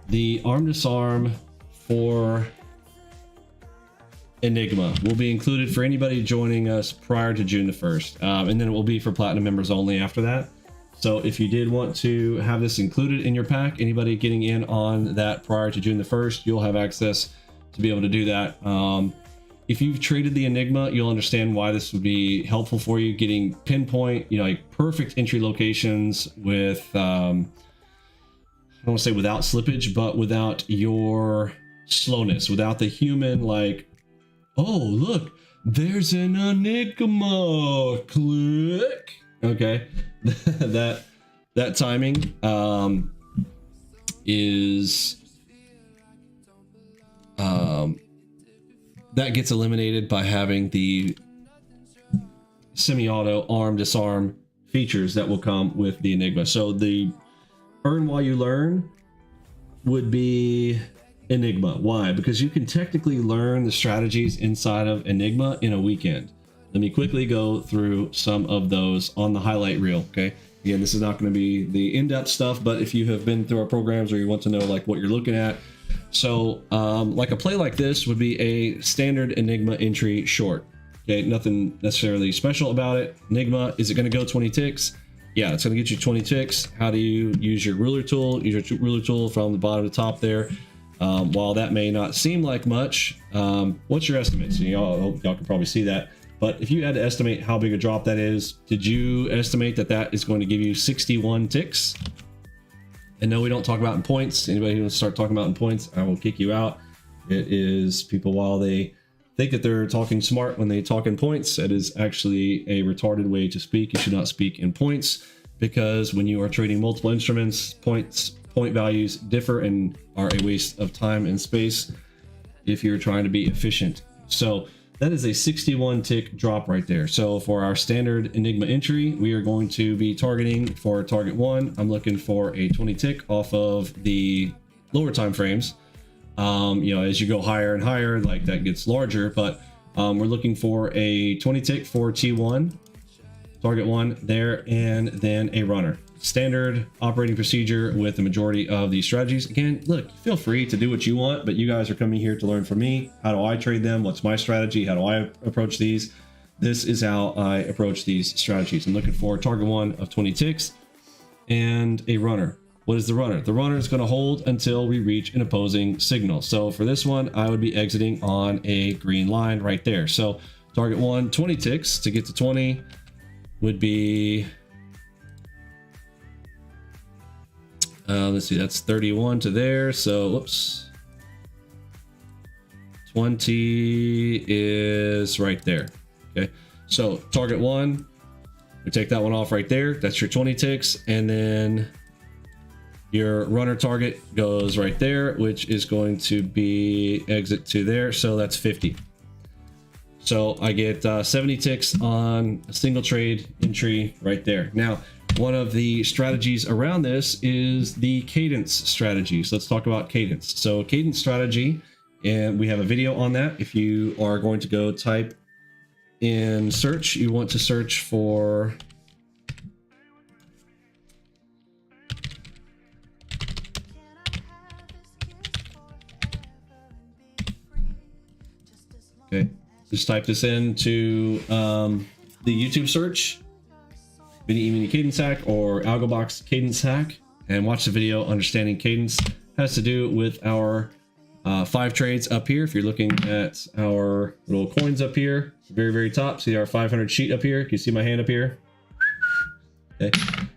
The arm disarm for Enigma will be included for anybody joining us prior to June the 1st. And then it will be for platinum members only after that. So if you did want to have this included in your pack, anybody getting in on that prior to June the 1st, you'll have access to be able to do that. If you've traded the Enigma, you'll understand why this would be helpful for you, getting pinpoint, like perfect entry locations with, I don't want to say without slippage, but without your slowness, without the human, like, oh, look, there's an Enigma, click. Okay. that timing is that gets eliminated by having the semi-auto arm disarm features that will come with the Enigma. So the earn while you learn would be Enigma. Why? Because you can technically learn the strategies inside of Enigma in a weekend. Let me quickly go through some of those on the highlight reel. Okay. Again, this is not going to be the in-depth stuff, but if you have been through our programs or you want to know like what you're looking at. So like a play like this would be a standard Enigma entry short. Okay. Nothing necessarily special about it. Enigma, is it going to go 20 ticks? Yeah, it's going to get you 20 ticks. How do you use your ruler tool? Use your ruler tool from the bottom to top there. While that may not seem like much, what's your estimate? So y'all can probably see that. But if you had to estimate how big a drop that is, did you estimate that that is going to give you 61 ticks? And no, we don't talk about in points. Anybody who wants to start talking about in points, I will kick you out. It is people, while they think that they're talking smart when they talk in points, it is actually a retarded way to speak. You should not speak in points, because when you are trading multiple instruments, point values differ and are a waste of time and space. if you're trying to be efficient. So that is a 61 tick drop right there. So for our standard Enigma entry, we are going to be targeting for target 1. I'm looking for a 20 tick off of the lower time frames. You know, as you go higher and higher, like that gets larger, but we're looking for a 20 tick for T1, target 1 there, and then a runner. Standard operating procedure with the majority of these strategies. Again, look, feel free to do what you want, but you guys are coming here to learn from me. How do I trade them? What's my strategy? How do I approach these? This is how I approach these strategies. I'm looking for target 1 of 20 ticks and a runner. What is the runner? The runner is going to hold until we reach an opposing signal. So for this one, I would be exiting on a green line right there. So target 1, 20 ticks. To get to 20 would be, let's see, that's 31 to there. So whoops, 20 is right there. Okay, so target 1, we take that one off right there. That's your 20 ticks, and then your runner target goes right there, which is going to be exit to there. So that's 50. So I get 70 ticks on a single trade entry right there. Now, one of the strategies around this is the cadence strategy. So let's talk about cadence. So cadence strategy, and we have a video on that. If you are going to go type in search, you want to search for okay, just type this into the YouTube search, Vinny Emini Cadence Hack or AlgoBox Cadence Hack, and watch the video. Understanding cadence has to do with our 5 trades up here. If you're looking at our little coins up here, very, very top, see our 500 sheet up here. Can you see my hand up here? Okay,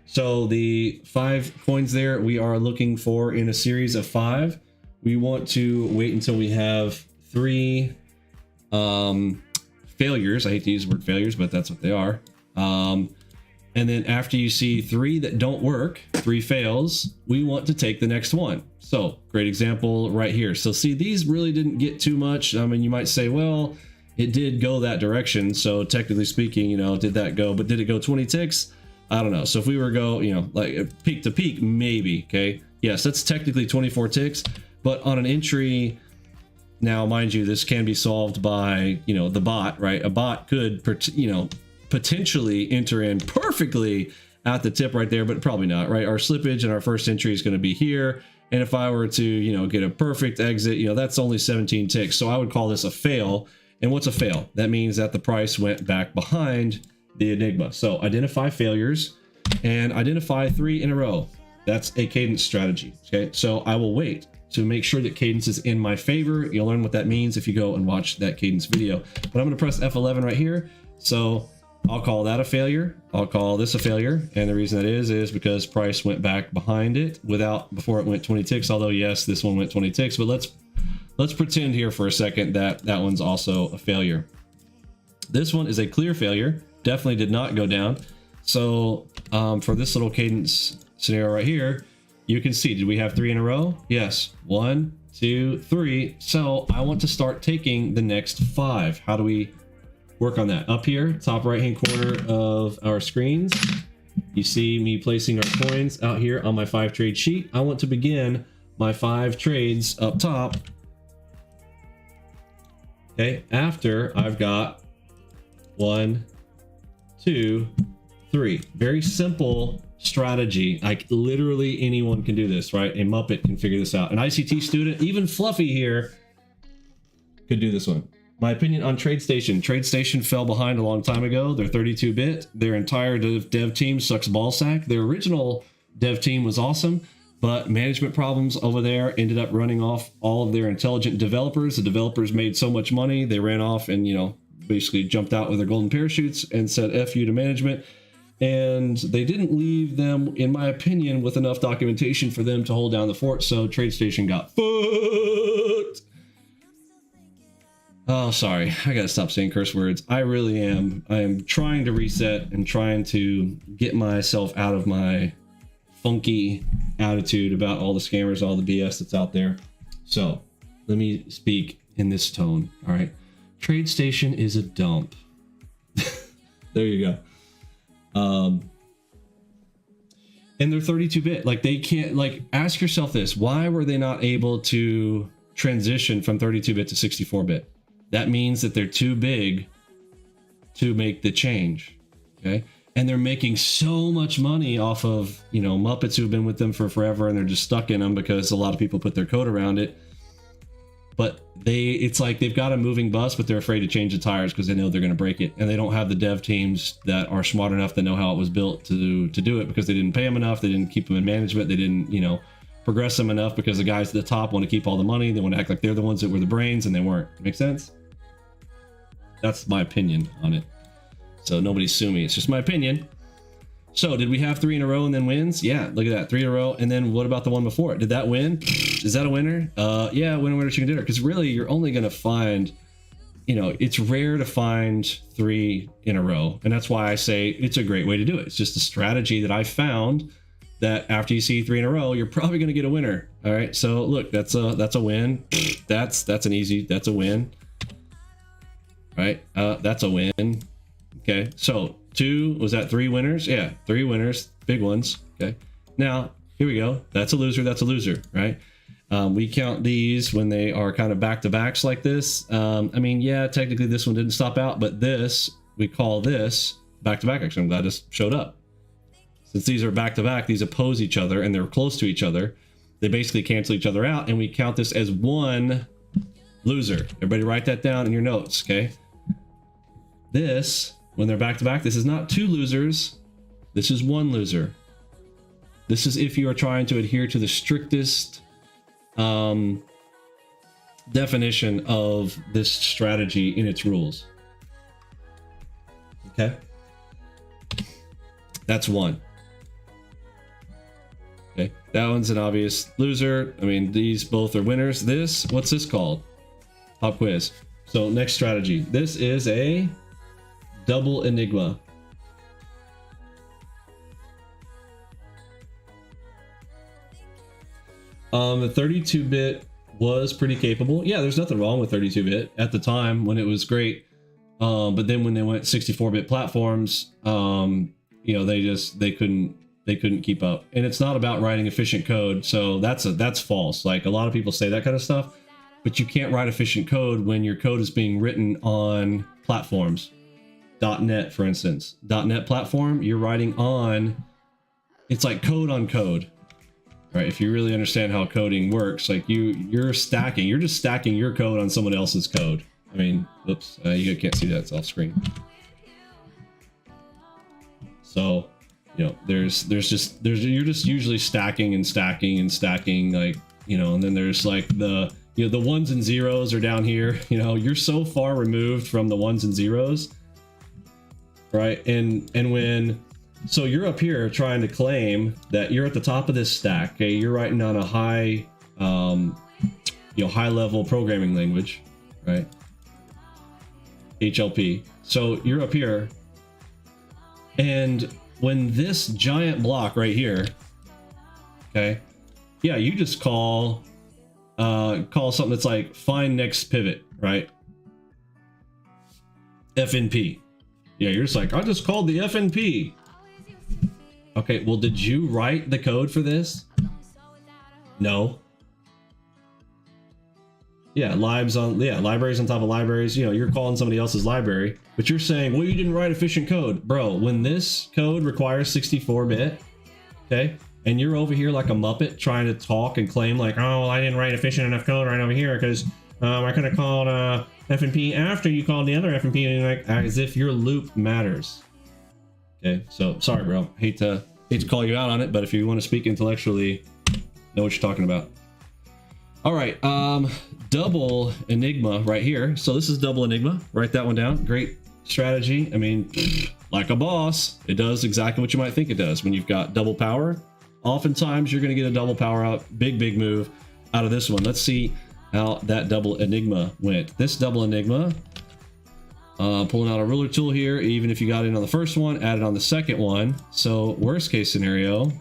so the 5 coins there, we are looking for in a series of 5. We want to wait until we have 3 failures. I hate to use the word failures, but that's what they are. And then after you see 3 that don't work, 3 fails, we want to take the next one. So great example right here. So see, these really didn't get too much. I mean, you might say, well, it did go that direction. So technically speaking, you know, did that go, but did it go 20 ticks? I don't know. So if we were go, you know, like peak to peak, maybe, okay. Yes, that's technically 24 ticks, but on an entry, now, mind you, this can be solved by, you know, the bot, right? A bot could, you know, potentially enter in perfectly at the tip right there, but probably not, right? Our slippage and our first entry is going to be here. And if I were to, you know, get a perfect exit, you know, that's only 17 ticks. So I would call this a fail. And what's a fail? That means that the price went back behind the Enigma. So identify failures and identify 3 in a row. That's a cadence strategy. Okay, so I will wait to make sure that cadence is in my favor. You'll learn what that means if you go and watch that cadence video. But I'm going to press F11 right here. So I'll call that a failure. I'll call this a failure. And the reason that is because price went back behind it before it went 20 ticks. Although yes, this one went 20 ticks, but let's pretend here for a second that that one's also a failure. This one is a clear failure. Definitely did not go down. So for this little cadence scenario right here, you can see, did we have 3 in a row? Yes, 1, 2, 3. So I want to start taking the next 5. How do we work on that? Up here, top right hand corner of our screens, you see me placing our coins out here on my 5 trade sheet. I want to begin my 5 trades up top. Okay, after I've got 1, 2, 3. Very simple strategy. Like literally anyone can do this, right? A Muppet can figure this out. An ICT student, even Fluffy here, could do this one. My opinion on TradeStation. TradeStation fell behind a long time ago. They're 32-bit. Their entire dev team sucks ballsack. Their original dev team was awesome, but management problems over there ended up running off all of their intelligent developers. The developers made so much money, they ran off and, you know, basically jumped out with their golden parachutes and said F you to management. And they didn't leave them, in my opinion, with enough documentation for them to hold down the fort. So TradeStation got fucked. Oh, sorry. I gotta stop saying curse words. I really am. I am trying to reset and trying to get myself out of my funky attitude about all the scammers, all the BS that's out there. So let me speak in this tone. All right. TradeStation is a dump. There you go. And they're 32-bit. Like, they can't, like, ask yourself this. Why were they not able to transition from 32-bit to 64-bit? That means that they're too big to make the change. Okay. And they're making so much money off of, you know, Muppets who've been with them for forever, and they're just stuck in them because a lot of people put their code around it. But it's like they've got a moving bus, but they're afraid to change the tires because they know they're going to break it. And they don't have the dev teams that are smart enough to know how it was built to do it, because they didn't pay them enough. They didn't keep them in management. They didn't, you know, progress them enough, because the guys at the top want to keep all the money. They want to act like they're the ones that were the brains, and they weren't. Make sense? That's my opinion on it. So nobody sue me. It's just my opinion. So did we have 3 in a row and then wins? Yeah, look at that, 3 in a row. And then what about the one before it? Did that win? Is that a winner? Yeah, winner, chicken dinner. Because really, you're only going to find, you know, it's rare to find 3 in a row. And that's why I say it's a great way to do it. It's just a strategy that I found that after you see 3 in a row, you're probably going to get a winner. All right. So look, that's a win. That's a win. Right. That's a win. Okay. So 2, was that 3 winners? Yeah, 3 winners, big ones. Okay. Now here we go. That's a loser. That's a loser. Right. We count these when they are kind of back to backs like this. I mean, yeah, technically this one didn't stop out, but this, we call this back to back. Actually, I'm glad this showed up. Since these are back to back, these oppose each other and they're close to each other. They basically cancel each other out, and we count this as 1 loser. Everybody write that down in your notes. Okay. This, when they're back to back, this is not 2 losers. This is 1 loser. This is if you are trying to adhere to the strictest definition of this strategy in its rules. Okay. That's 1. Okay. That one's an obvious loser. I mean, these both are winners. This, what's this called? Pop quiz. So next strategy. This is a double enigma. The 32-bit was pretty capable. Yeah, there's nothing wrong with 32-bit at the time when it was great. But then when they went 64-bit platforms, you know, they couldn't keep up. And it's not about writing efficient code. So that's false. Like, a lot of people say that kind of stuff, but you can't write efficient code when your code is being written on platforms. .NET, for instance, .NET platform, you're writing on, it's like code on code, right? If you really understand how coding works, like you're just stacking your code on someone else's code. I mean, oops, you can't see that, it's off screen. So, you know, you're just usually stacking and stacking and stacking, like, you know, and then there's like the ones and zeros are down here. You know, you're so far removed from the ones and zeros. Right, and when, so you're up here trying to claim that you're at the top of this stack. Okay, you're writing on a high, high level programming language, right? HLP. So you're up here, and when this giant block right here, okay, yeah, you just call something that's like find next pivot, right? FNP. Yeah, you're just like, I just called the FNP. Okay, well, did you write the code for this? No. Yeah, libraries on top of libraries. You know, you're calling somebody else's library, but you're saying, well, you didn't write efficient code. Bro, when this code requires 64-bit, okay, and you're over here like a Muppet trying to talk and claim like, oh, well, I didn't write efficient enough code right over here because I could have called FNP after you called the other FNP, and like, as if your loop matters. Okay, so sorry, bro. Hate to call you out on it, but if you want to speak intellectually, know what you're talking about. All right, double enigma right here. So this is double enigma. Write that one down. Great strategy. I mean, like a boss, it does exactly what you might think it does. When you've got double power, oftentimes you're going to get a double power out, big move out of this one. Let's see how that double enigma went. This double enigma, pulling out a ruler tool here, even if you got in on the first one, added on the second one. So worst case scenario,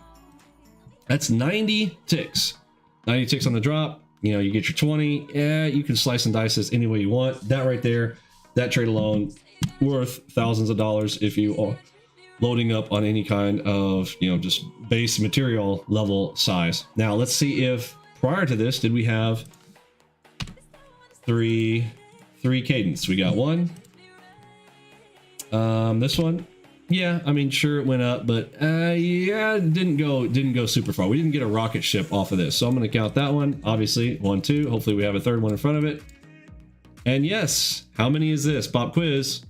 that's 90 ticks. 90 ticks on the drop, you get your 20. Yeah, you can slice and dice this any way you want. That right there, that trade alone, worth thousands of dollars if you are loading up on any kind of, just base material level size. Now let's see if prior to this, did we have three cadence? We got one. This one, yeah, I mean, sure, it went up, but yeah, it didn't go super far. We didn't get a rocket ship off of this, so I'm going to count that one. Obviously, 1, 2. Hopefully, we have a third one in front of it. And yes, how many is this? Pop quiz.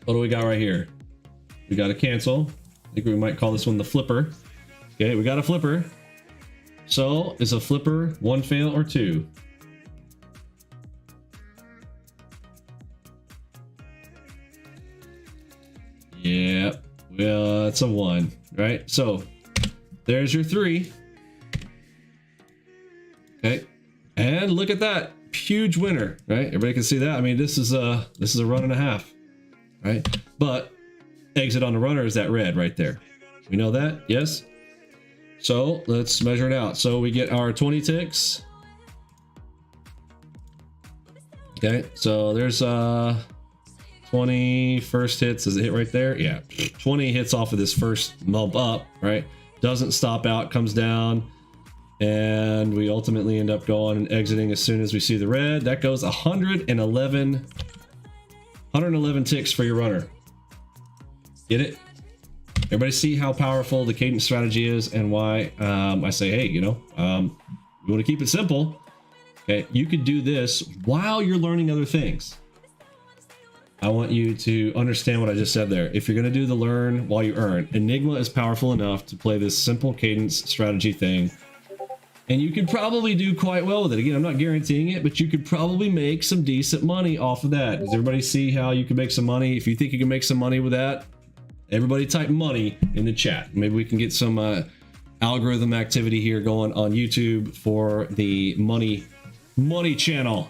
What do we got right here? We got a cancel. I think we might call this one the flipper. Okay, we got a flipper. So, is a flipper 1 fail or 2? Yeah, well, it's a 1, right? So there's your 3. Okay, and look at that, huge winner, right? Everybody can see that. I mean, this is a run and a half, right? But exit on the runner is that red right there. We know that, yes. So let's measure it out. So we get our 20 ticks. Okay, so there's 20 first hits. Does it hit right there? Yeah, 20 hits off of this first bump up, right? Doesn't stop out, comes down, and we ultimately end up going and exiting as soon as we see the red. That goes 111 ticks for your runner. Get it? Everybody see how powerful the cadence strategy is and why I say, hey, you want to keep it simple. Okay, you could do this while you're learning other things. I want you to understand what I just said there. If you're going to do the learn while you earn, Enigma is powerful enough to play this simple cadence strategy thing. And you could probably do quite well with it. Again, I'm not guaranteeing it, but you could probably make some decent money off of that. Does everybody see how you can make some money? If you think you can make some money with that, everybody type money in the chat. Maybe we can get some algorithm activity here going on YouTube for the money channel.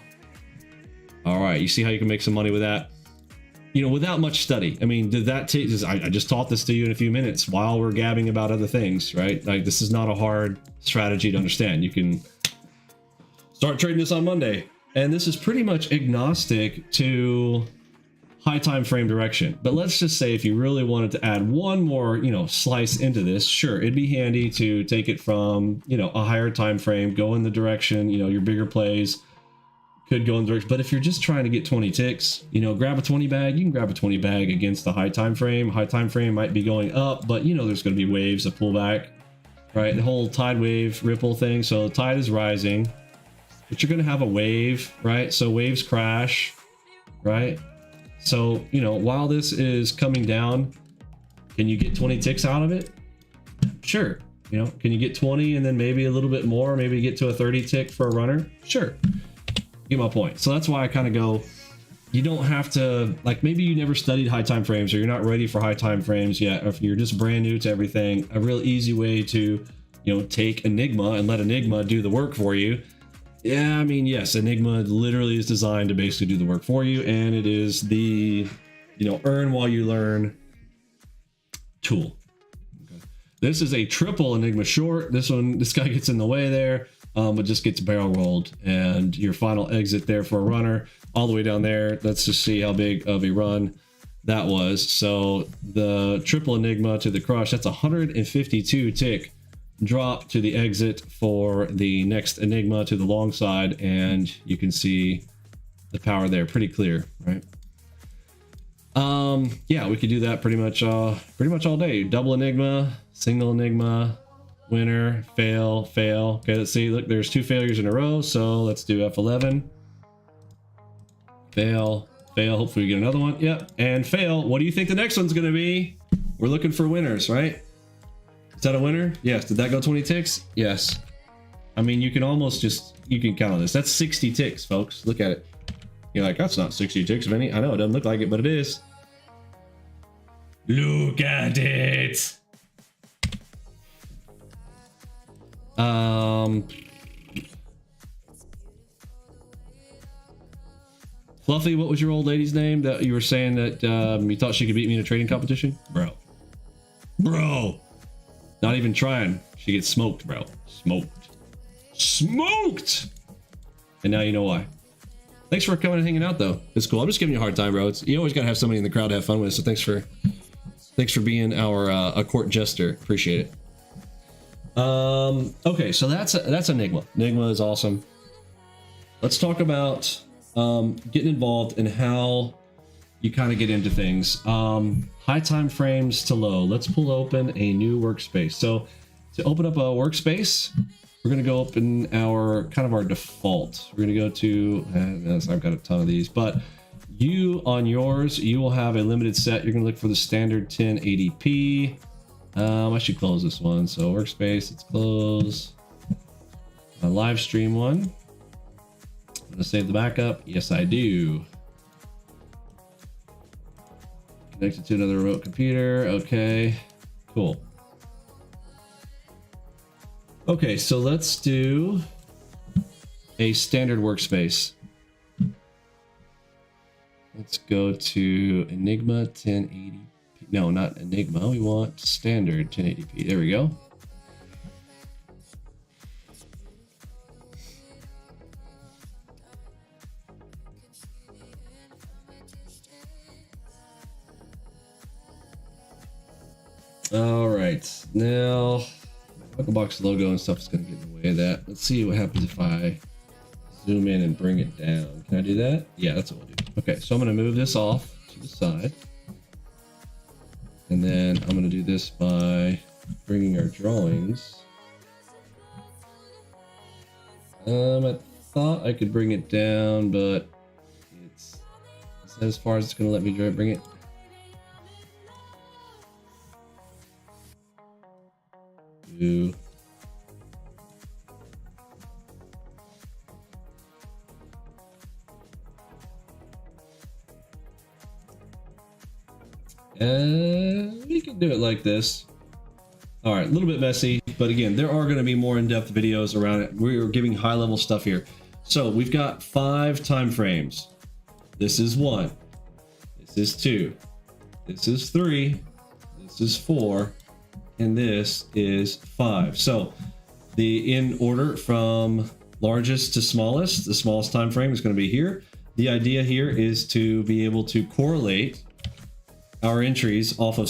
All right, you see how you can make some money with that? Without much study. I mean, did that take? I just taught this to you in a few minutes while we're gabbing about other things, right? Like, this is not a hard strategy to understand. You can start trading this on Monday, and this is pretty much agnostic to high time frame direction. But let's just say if you really wanted to add one more, slice into this, sure, it'd be handy to take it from, a higher time frame, go in the direction, your bigger plays could go in the direction. But if you're just trying to get 20 ticks, grab a 20 bag. You can grab a 20 bag against the high time frame. High time frame might be going up, but there's going to be waves of pullback, right? The whole tide wave ripple thing. So the tide is rising, but you're going to have a wave, right? So waves crash, right? So, while this is coming down, can you get 20 ticks out of it? Sure. Can you get 20 and then maybe a little bit more, maybe get to a 30 tick for a runner? Sure. Get my point. So that's why I kind of go, you don't have to, like, maybe you never studied high time frames, or you're not ready for high time frames yet, or if you're just brand new to everything. A real easy way to, take Enigma and let Enigma do the work for you. Yeah, I mean, yes, Enigma literally is designed to basically do the work for you, and it is the, earn while you learn tool. Okay. This is a triple Enigma short. This guy gets in the way there. It just gets barrel rolled, and your final exit there for a runner all the way down there. Let's just see how big of a run that was. So the triple Enigma to the crush, that's 152 tick drop to the exit for the next Enigma to the long side, and you can see the power there pretty clear, right? Yeah, we could do that pretty much all day. Double Enigma, single Enigma, winner, fail, fail. Okay, let's see. Look, there's 2 failures in a row. So let's do F11. Fail, fail. Hopefully we get another one. Yep, and fail. What do you think the next one's going to be? We're looking for winners, right? Is that a winner? Yes. Did that go 20 ticks? Yes. I mean, you can count on this. That's 60 ticks, folks. Look at it. You're like, that's not 60 ticks, Vinny. I know it doesn't look like it, but it is. Look at it. Fluffy, what was your old lady's name that you were saying that you thought she could beat me in a trading competition? Bro. Not even trying. She gets smoked, bro. Smoked. smoked. And now you know why. Thanks for coming and hanging out, though. It's cool. I'm just giving you a hard time, bro. You always gotta have somebody in the crowd to have fun with. So thanks for being our a court jester. Appreciate it. Okay, so that's Enigma. Enigma is awesome. Let's talk about getting involved and how you kind of get into things. High time frames to low. Let's pull open a new workspace. So to open up a workspace, we're going to go open our default. We're going to go to, I've got a ton of these, but you on yours, you will have a limited set. You're going to look for the standard 1080p. I should close this one. So workspace, let's close. A live stream one. I'm going to save the backup. Yes, I do. Connected to another remote computer. Okay, cool. Okay, so let's do a standard workspace. Let's go to Enigma 1080p. No, not Enigma. We want standard 1080p. There we go. All right, now AlgoBox logo and stuff is going to get in the way of that. Let's see what happens if I zoom in and bring it down. Can I do that? Yeah, that's what we'll do. Okay, so I'm going to move this off to the side. And then I'm going to do this by bringing our drawings. I thought I could bring it down, but it's as far as it's going to let me bring it. Ooh. We can do it like this. All right, a little bit messy, but again, there are going to be more in-depth videos around it. We're giving high-level stuff here. So we've got 5 time frames. This is 1. This is 2. This is 3. This is 4. And this is 5. So in order from largest to smallest, the smallest time frame is going to be here. The idea here is to be able to correlate our entries off of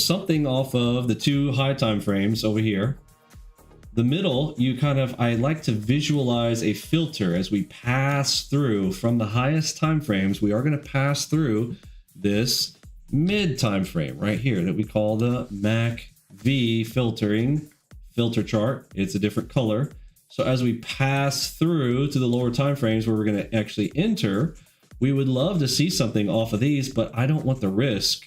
the 2 high time frames over here. The middle, I like to visualize a filter as we pass through from the highest time frames. We are going to pass through this mid time frame right here that we call the MACV filter chart. It's a different color. So as we pass through to the lower time frames where we're going to actually enter, we would love to see something off of these, but I don't want the risk,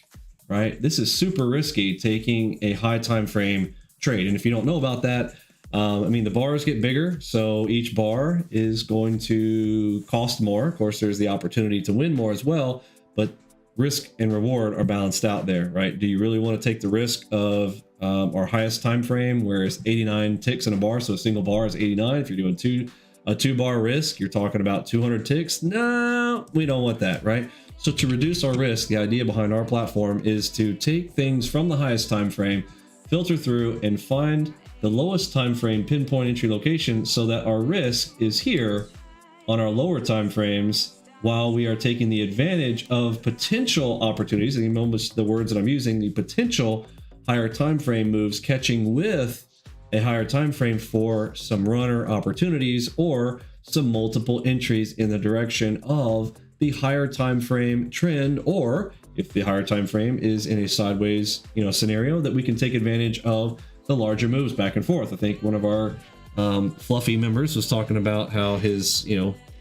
right? This is super risky taking a high time frame trade. And if you don't know about that, the bars get bigger. So each bar is going to cost more. Of course, there's the opportunity to win more as well, but risk and reward are balanced out there, right? Do you really want to take the risk of our highest time frame where it's 89 ticks in a bar? So a single bar is 89. If you're doing a 2-bar risk, you're talking about 200 ticks. No, we don't want that, right? So to reduce our risk, the idea behind our platform is to take things from the highest time frame, filter through, and find the lowest time frame pinpoint entry location so that our risk is here on our lower time frames while we are taking the advantage of potential opportunities. And notice the words that I'm using, the potential higher time frame moves catching with a higher time frame for some runner opportunities or some multiple entries in the direction of the higher time frame trend, or if the higher time frame is in a sideways scenario, that we can take advantage of the larger moves back and forth. I think one of our fluffy members was talking about how his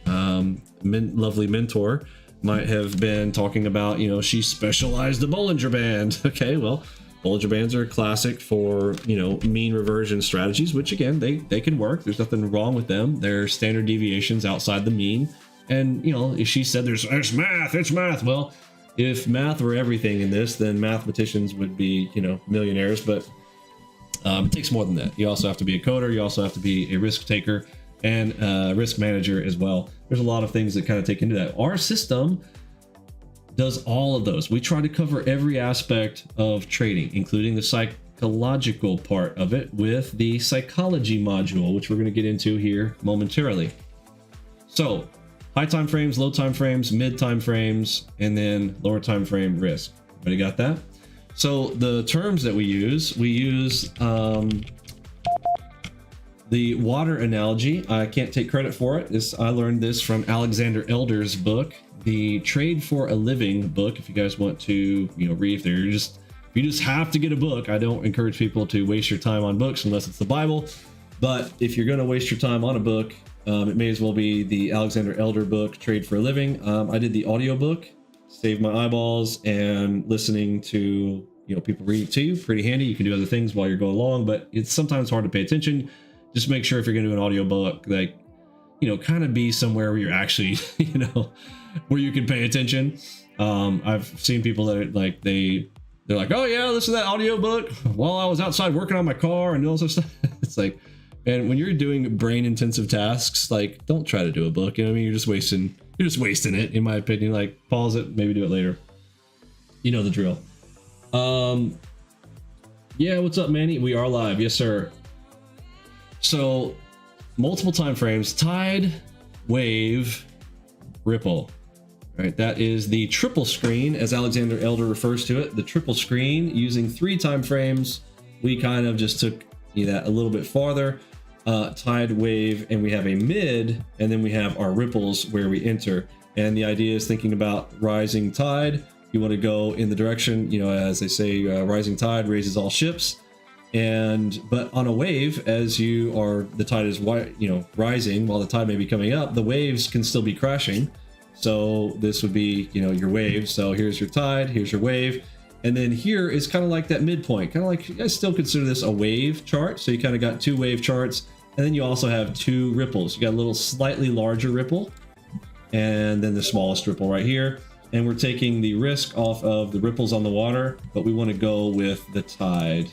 lovely mentor might have been talking about she specialized the Bollinger Band. Okay, well, Bollinger Bands are classic for mean reversion strategies, which again they can work. There's nothing wrong with them. They're standard deviations outside the mean. And if she said it's math. Well, if math were everything in this, then mathematicians would be millionaires. But it takes more than that. You also have to be a coder. You also have to be a risk taker and a risk manager as well. There's a lot of things that kind of take into that. Our system does all of those. We try to cover every aspect of trading, including the psychological part of it with the psychology module, which we're going to get into here momentarily. So high time frames, low time frames, mid time frames, and then lower time frame risk. Everybody got that? So the terms that we use the water analogy. I can't take credit for it. I learned this from Alexander Elder's book, the Trade for a Living book. If you guys want to, read, if you just have to get a book, I don't encourage people to waste your time on books unless it's the Bible. But if you're going to waste your time on a book, it may as well be the Alexander Elder book, Trade for a Living. I did the audiobook, saved my eyeballs, and listening to people read it to you, pretty handy. You can do other things while you're going along, but it's sometimes hard to pay attention. Just make sure if you're going to do an audiobook, like, kind of be somewhere where you're actually, where you can pay attention. I've seen people that are like, they're like, oh yeah, listen to that audiobook while I was outside working on my car and all this stuff. It's like, and when you're doing brain intensive tasks, like, don't try to do a book. You're just wasting it, in my opinion. Like, pause it, maybe do it later. You know the drill. Yeah, what's up, Manny? We are live. Yes, sir. So multiple time frames: tide, wave, ripple. All right, that is the triple screen, as Alexander Elder refers to it. The triple screen, using 3 time frames. We kind of just took that a little bit farther. Tide, wave, and we have a mid, and then we have our ripples where we enter. And the idea is thinking about rising tide. You want to go in the direction, as they say, rising tide raises all ships. But on a wave, as the tide is rising while the tide may be coming up, the waves can still be crashing. So this would be your wave. So here's your tide, here's your wave, and then here is kind of like that midpoint, kind of like, you guys still consider this a wave chart. So you kind of got 2 wave charts, and then you also have 2 ripples. You got a little slightly larger ripple, and then the smallest ripple right here. And we're taking the risk off of the ripples on the water, but we want to go with the tide.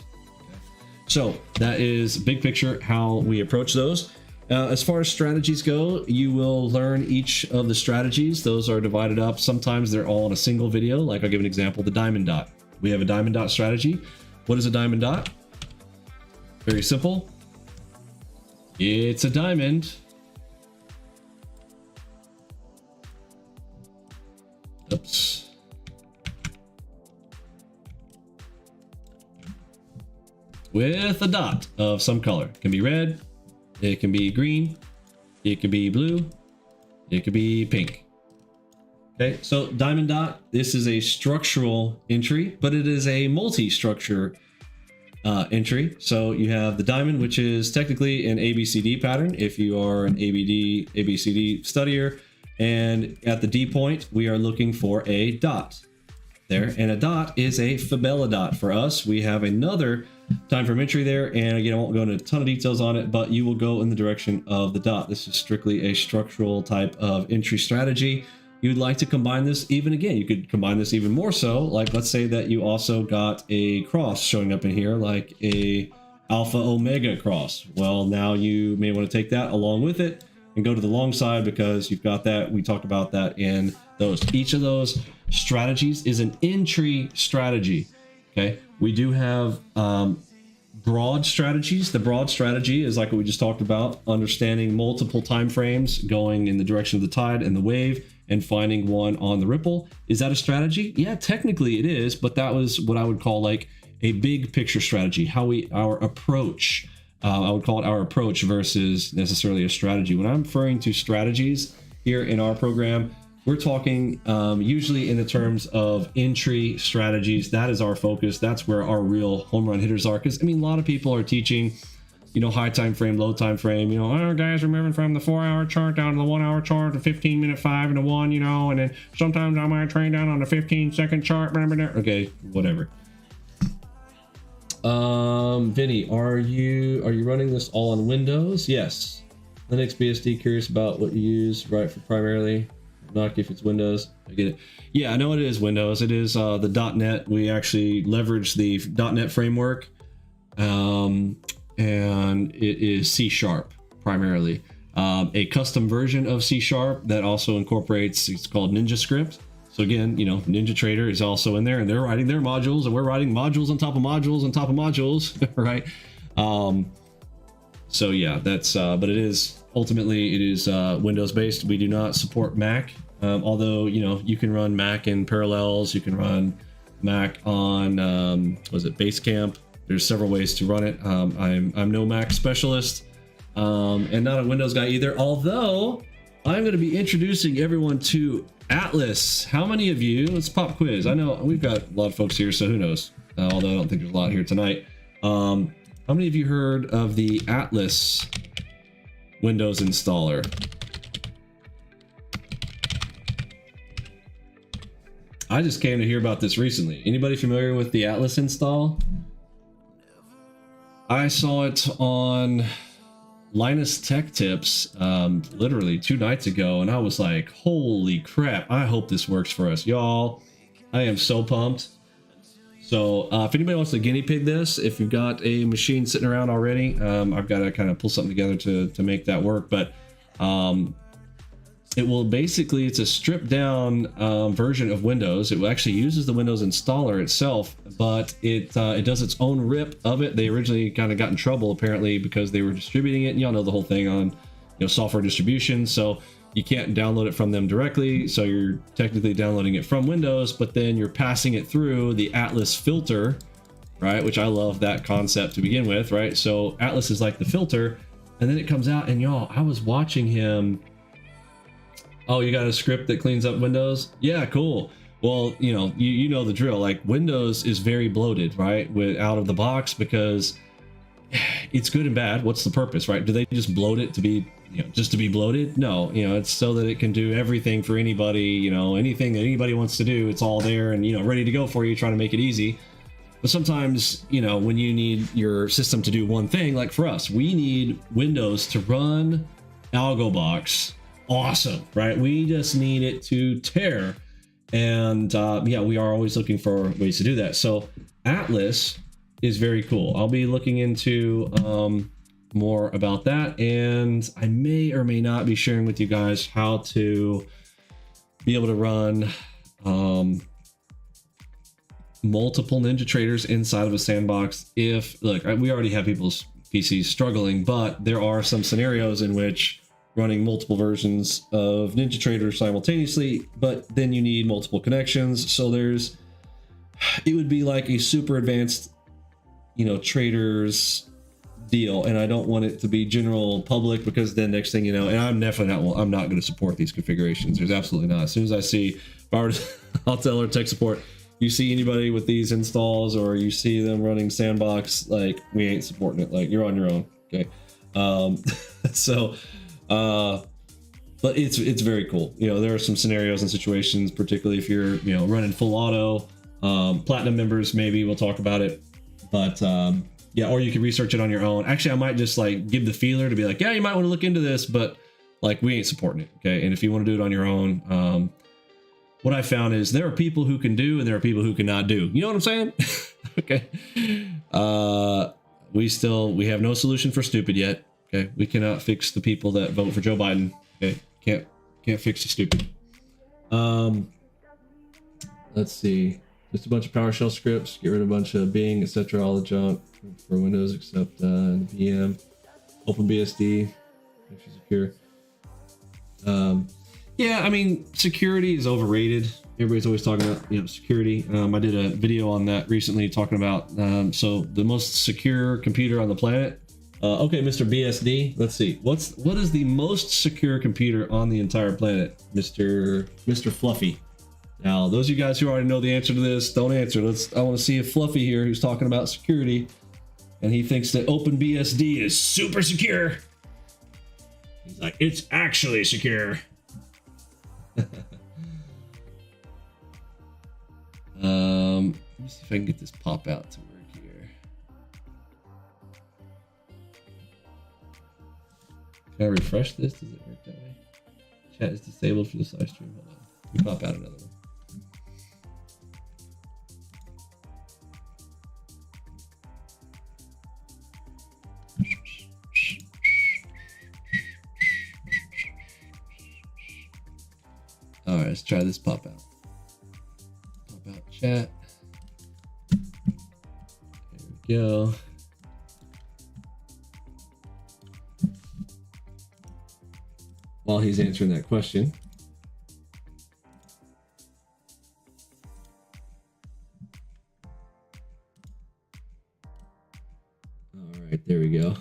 So that is big picture how we approach those. As far as strategies go, you will learn each of the strategies. Those are divided up. Sometimes they're all in a single video. Like, I'll give an example, the diamond dot. We have a diamond dot strategy. What is a diamond dot? Very simple. It's a diamond. Oops. With a dot of some color. It can be red, it can be green, it could be blue, it could be pink. Okay, so diamond dot, this is a structural entry, but it is a multi-structure entry. So you have the diamond, which is technically an ABCD pattern if you are an ABCD studier, and at the D point we are looking for a dot there, and a dot is a Fibella dot for us. We have another time frame entry there, and again, I won't go into a ton of details on it, but you will go in the direction of the dot. This is strictly a structural type of entry strategy. You'd like to combine this you could combine this even more so. Like, let's say that you also got a cross showing up in here, like a alpha omega cross. Well, now you may want to take that along with it and go to the long side, because you've got that. We talked about that in those. Each of those strategies is an entry strategy. Okay, we do have broad strategies. The broad strategy is like what we just talked about, understanding multiple time frames, going in the direction of the tide and the wave, and finding one on the ripple. Is that a strategy? Yeah, technically it is, but that was what I would call like a big picture strategy. Our approach. I would call it our approach versus necessarily a strategy. When I'm referring to strategies here in our program, we're talking usually in the terms of entry strategies. That is our focus. That's where our real home run hitters are. Because, a lot of people are teaching, high time frame, low time frame. Oh, guys, remember from the 4-hour chart down to the 1-hour chart, the 15-minute 5 and the 1, and then sometimes I might trade down on the 15-second chart. Remember? Okay, whatever. Vinny, are you running this all on Windows? Yes. Linux BSD. Curious about what you use, right, for primarily. Not if it's Windows. I get it. Yeah, I know it is Windows. It is the .NET. We actually leverage the .NET framework, and it is C# primarily. A custom version of C# that also incorporates, it's called NinjaScript. So again, NinjaTrader is also in there, and they're writing their modules, and we're writing modules on top of modules on top of modules, right? So yeah, that's but it is Windows based. We do not support Mac, although you can run Mac in Parallels. You can run Mac on Basecamp. There's several ways to run it. I'm no Mac specialist, and not a Windows guy either. Although I'm going to be introducing everyone to Atlas. How many of you? Let's pop quiz. I know we've got a lot of folks here, so who knows? Although I don't think there's a lot here tonight. How many of you heard of the Atlas Windows installer? I just came to hear about this recently. Anybody familiar with the Atlas install? I saw it on Linus Tech Tips literally 2 nights ago, and I was like, holy crap, I hope this works for us, y'all. I am so pumped. So if anybody wants to guinea pig this, if you've got a machine sitting around already, I've got to kind of pull something together to make that work. But it will basically, it's a stripped down version of Windows. It actually uses the Windows installer itself, but it does its own rip of it. They originally kind of got in trouble apparently because they were distributing it. And y'all know the whole thing on software distribution. So you can't download it from them directly, so you're technically downloading it from Windows, but then you're passing it through the Atlas filter, right? Which I love that concept to begin with, right? So Atlas is like the filter, and then it comes out, and y'all, I was watching him. Oh, you got a script that cleans up Windows? Yeah, cool. Well, you know the drill. Like Windows is very bloated, right? Out of the box, because it's good and bad. What's the purpose, right? Do they just bloat it to be just to be bloated? No, it's so that it can do everything for anybody, anything that anybody wants to do, it's all there and, ready to go for you, trying to make it easy. But sometimes, when you need your system to do one thing, like for us, we need Windows to run AlgoBox. Awesome, right? We just need it to tear. And yeah, we are always looking for ways to do that. So Atlas is very cool. I'll be looking into more about that, and I may or may not be sharing with you guys how to be able to run multiple NinjaTraders inside of a sandbox. Look, we already have people's PCs struggling, but there are some scenarios in which running multiple versions of NinjaTrader simultaneously, but then you need multiple connections. So it would be like a super advanced traders deal, and I don't want it to be general public, because then next thing you know, and I'm not going to support these configurations. There's absolutely not. As soon as I see, I'll tell our tech support, you see anybody with these installs or you see them running sandbox, like, we ain't supporting it. Like, you're on your own. Okay. But it's very cool. There are some scenarios and situations, particularly if you're running full auto, platinum members, maybe we'll talk about it. But yeah, or you can research it on your own. Actually, I might just give the feeler to be like, yeah, you might want to look into this, but we ain't supporting it. Okay. And if you want to do it on your own, what I found is there are people who can do, and there are people who cannot do. You know what I'm saying? Okay. We have no solution for stupid yet. Okay. We cannot fix the people that vote for Joe Biden. Okay. Can't fix the stupid. Let's see. Just a bunch of PowerShell scripts, get rid of a bunch of Bing, etc., all the junk for Windows except VM. OpenBSD, makes you secure. Yeah, I mean, security is overrated. Everybody's always talking about security. I did a video on that recently, talking about so the most secure computer on the planet. Okay, Mr. BSD. Let's see. What is the most secure computer on the entire planet, Mr. Fluffy? Now, those of you guys who already know the answer to this, don't answer. I want to see if Fluffy here, who's talking about security, and he thinks that OpenBSD is super secure. He's like, it's actually secure. Let me see if I can get this pop out to work here. Can I refresh this? Does it work that way? Chat is disabled for this live stream. Hold on. Let me pop out another one. All right, let's try this pop out. chat. There we go. While he's answering that question. All right, there we go.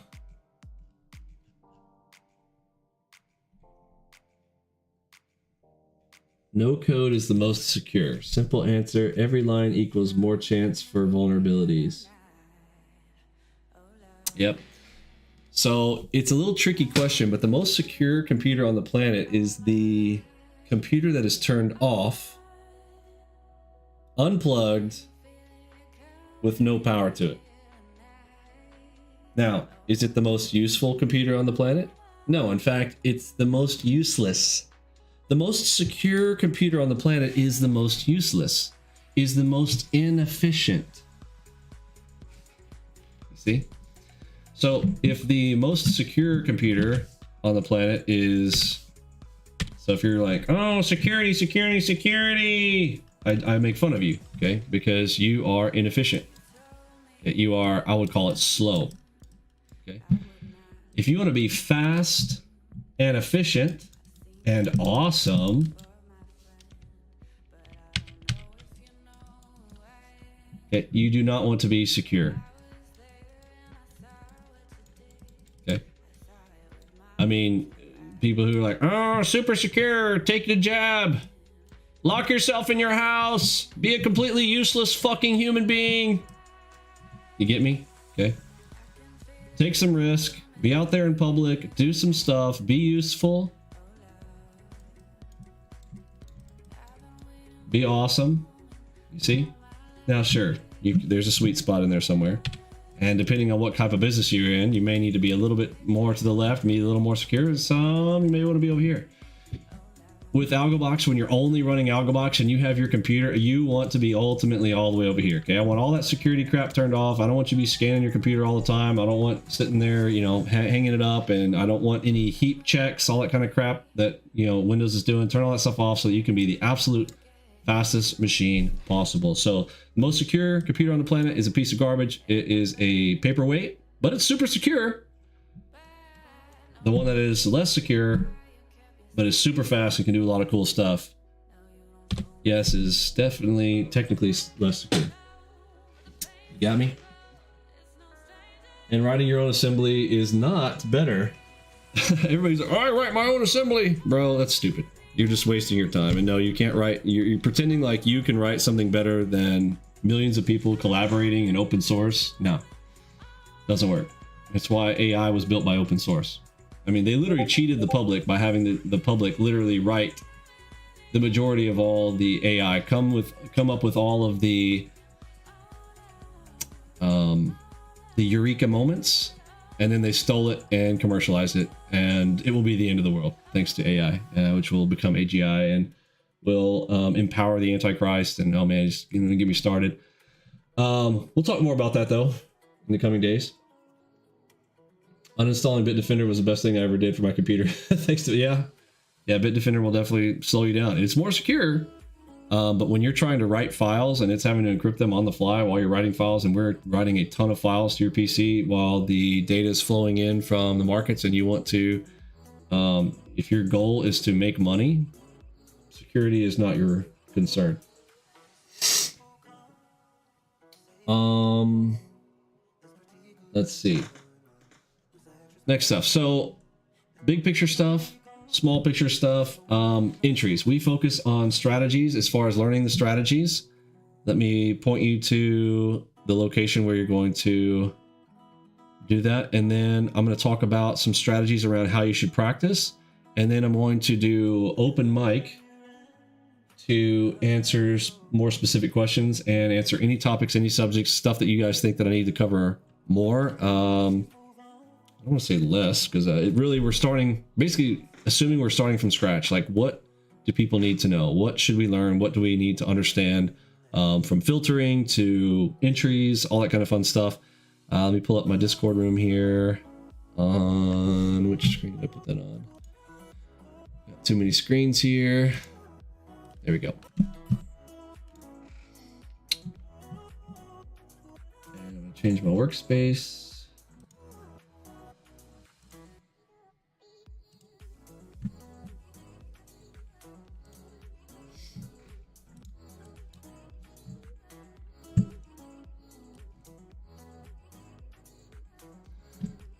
No code is the most secure. Simple answer. Every line equals more chance for vulnerabilities. Yep. So it's a little tricky question, but the most secure computer on the planet is the computer that is turned off, unplugged, with no power to it. Now, is it the most useful computer on the planet? No, in fact, it's the most useless. The most secure computer on the planet is the most useless, is the most inefficient. See? So if the most secure computer on the planet is, so if you're like, oh, security, security, security, I make fun of you, okay? Because you are inefficient. You are, I would call it slow, okay? If you want to be fast and efficient and awesome, okay, you do not want to be secure. Okay. I mean, people who are like, oh, super secure, take the jab, lock yourself in your house, be a completely useless fucking human being. You get me? Okay. Take some risk, be out there in public, do some stuff, be useful. Be awesome. You see? Now, sure, there's a sweet spot in there somewhere. And depending on what type of business you're in, you may need to be a little bit more to the left, maybe a little more secure. Some you may want to be over here. With AlgoBox, when you're only running AlgoBox and you have your computer, you want to be ultimately all the way over here. Okay, I want all that security crap turned off. I don't want you to be scanning your computer all the time. I don't want sitting there, you know, hanging it up, and I don't want any heap checks, all that kind of crap that, you know, Windows is doing. Turn all that stuff off so that you can be the absolute fastest machine possible. So the most secure computer on the planet is a piece of garbage. It is a paperweight, but it's super secure. The one that is less secure, but is super fast and can do a lot of cool stuff, yes, is definitely technically less secure. You got me? And writing your own assembly is not better. Everybody's like, oh, I write my own assembly. Bro, that's stupid. You're just wasting your time. And no, you can't write. You're pretending like you can write something better than millions of people collaborating in open source. No, doesn't work. That's why AI was built by open source. I mean, they literally cheated the public by having the public literally write the majority of all the AI, come up with all of the eureka moments, and then they stole it and commercialized it, and it will be the end of the world thanks to AI, which will become AGI and will empower the Antichrist. And oh man, just get me started. We'll talk more about that though in the coming days. Uninstalling Bitdefender was the best thing I ever did for my computer. Thanks to, yeah, Bitdefender will definitely slow you down. It's more secure, but when you're trying to write files and it's having to encrypt them on the fly while you're writing files, and we're writing a ton of files to your PC while the data is flowing in from the markets, and you want to, if your goal is to make money, security is not your concern. Let's see. Next stuff. So big picture stuff, small picture stuff, entries. We focus on strategies as far as learning the strategies. Let me point you to the location where you're going to do that. And then I'm going to talk about some strategies around how you should practice. And then I'm going to do open mic to answer more specific questions and answer any topics, any subjects, stuff that you guys think that I need to cover more. I don't want to say less, because it really, we're starting, basically assuming we're starting from scratch. Like, what do people need to know? What should we learn? What do we need to understand? From filtering to entries, all that kind of fun stuff. Let me pull up my Discord room here. On which screen did I put that on? Got too many screens here. There we go. change my workspace.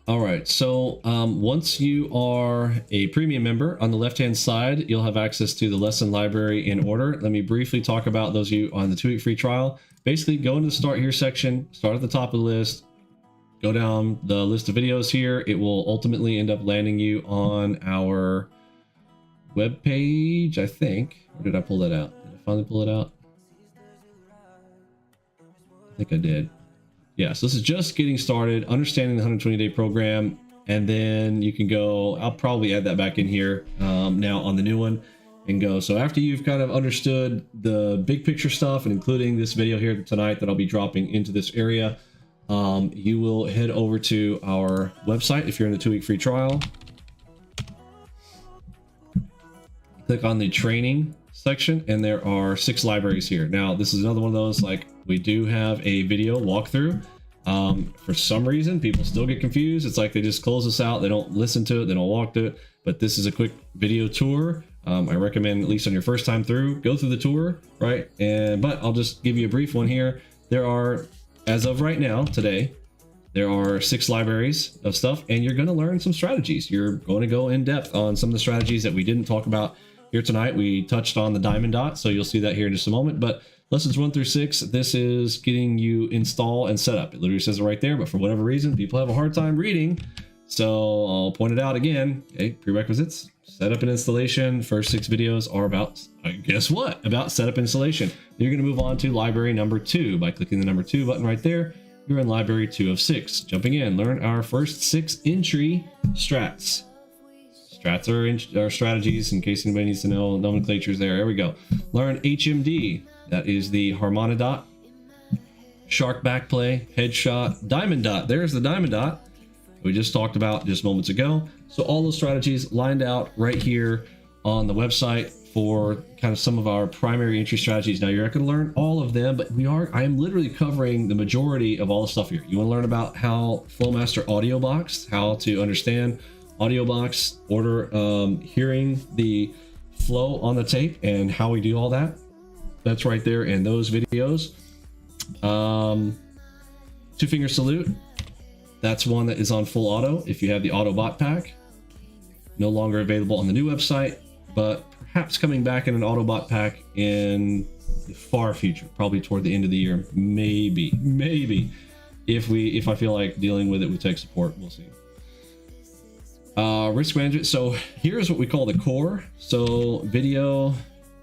All right, so once you are a premium member, on the left-hand side, you'll have access to the lesson library in order. Let me briefly talk about those of you on the 2-week free trial. Basically, go into the Start Here section, start at the top of the list, go down the list of videos here. It will ultimately end up landing you on our web page, I think. Or did I pull that out? Did I finally pull it out? I think I did. Yeah, so this is just getting started, understanding the 120-day program, and then you can go, I'll probably add that back in here now on the new one, and go. So after you've kind of understood the big picture stuff, and including this video here tonight that I'll be dropping into this area, you will head over to our website if you're in the 2-week free trial. Click on the training section, and there are 6 libraries here. Now, this is another one of those, like, we do have a video walkthrough. For some reason, people still get confused. It's like they just close this out. They don't listen to it. They don't walk to it. But this is a quick video tour. I recommend, at least on your first time through, go through the tour, right? But I'll just give you a brief one here. There are, as of right now, today, there are 6 libraries of stuff, and you're going to learn some strategies. You're going to go in depth on some of the strategies that we didn't talk about here tonight. We touched on the diamond dot, so you'll see that here in just a moment. But lessons 1 through 6, this is getting you install and set up. It literally says it right there, but for whatever reason, people have a hard time reading. So I'll point it out again. Okay, prerequisites, setup and installation. First 6 videos are about, guess what? About setup and installation. You're going to move on to library number 2 by clicking the number 2 button right there. You're in library 2 of 6. Jumping in, learn our first 6 entry strats. Strats are strategies, in case anybody needs to know nomenclatures there. There we go. Learn HMD. That is the Harmona dot, shark back play, headshot, diamond dot. There's the diamond dot we just talked about just moments ago. So all those strategies lined out right here on the website for kind of some of our primary entry strategies. Now, you're not going to learn all of them, but I am literally covering the majority of all the stuff here. You want to learn about how Flowmaster AudioBox, how to understand AudioBox, hearing the flow on the tape, and how we do all that. That's right there in those videos. 2-finger salute. That's one that is on full auto if you have the Autobot pack. No longer available on the new website, but perhaps coming back in an Autobot pack in the far future, probably toward the end of the year. Maybe. If I feel like dealing with it with tech support, we'll see. Risk management. So here's what we call the core. So video.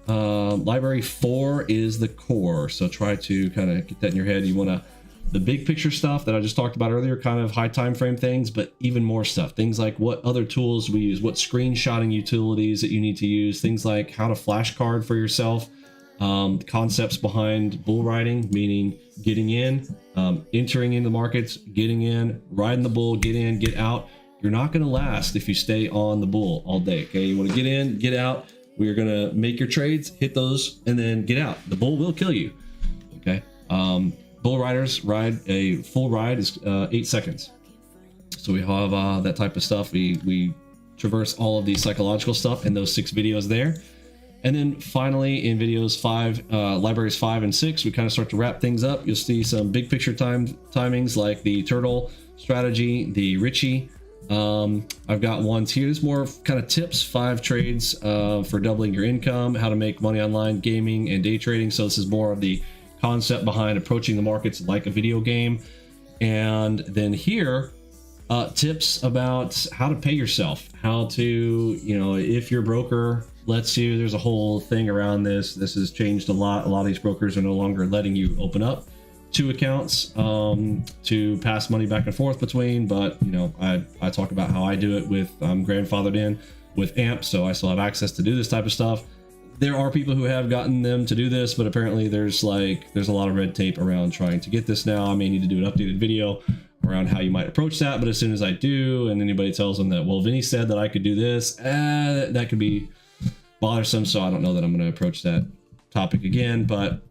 Library 4 is the core, so try to kind of get that in your head. You want to the big picture stuff that I just talked about earlier, kind of high time frame things, but even more stuff, things like what other tools we use, what screenshotting utilities that you need to use, things like how to flashcard for yourself, concepts behind bull riding, meaning getting in, entering in the markets, getting in, riding the bull, get in, get out. You're not going to last if you stay on the bull all day. Okay, you want to get in, get out. We are going to make your trades, hit those, and then get out. The bull will kill you. Okay. Bull riders ride a full ride is 8 seconds. So we have that type of stuff. We traverse all of the psychological stuff in those 6 videos there. And then finally in videos 5, libraries 5 and 6, we kind of start to wrap things up. You'll see some big picture timings like the turtle strategy, the Richie. I've got ones here. There's more kind of tips, 5 trades for doubling your income, how to make money online, gaming, and day trading. So this is more of the concept behind approaching the markets like a video game. And then here, tips about how to pay yourself, how to, if your broker lets you, there's a whole thing around this. This has changed a lot. A lot of these brokers are no longer letting you open up 2 accounts to pass money back and forth between, but I talk about how I do it with grandfathered in with AMP, so I still have access to do this type of stuff. There are people who have gotten them to do this, but apparently there's a lot of red tape around trying to get this now. I may need to do an updated video around how you might approach that, but as soon as I do and anybody tells them that, well, Vinny said that I could do this, that could be bothersome, so I don't know that I'm going to approach that topic again. But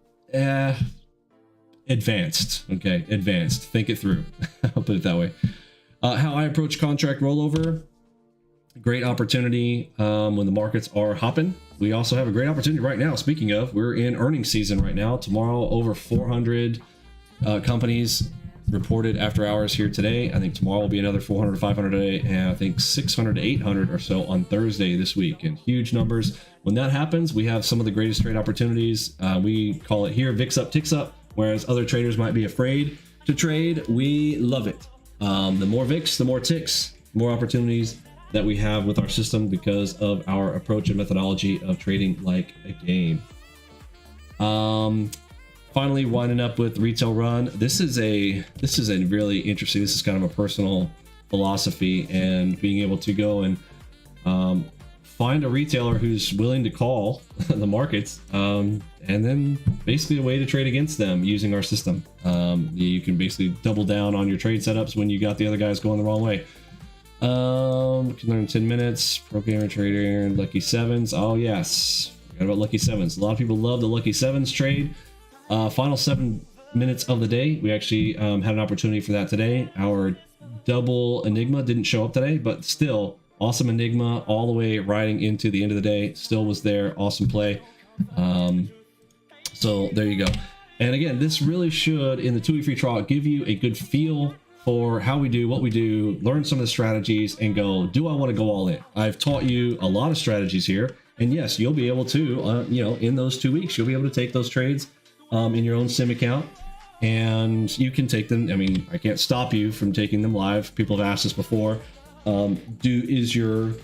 advanced. Okay, advanced. Think it through. I'll put it that way. How I approach contract rollover. Great opportunity when the markets are hopping. We also have a great opportunity right now. Speaking of, we're in earnings season right now. Tomorrow, over 400 companies reported after hours here today. I think tomorrow will be another 400 to 500 a day, and I think 600 to 800 or so on Thursday this week. And huge numbers. When that happens, we have some of the greatest trade opportunities. We call it here VIX up, ticks up, whereas other traders might be afraid to trade. We love it. The more VIX, the more ticks, more opportunities that we have with our system because of our approach and methodology of trading like a game. Finally, winding up with retail run. This is a really interesting. This is kind of a personal philosophy, and being able to go and find a retailer who's willing to call the markets, and then basically a way to trade against them using our system. You can basically double down on your trade setups when you got the other guys going the wrong way. Can learn in 10 minutes. Pro gamer trader, lucky sevens. Oh yes, forgot about lucky sevens. A lot of people love the lucky sevens trade. Final 7 minutes of the day. We actually had an opportunity for that today. Our double Enigma didn't show up today, but still awesome Enigma all the way riding into the end of the day. Still was there. Awesome play. So there you go. And again, this really should, in the 2-week free trial, give you a good feel for how we do what we do, learn some of the strategies, and go, do I want to go all in? I've taught you a lot of strategies here, and yes, you'll be able to, in those 2 weeks, you'll be able to take those trades in your own sim account, and you can take them. I mean, I can't stop you from taking them live. People have asked us before, is your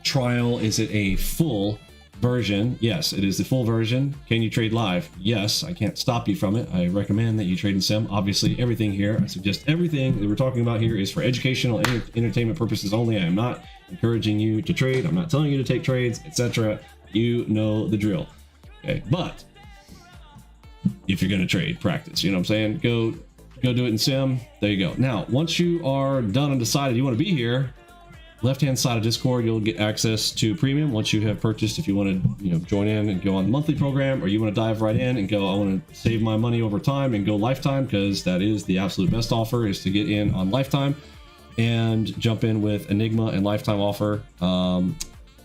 trial, is it a full version? Yes, it is the full version. Can you trade live? Yes, I can't stop you from it. I recommend that you trade in sim. Obviously, everything here, I suggest everything that we're talking about here is for educational and entertainment purposes only. I am not encouraging you to trade. I'm not telling you to take trades, etc. You know the drill. Okay, but if you're going to trade, practice. You know what I'm saying? Go do it in sim. There you go. Now, once you are done and decided you want to be here, left-hand side of Discord, you'll get access to premium once you have purchased. If you want to, join in and go on the monthly program, or you want to dive right in and go, I want to save my money over time and go lifetime, because that is the absolute best offer, is to get in on lifetime and jump in with Enigma and lifetime offer.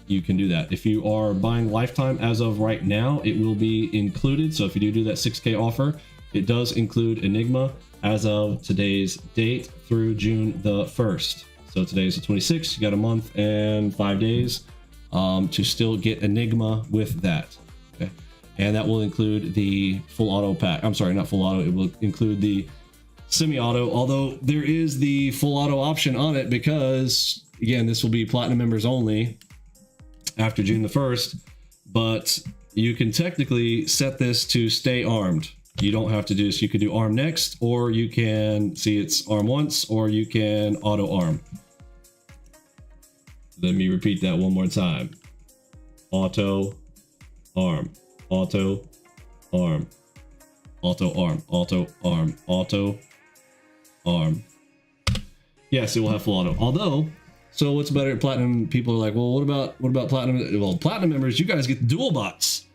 You can do that. If you are buying lifetime as of right now, it will be included. So if you do that 6K offer, it does include Enigma as of today's date through June the 1st. So today is the 26th. You got a month and 5 days to still get Enigma with that. Okay, and that will include the full auto pack. I'm sorry, not full auto. It will include the semi-auto, although there is the full auto option on it, because again, this will be platinum members only after June the 1st. But you can technically set this to stay armed. You don't have to do this. You could do arm next, or you can see it's arm once, or you can auto arm. Let me repeat that one more time. Auto arm, auto arm, auto arm, auto arm, auto arm. Yes, it will have full auto. Although, so what's better? Platinum people are like, well, what about platinum? Well, platinum members, you guys get the dual bots.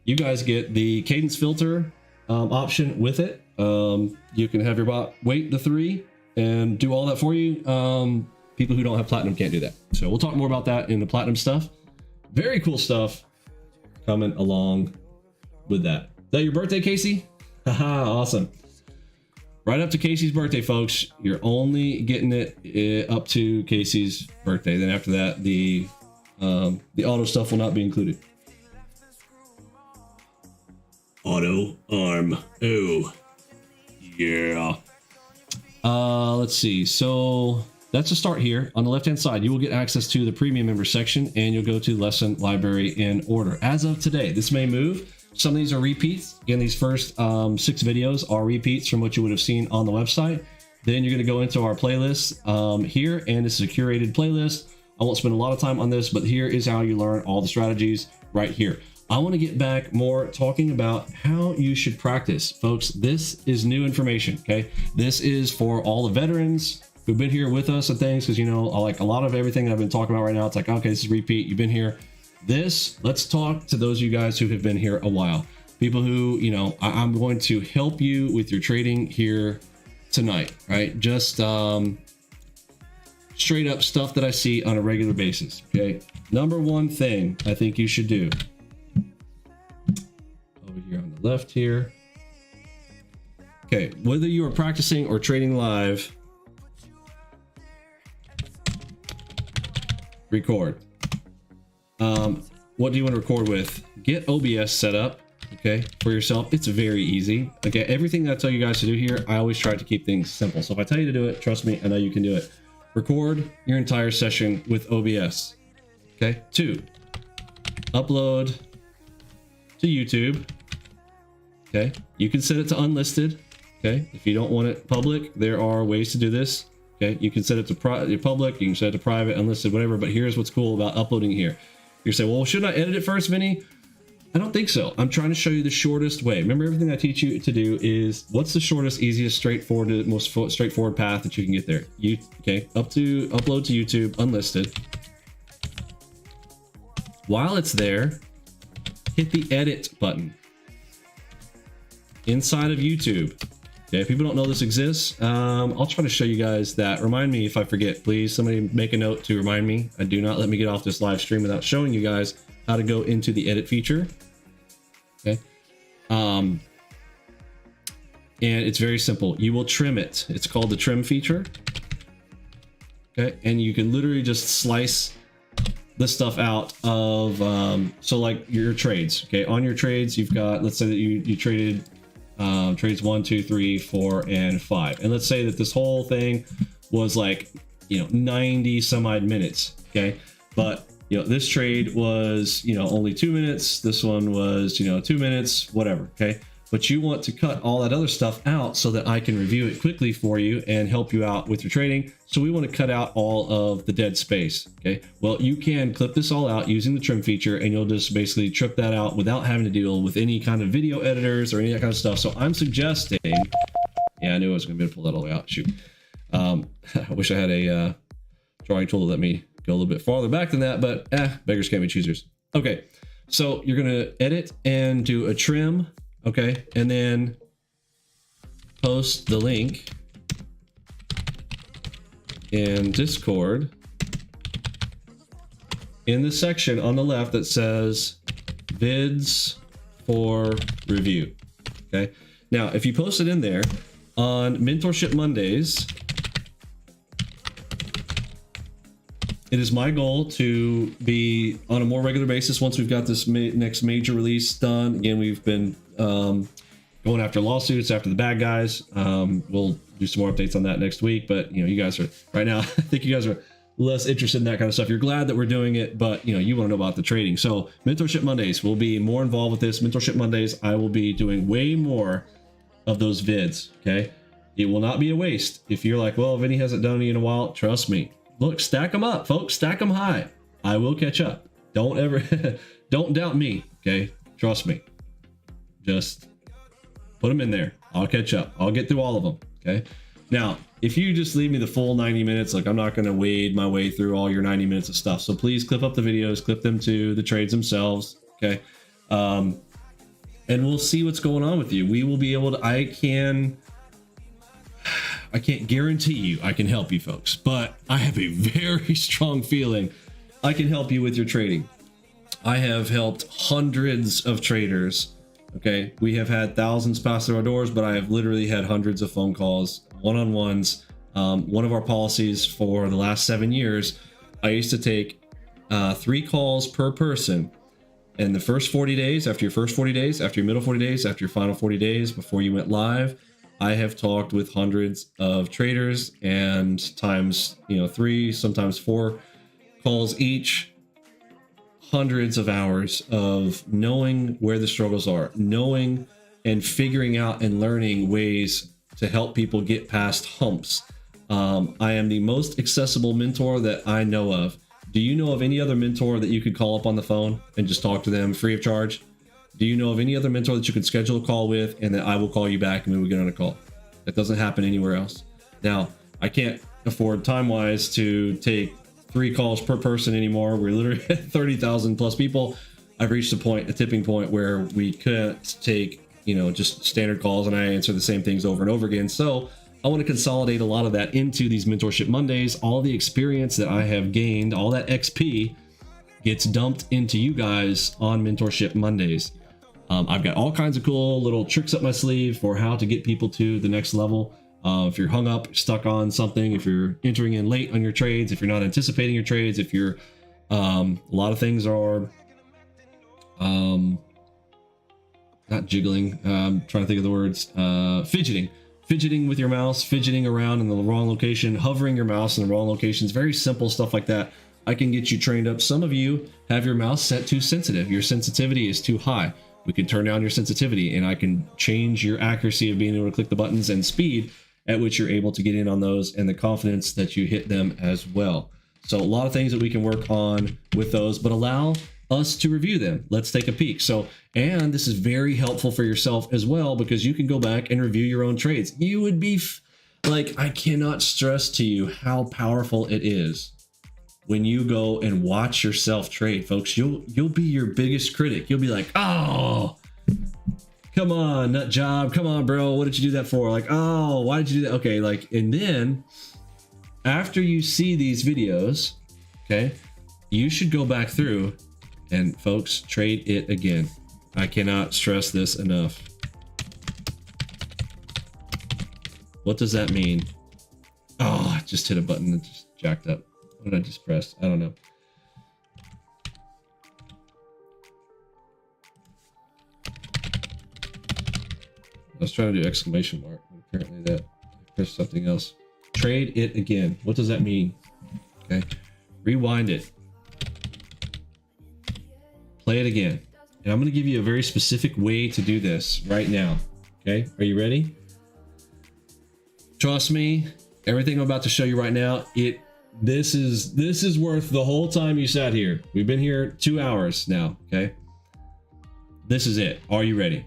You guys get the cadence filter option with it. You can have your bot wait the 3 and do all that for you. People who don't have platinum can't do that. So we'll talk more about that in the platinum stuff. Very cool stuff coming along with that. Is that your birthday, Casey? Haha, awesome. Right up to Casey's birthday, folks. You're only getting it up to Casey's birthday. Then after that, the auto stuff will not be included. Auto arm. Oh, yeah. Let's see. So that's a start here. On the left-hand side, you will get access to the premium member section, and you'll go to lesson library in order. As of today, this may move. Some of these are repeats. Again, these first 6 videos are repeats from what you would have seen on the website. Then you're going to go into our playlist here, and this is a curated playlist. I won't spend a lot of time on this, but here is how you learn all the strategies right here. I want to get back more talking about how you should practice. Folks, this is new information, okay? This is for all the veterans who've been here with us and things, because, like a lot of everything I've been talking about right now, it's like, okay, this is repeat. You've been here. Let's talk to those of you guys who have been here a while. people who, you know, I'm going to help you with your trading here tonight, right? Just straight up stuff that I see on a regular basis. Okay. Number one thing I think you should do over here on the left here. Okay. Whether you are practicing or trading live, record. What do you want to record with? Get OBS set up, okay, for yourself. It's very easy. Okay, everything that I tell you guys to do here, I always try to keep things simple. So if I tell you to do it, trust me, I know you can do it. Record your entire session with OBS. Okay. 2, upload to YouTube. Okay, you can set it to unlisted. Okay, if you don't want it public, there are ways to do this. Okay, you can set it to public, you can set it to private, unlisted, whatever. But here's what's cool about uploading here. You say, well, shouldn't I edit it first, Vinny? I don't think so. I'm trying to show you the shortest way. Remember, everything I teach you to do is what's the shortest, easiest, straightforward, most straightforward path that you can get there. Okay, upload to YouTube, unlisted. While it's there, hit the edit button inside of YouTube. Okay, if people don't know this exists, I'll try to show you guys that. Remind me if I forget, please. Somebody make a note to remind me. Do not let me get off this live stream without showing you guys how to go into the edit feature. Okay. And it's very simple. You will trim it. It's called the trim feature. Okay. And you can literally just slice this stuff out of, so like your trades. Okay. On your trades, you've got, let's say that you traded trades 1, 2, 3, 4, and 5. And let's say that this whole thing was like, 90 some odd minutes. Okay. But, this trade was, only 2 minutes. This one was, 2 minutes, whatever. Okay. But you want to cut all that other stuff out so that I can review it quickly for you and help you out with your trading. So we want to cut out all of the dead space. Okay. Well, you can clip this all out using the trim feature, and you'll just basically trip that out without having to deal with any kind of video editors or any of that kind of stuff. So I'm suggesting, yeah, I knew I was going to be able to pull that all the way out. Shoot. I wish I had a drawing tool to let me go a little bit farther back than that, but beggars can't be choosers. Okay. So you're going to edit and do a trim. Okay, and then post the link in Discord in the section on the left that says vids for review. Okay, now if you post it in there on Mentorship Mondays, it is my goal to be on a more regular basis once we've got this next major release done. Again, we've been going after lawsuits, after the bad guys. We'll do some more updates on that next week. But, you guys are right now, I think you guys are less interested in that kind of stuff. You're glad that we're doing it, but, you want to know about the trading. So Mentorship Mondays, will be more involved with this. Mentorship Mondays, I will be doing way more of those vids. Okay. It will not be a waste. If you're like, well, Vinny hasn't done any in a while, trust me. Look, stack them up, folks. Stack them high. I will catch up. Don't ever, don't doubt me. Okay. Trust me. Just put them in there. I'll catch up. I'll get through all of them. Okay. Now, if you just leave me the full 90 minutes, like I'm not going to wade my way through all your 90 minutes of stuff. So please clip up the videos, clip them to the trades themselves. Okay. And we'll see what's going on with you. We will be able to, I can't guarantee you I can help you folks, but I have a very strong feeling I can help you with your trading. I have helped hundreds of traders. Okay. We have had thousands pass through our doors, but I have literally had hundreds of phone calls, one-on-ones. One of our policies for the last 7 years, I used to take 3 calls per person. And the first 40 days, after your first 40 days, after your middle 40 days, after your final 40 days, before you went live, I have talked with hundreds of traders, and times 3, sometimes 4 calls each. Hundreds of hours of knowing where the struggles are, knowing and figuring out and learning ways to help people get past humps. I am the most accessible mentor that I know of. Do you know of any other mentor that you could call up on the phone and just talk to them free of charge? Do you know of any other mentor that you could schedule a call with and that I will call you back and we will get on a call? That doesn't happen anywhere else. Now, I can't afford time-wise to take 3 calls per person anymore. We're literally at 30,000 plus people. I've reached a tipping point where we couldn't take, just standard calls and I answer the same things over and over again. So I want to consolidate a lot of that into these Mentorship Mondays. All the experience that I have gained, all that XP gets dumped into you guys on Mentorship Mondays. I've got all kinds of cool little tricks up my sleeve for how to get people to the next level. If you're hung up, stuck on something, if you're entering in late on your trades, if you're not anticipating your trades, if you're, a lot of things are, not jiggling, trying to think of the words, fidgeting with your mouse, fidgeting around in the wrong location, hovering your mouse in the wrong locations, very simple stuff like that. I can get you trained up. Some of you have your mouse set too sensitive. Your sensitivity is too high. We can turn down your sensitivity and I can change your accuracy of being able to click the buttons and speed at which you're able to get in on those and the confidence that you hit them as well. So a lot of things that we can work on with those, but allow us to review them. Let's take a peek. So, and this is very helpful for yourself as well, because you can go back and review your own trades. You would be like, I cannot stress to you how powerful it is when you go and watch yourself trade, folks. You'll be your biggest critic. You'll be like, oh, come on, nut job. Come on, bro. What did you do that for? Like, oh, why did you do that? Okay. Like, and then after you see these videos, okay, you should go back through and folks, trade it again. I cannot stress this enough. What does that mean? Oh, I just hit a button that just jacked up. What did I just press? I don't know. I was trying to do exclamation mark, but apparently that I pressed something else. Trade it again. What does that mean? Okay. Rewind it. Play it again. And I'm going to give you a very specific way to do this right now. Okay. Are you ready? Trust me, everything I'm about to show you right now, this is worth the whole time you sat here. We've been here 2 hours now. Okay. This is it. Are you ready?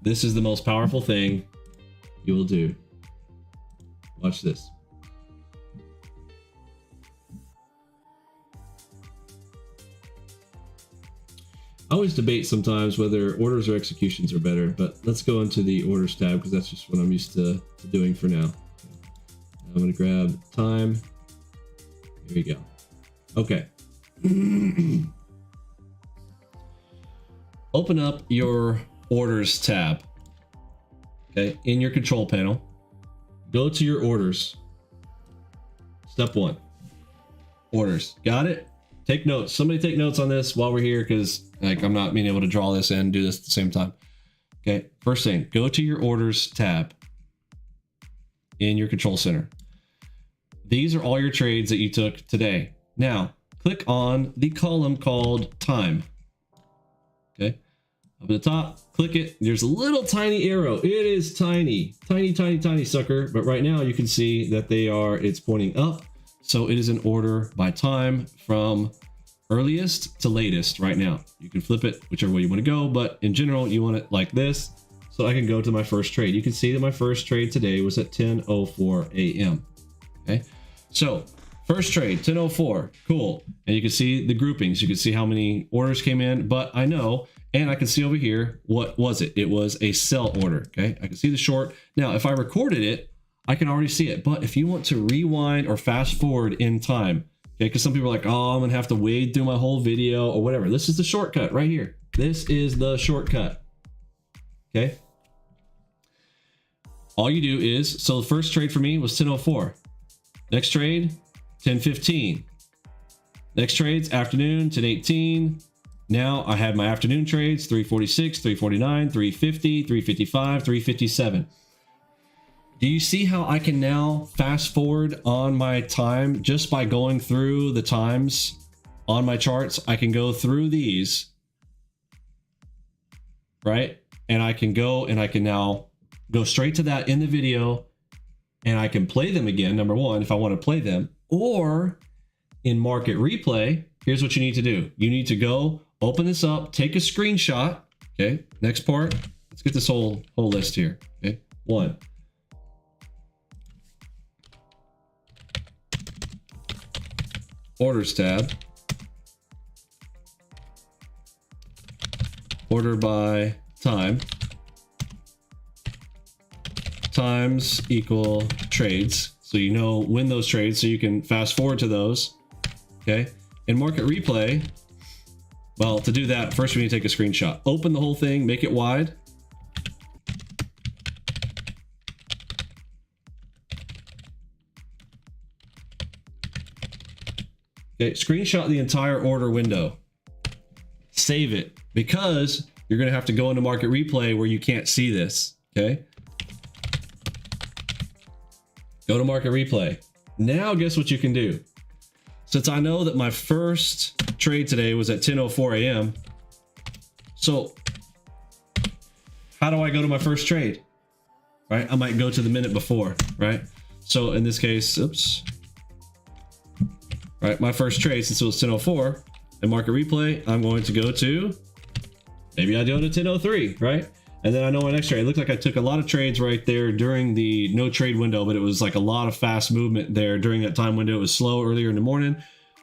This is the most powerful thing you will do. Watch this. I always debate sometimes whether orders or executions are better, but let's go into the orders tab because that's just what I'm used to doing for now. I'm going to grab time. Here we go. Okay. Open up your orders tab. Okay. In your control panel, go to your orders. Step 1. Orders. Got it? Take notes. Somebody take notes on this while we're here, because like I'm not being able to draw this and do this at the same time. Okay. First thing, go to your orders tab in your control center. These are all your trades that you took today. Now click on the column called time. Okay. Up at the top, click it. There's a little tiny arrow. It is tiny, tiny, tiny, tiny sucker. But right now you can see that it's pointing up. So it is in order by time from earliest to latest right now. You can flip it whichever way you want to go, but in general, you want it like this. So I can go to my first trade. You can see that my first trade today was at 10:04 a.m. Okay. So first trade, 10:04, cool. And you can see the groupings. You can see how many orders came in, but I know, and I can see over here, what was it? It was a sell order. Okay. I can see the short. Now, if I recorded it, I can already see it. But if you want to rewind or fast forward in time, okay, because some people are like, oh, I'm gonna have to wade through my whole video or whatever. This is the shortcut right here. This is the shortcut. Okay. All you do is, so the first trade for me was 10:04. Next trade, 10:15. Next trades, afternoon, 10:18. Now I had my afternoon trades, 3:46, 3:49, 3:50, 3:55, 3:57. Do you see how I can now fast forward on my time just by going through the times on my charts? I can go through these, right? And I can go and I can now go straight to that in the video and I can play them again, number one, if I want to play them. Or in market replay, here's what you need to do. You need to go open this up, take a screenshot. Okay, next part. Let's get this whole list here. Okay, 1. Orders tab. order by time times equal trades. So you know when those trades, so you can fast forward to those. Okay. And market replay. Well, to do that, first we need to take a screenshot. Open the whole thing, make it wide. Okay, screenshot the entire order window. Save it, because you're gonna have to go into market replay where you can't see this, okay? Go to market replay. Now guess what you can do? Since I know that my first trade today was at 10:04 a.m. So how do I go to my first trade? Right? I might go to the minute before, right? So in this case, oops. Right, my first trade, since it was 10:04 and market replay, I'm going to go to, maybe I do it at 10:03, right? And then I know my next trade. It looked like I took a lot of trades right there during the no trade window, but it was like a lot of fast movement there during that time window. It was slow earlier in the morning.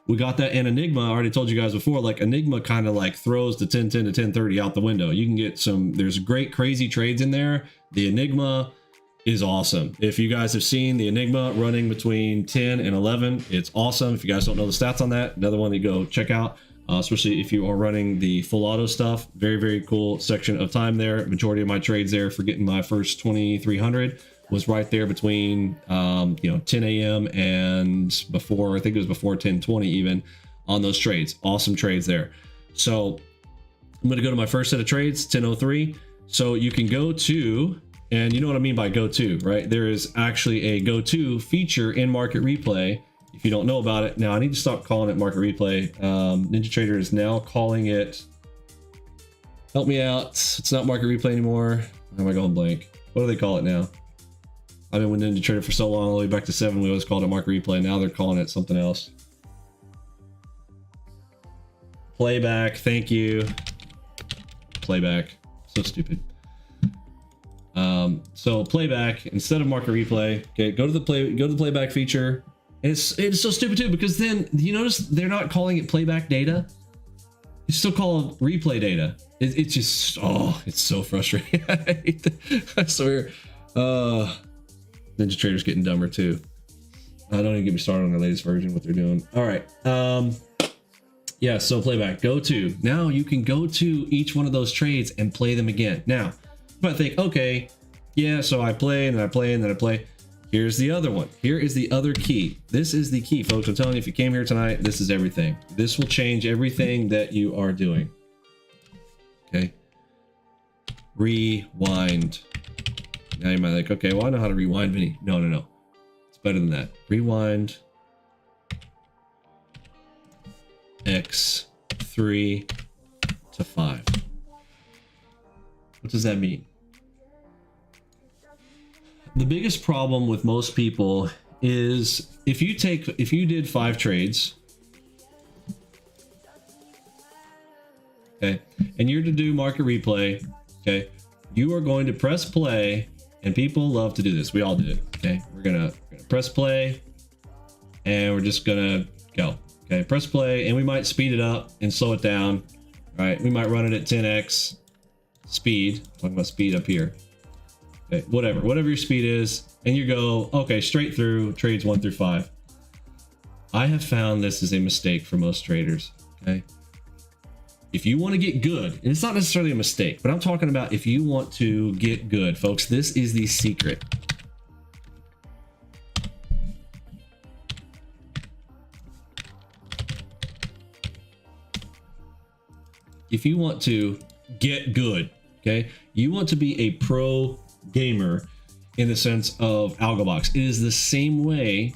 We got that in Enigma. I already told you guys before, like Enigma kind of like throws the 10:10 to 10:30 out the window. You can get some, there's great crazy trades in there. The Enigma is awesome. If you guys have seen the Enigma running between 10 and 11, it's awesome. If you guys don't know the stats on that, another one to go check out. Especially if you are running the full auto stuff. Very, very cool section of time there. Majority of my trades there for getting my first 2,300 was right there between 10 a.m. and before, I think it was before 10:20 even on those trades. Awesome trades there. So I'm going to go to my first set of trades, 10:03. So you can go to, and you know what I mean by go to, right? There is actually a go to feature in market replay. If you don't know about it, now I need to stop calling it market replay. NinjaTrader is now calling it, help me out. It's not market replay anymore. Why am I going blank? What do they call it now? I've been with NinjaTrader for so long, all the way back to 7, we always called it market replay. Now they're calling it something else. Playback, thank you. Playback, so stupid. So playback instead of market replay. Okay, go to the playback feature. It's so stupid too, because then you notice they're not calling it playback data. It's still called replay data. It's just, oh, it's so frustrating. I swear. NinjaTrader's getting dumber too. Don't even get me started on the latest version, what they're doing. All right. Yeah, so playback, go to. Now you can go to each one of those trades and play them again. Now, you might think, okay, yeah, so I play and then I play and then I play. Here's the other one. Here is the other key. This is the key, folks. I'm telling you, if you came here tonight, this is everything. This will change everything that you are doing. Okay. Rewind. Now you might think, okay, well, I know how to rewind, Vinny. No. It's better than that. Rewind. X 3 to 5. What does that mean? The biggest problem with most people is if you did 5 trades, okay, and you're to do market replay, okay, you are going to press play, and people love to do this. We all do it, okay? We're gonna press play, and we're just gonna go, okay? Press play, and we might speed it up and slow it down, right? We might run it at 10x speed. I'm talking about speed up here. Okay, whatever your speed is, and you go, okay, straight through trades 1 through 5. I have found this is a mistake for most traders, okay? If you want to get good, and it's not necessarily a mistake, but I'm talking about if you want to get good, folks, this is the secret. If you want to get good, okay, you want to be a pro gamer in the sense of AlgoBox. It is the same way,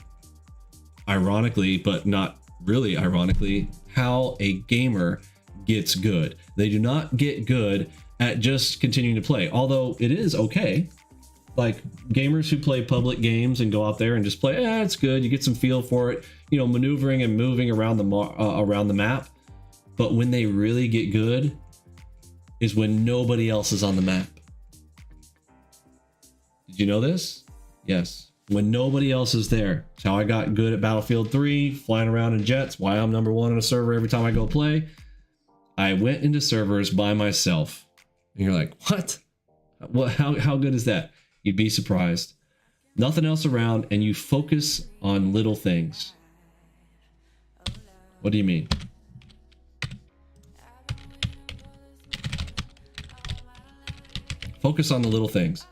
ironically, but not really ironically, how a gamer gets good. They do not get good at just continuing to play, although it is okay. Like gamers who play public games and go out there and just play, it's good. You get some feel for it, you know, maneuvering and moving around the map. But when they really get good is when nobody else is on the map. Did you know this? Yes. When nobody else is there. It's how I got good at Battlefield 3, flying around in jets, why I'm #1 on a server every time I go play. I went into servers by myself. And you're like, what? How good is that? You'd be surprised. Nothing else around, and you focus on little things. What do you mean? Focus on the little things.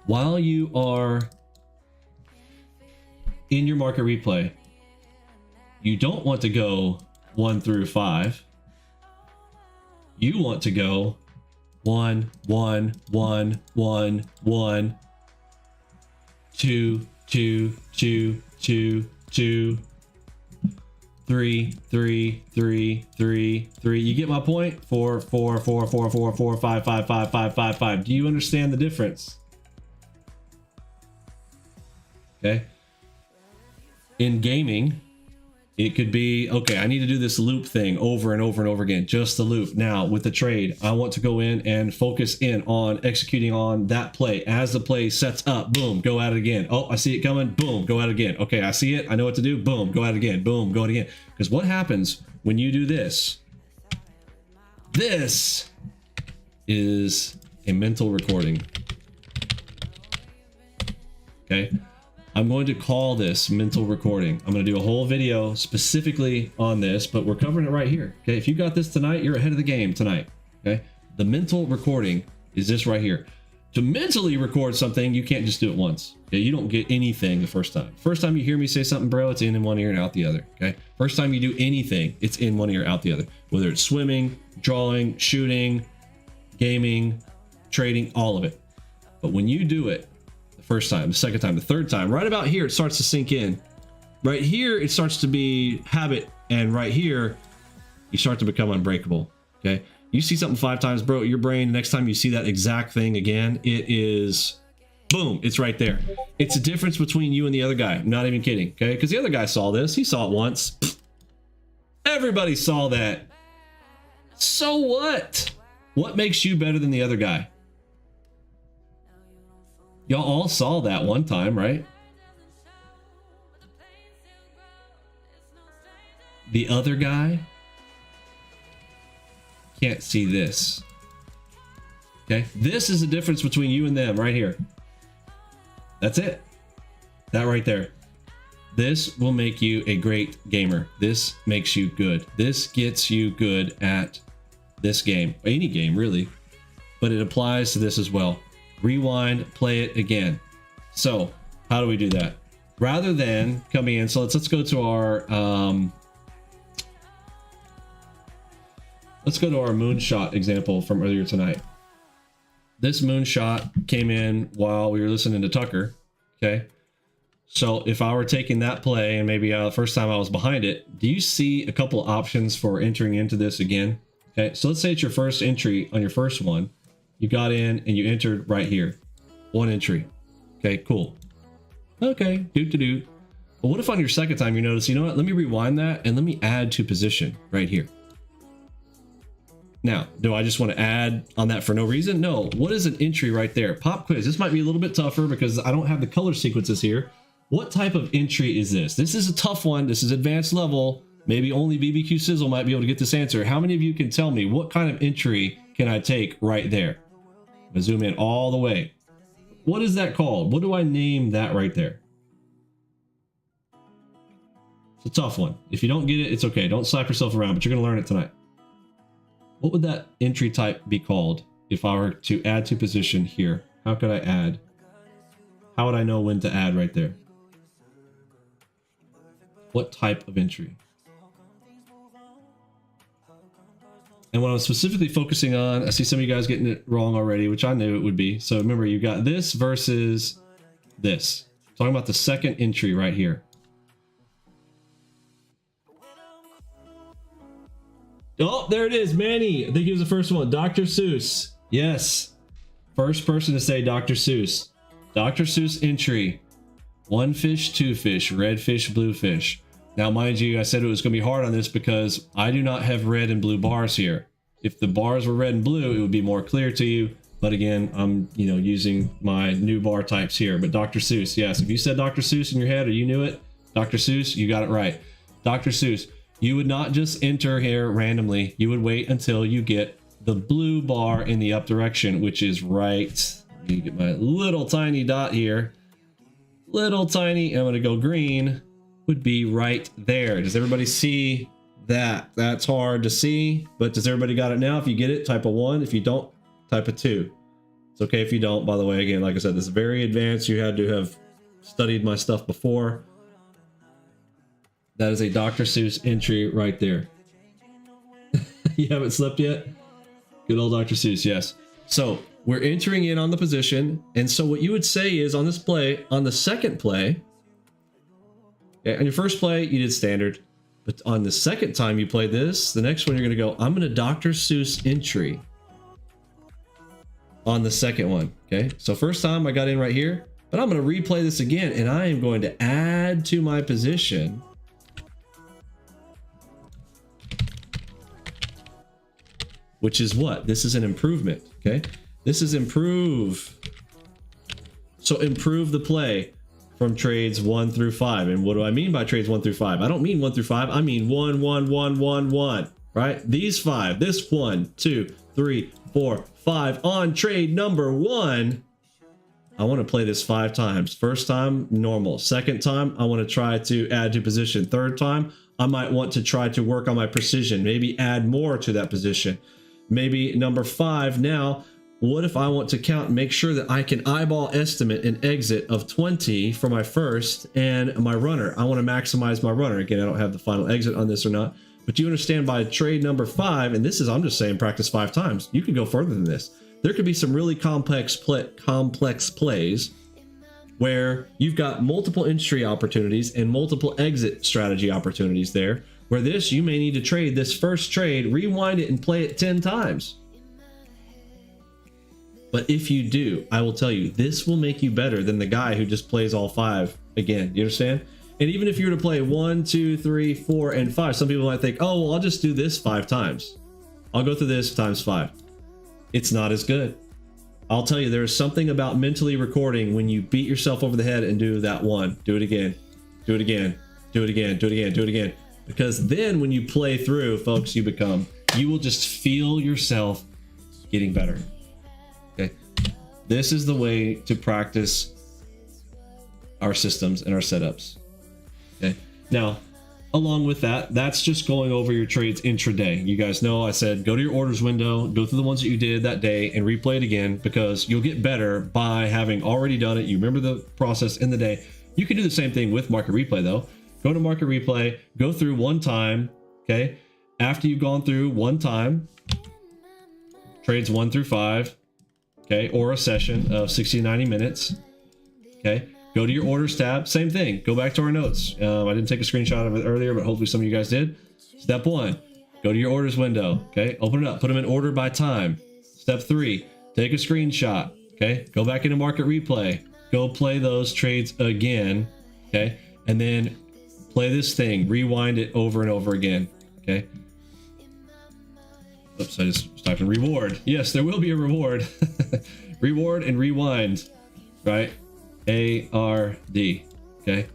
While you are in your market replay, you don't want to go 1 through 5. You want to go 1, 1, 1, 1, 1, 2, 2, 2, 2, 2, 3, 3, 3, 3, 3. You get my point? 4, 4, 4, 4, 4, 4, 5, 5, 5, 5, 5, 5. Do you understand the difference? Okay. In gaming, it could be, okay, I need to do this loop thing over and over and over again, just the loop. Now with the trade, I want to go in and focus in on executing on that play. As the play sets up, boom, go at it again. Oh, I see it coming, boom, go at it again. Okay, I see it, I know what to do, boom, go at it again, boom, go at it again. Because what happens when you do this? This is a mental recording. Okay. I'm going to call this mental recording. I'm going to do a whole video specifically on this, but we're covering it right here. Okay. If you got this tonight, you're ahead of the game tonight. Okay. The mental recording is this right here. To mentally record something, you can't just do it once. Okay. You don't get anything the first time. First time you hear me say something, bro, it's in one ear and out the other. Okay. First time you do anything, it's in one ear, out the other. Whether it's swimming, drawing, shooting, gaming, trading, all of it. But when you do it, first time, the second time, the third time, right about here, it starts to sink in. Right here, it starts to be habit. And right here, you start to become unbreakable. Okay. You see something 5 times, bro, your brain, next time you see that exact thing again, it is boom. It's right there. It's a difference between you and the other guy. I'm not even kidding. Okay. Because the other guy saw this. He saw it once. Everybody saw that. So what? What makes you better than the other guy? Y'all all saw that one time, right? The other guy can't see this. Okay, this is the difference between you and them right here. That's it. That right there. This will make you a great gamer. This makes you good. This gets you good at this game, any game really, but it applies to this as well. Rewind, play it again. So how do we do that? Rather than coming in, so let's go to our moonshot example from earlier tonight. This moonshot came in while we were listening to Tucker. Okay, so if I were taking that play and maybe the first time I was behind it, do you see a couple options for entering into this again? Okay, so let's say it's your first entry on your first one. You got in and you entered right here. One entry. Okay, cool. Okay, do. But what if on your second time you notice, you know what, let me rewind that and let me add to position right here. Now, do I just want to add on that for no reason? No. What is an entry right there? Pop quiz. This might be a little bit tougher because I don't have the color sequences here. What type of entry is this? This is a tough one. This is advanced level. Maybe only BBQ Sizzle might be able to get this answer. How many of you can tell me what kind of entry can I take right there? I'm gonna zoom in all the way. What is that called? What do I name that right there? It's a tough one. If you don't get it, it's okay. Don't slap yourself around, but you're gonna learn it tonight. What would that entry type be called if I were to add to position here? How could I add? How would I know when to add right there? What type of entry? And what I'm specifically focusing on, I see some of you guys getting it wrong already, which I knew it would be. So remember, you got this versus this. I'm talking about the second entry right here. Oh, there it is, Manny. I think he was the first one. Dr. Seuss. Yes. First person to say Dr. Seuss. Dr. Seuss entry. 1 fish, 2 fish, red fish, blue fish. Now, mind you, I said it was going to be hard on this because I do not have red and blue bars here. If the bars were red and blue, it would be more clear to you. But again, I'm, using my new bar types here. But Dr. Seuss, yes. If you said Dr. Seuss in your head or you knew it, Dr. Seuss, you got it right. Dr. Seuss. You would not just enter here randomly. You would wait until you get the blue bar in the up direction, which is right. Let me get my little tiny dot here. Little tiny, I'm gonna go green, would be right there. Does everybody see that? That's hard to see, but does everybody got it now? If you get it, type a 1. If you don't, type a 2. It's okay if you don't, by the way. Again, like I said, this is very advanced. You had to have studied my stuff before. That is a Dr. Seuss entry right there. You haven't slept yet? Good old Dr. Seuss, yes. So we're entering in on the position. And so what you would say is on this play, on the second play, okay, on your first play, you did standard. But on the second time you play this, the next one you're going to go, I'm going to Dr. Seuss entry on the second one. Okay, so first time I got in right here, but I'm going to replay this again and I am going to add to my position which is what? This is an improvement, okay? This is improve. So improve the play from trades 1 through 5. And what do I mean by trades 1 through 5? I don't mean 1 through 5. I mean 1, 1, 1, 1, 1, right? These 5, this 1, 2, 3, 4, 5 on trade number 1. I want to play this 5 times. First time, normal. Second time, I want to try to add to position. Third time, I might want to try to work on my precision, maybe add more to that position. Maybe number 5 now, what if I want to count and make sure that I can eyeball estimate an exit of 20 for my first and my runner? I want to maximize my runner. Again, I don't have the final exit on this or not, but you understand by trade number 5, and this is, I'm just saying practice 5 times. You can go further than this. There could be some really complex plays where you've got multiple entry opportunities and multiple exit strategy opportunities there, where this, you may need to trade this first trade, rewind it and play it 10 times. But if you do, I will tell you, this will make you better than the guy who just plays all 5 again. You understand? And even if you were to play 1, 2, 3, 4, and 5, some people might think, oh, well, I'll just do this 5 times. I'll go through this times 5. It's not as good. I'll tell you, there's something about mentally recording when you beat yourself over the head and do that 1. Do it again. Do it again. Do it again. Do it again. Do it again. Because then when you play through, folks, you will just feel yourself getting better. Okay. This is the way to practice our systems and our setups. Okay. Now, along with that, that's just going over your trades intraday. You guys know I said go to your orders window, go through the ones that you did that day and replay it again, because you'll get better by having already done it. You remember the process in the day. You can do the same thing with market replay though. Go to market replay, go through one time, okay? After you've gone through one time, trades 1 through 5, okay? Or a session of 60 to 90 minutes, okay? Go to your orders tab, same thing. Go back to our notes. I didn't take a screenshot of it earlier, but hopefully some of you guys did. Step 1, go to your orders window, okay? Open it up, put them in order by time. Step 3, take a screenshot, okay? Go back into market replay. Go play those trades again, okay? And then play this thing, rewind it over and over again, okay? Oops, I just typed in reward. Yes, there will be a reward. Reward and rewind, right? A-R-D, okay?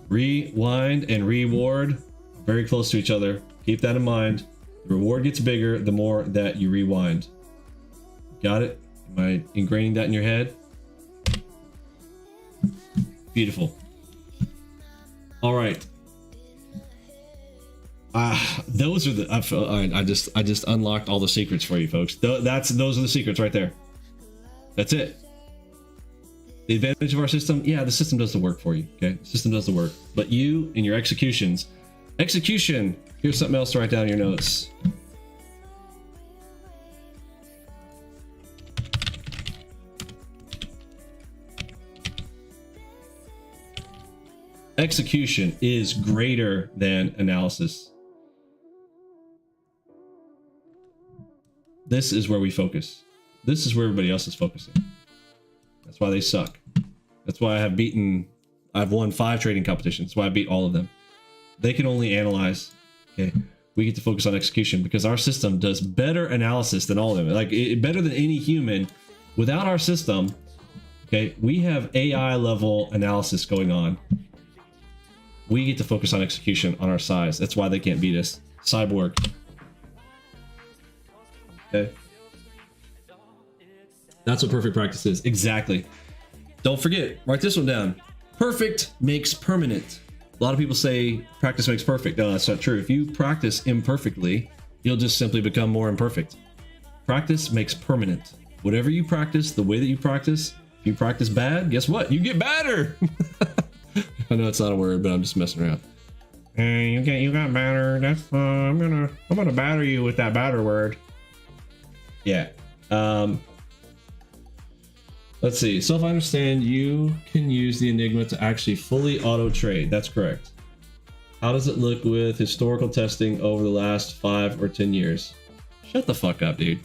Rewind and reward, very close to each other. Keep that in mind. The reward gets bigger the more that you rewind. Got it? Am I ingraining that in your head? Beautiful. All right. Those are the. I just unlocked all the secrets for you, folks. Those are the secrets right there. That's it. The advantage of our system, yeah, the system does the work for you. Okay, the system does the work, but you and your executions. Execution. Here's something else to write down in your notes. Execution is greater than analysis. This is where we focus. This is where everybody else is focusing. That's why they suck. That's why I've won 5 trading competitions. That's why I beat all of them. They can only analyze. Okay. We get to focus on execution because our system does better analysis than all of them. Like better than any human. Without our system, okay, we have AI level analysis going on. We get to focus on execution on our size. That's why they can't beat us. Cyborg. Okay. That's what perfect practice is. Exactly. Don't forget, write this one down. Perfect makes permanent. A lot of people say practice makes perfect. No, that's not true. If you practice imperfectly, you'll just simply become more imperfect. Practice makes permanent. Whatever you practice, the way that you practice, if you practice bad, guess what? You get badder. I know it's not a word, but I'm just messing around. Hey, you got batter. That's I'm gonna batter you with that batter word. Yeah. Let's see. So if I understand, you can use the Enigma to actually fully auto trade. That's correct. How does it look with historical testing over the last 5 or 10 years? Shut the fuck up, dude.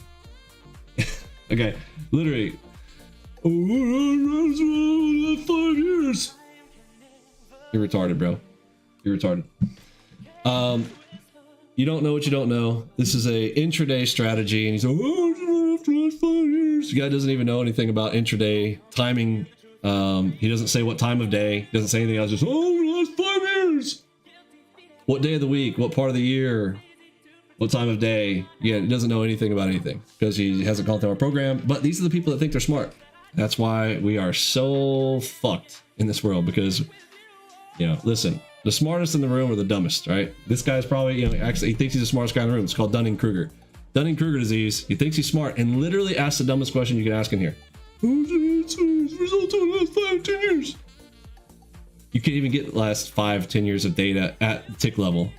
Okay, literally. 5 years. You're retarded, bro. You're retarded. You don't know what you don't know. This is a intraday strategy, and he's like, oh, after the last 5 years. The guy doesn't even know anything about intraday timing. He doesn't say what time of day. Doesn't say anything else. Just, oh, the last 5 years. What day of the week? What part of the year? What time of day? Yeah, he doesn't know anything about anything because he hasn't gone through our program. But these are the people that think they're smart. That's why we are so fucked in this world because, you know, listen, the smartest in the room are the dumbest, right? This guy's probably, you know, actually, he thinks he's the smartest guy in the room. It's called Dunning-Kruger. Dunning-Kruger disease. He thinks he's smart and literally asks the dumbest question you can ask in here. Results in the last 5, 10 years. You can't even get the last 5, 10 years of data at tick level.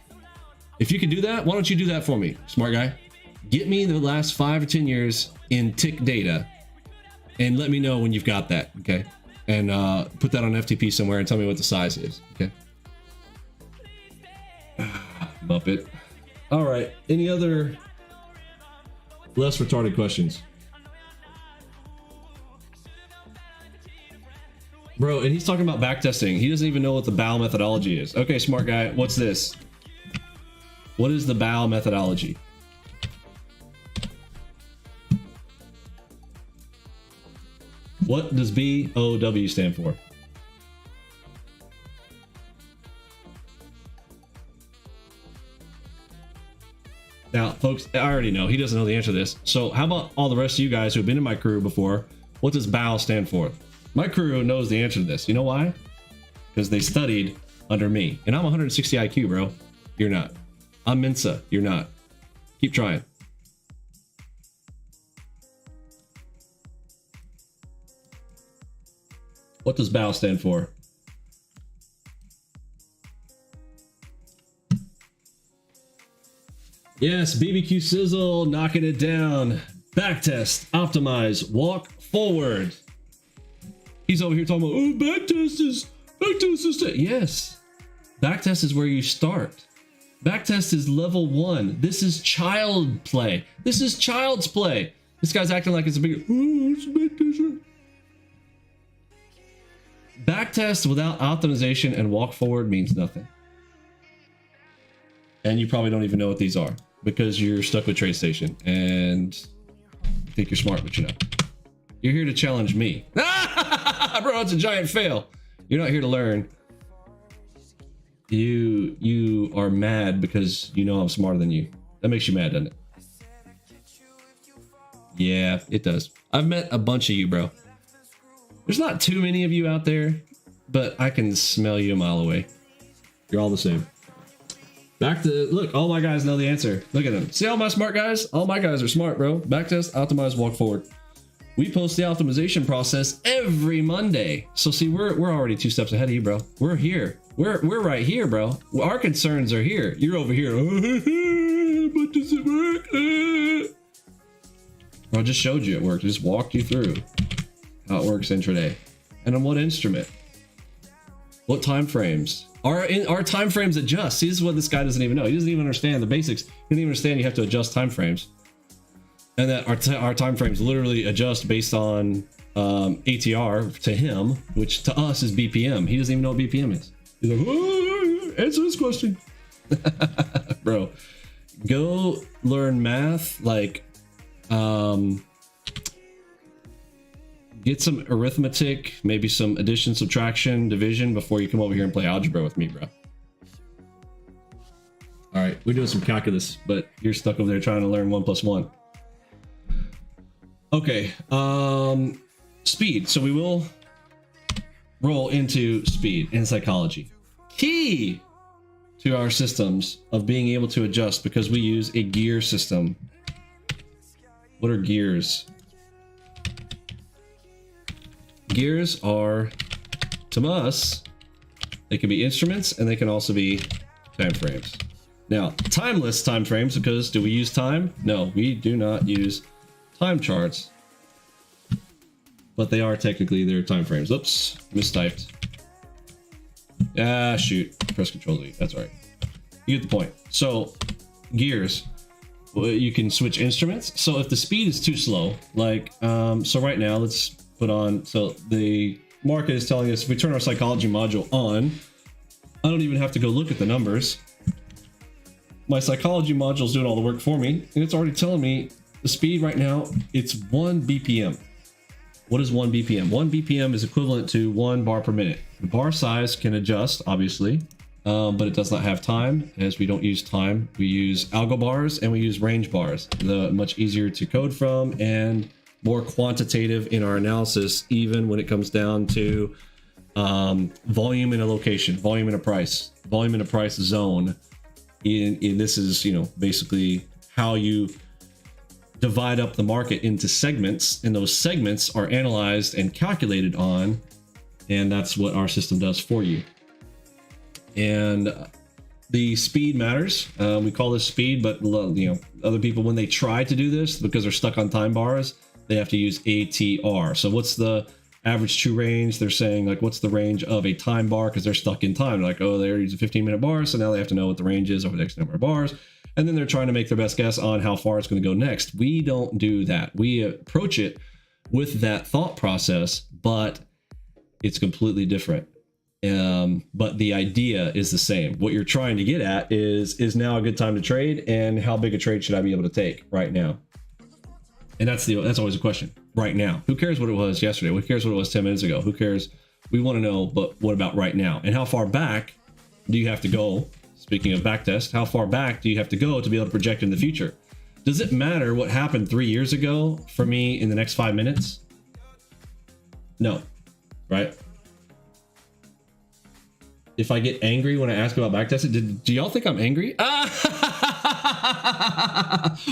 If you can do that, why don't you do that for me, smart guy? Get me the last 5 or 10 years in tick data and let me know when you've got that, okay? And put that on FTP somewhere and tell me what the size is, okay? Muppet. All right, any other less retarded questions? Bro, and he's talking about backtesting. He doesn't even know what the BAL methodology is. Okay, smart guy, what's this? What is the BAL methodology? What does BOW stand for? Now, folks, I already know. He doesn't know the answer to this. So how about all the rest of you guys who have been in my crew before? What does BAL stand for? My crew knows the answer to this. You know why? Because they studied under me. And I'm 160 IQ, bro. You're not. I'm Mensa. You're not. Keep trying. What does BAL stand for? Yes, BBQ Sizzle, knocking it down. Backtest, optimize, walk forward. He's over here talking about, oh, backtest is. Yes. Backtest is where you start. Backtest is level 1. This is child play. This is child's play. This guy's acting like it's a big, oh, it's a backtest. Backtest without optimization and walk forward means nothing. And you probably don't even know what these are because you're stuck with TradeStation and think you're smart, but you're not. You're here to challenge me. Bro, it's a giant fail. You're not here to learn. You are mad because you know I'm smarter than you. That makes you mad, doesn't it? Yeah, it does. I've met a bunch of you, bro. There's not too many of you out there, but I can smell you a mile away. You're all the same. Back to, look, all my guys know the answer. Look at them. See all my smart guys? All my guys are smart, bro. Backtest, optimize, walk forward. We post the optimization process every Monday. So see, we're already 2 steps ahead of you, bro. We're here. We're right here, bro. Our concerns are here. You're over here. But does it work? Bro, I just showed you it worked. I just walked you through how it works intraday. And on what instrument? What time frames? Our time frames adjust. See, this is what this guy doesn't even know. He doesn't even understand the basics. He doesn't even understand you have to adjust time frames. And that our time frames literally adjust based on ATR to him, which to us is BPM. He doesn't even know what BPM is. He's like, oh, answer this question. Bro, go learn math, like get some arithmetic, maybe some addition, subtraction, division before you come over here and play algebra with me, bro. All right, we're doing some calculus, but you're stuck over there trying to learn 1 + 1. Okay, speed. So we will roll into speed and psychology. Key to our systems of being able to adjust, because we use a gear system. What are gears? Gears are, to us, they can be instruments and they can also be time frames. Now, timeless time frames, because do we use time? No, we do not use time charts, but they are technically their time frames. Oops, mistyped. Ah, shoot. Press Control Z. That's all right. You get the point. So, gears. Well, you can switch instruments. So if the speed is too slow, like, so right now, let's put on, so the market is telling us if we turn our psychology module on, I don't even have to go look at the numbers. My psychology module is doing all the work for me, and it's already telling me the speed right now, it's 1 BPM. What is 1 BPM? 1 BPM is equivalent to 1 bar per minute. The bar size can adjust, obviously, but it does not have time, as we don't use time. We use algo bars and we use range bars. The much easier to code from and more quantitative in our analysis, even when it comes down to volume in a location, volume in a price, volume in a price zone. In this is, you know, basically how you divide up the market into segments, and those segments are analyzed and calculated on, and that's what our system does for you. And the speed matters. We call this speed, but you know, other people, when they try to do this, because they're stuck on time bars, they have to use ATR. So what's the average true range? They're saying, like, what's the range of a time bar, because they're stuck in time. They're like, oh, they're using 15-minute bars, so now they have to know what the range is over the next number of bars. And then they're trying to make their best guess on how far it's going to go next. We don't do that. We approach it with that thought process, but it's completely different. But the idea is the same. What you're trying to get at is now a good time to trade, and how big a trade should I be able to take right now? And that's always a question. Right now, who cares what it was yesterday? Who cares what it was 10 minutes ago? Who cares? We want to know, but what about right now? And how far back do you have to go? Speaking of backtest, how far back do you have to go to be able to project in the future? Does it matter what happened 3 years ago for me in the next 5 minutes? No, right? If I get angry when I ask about backtesting, do y'all think I'm angry?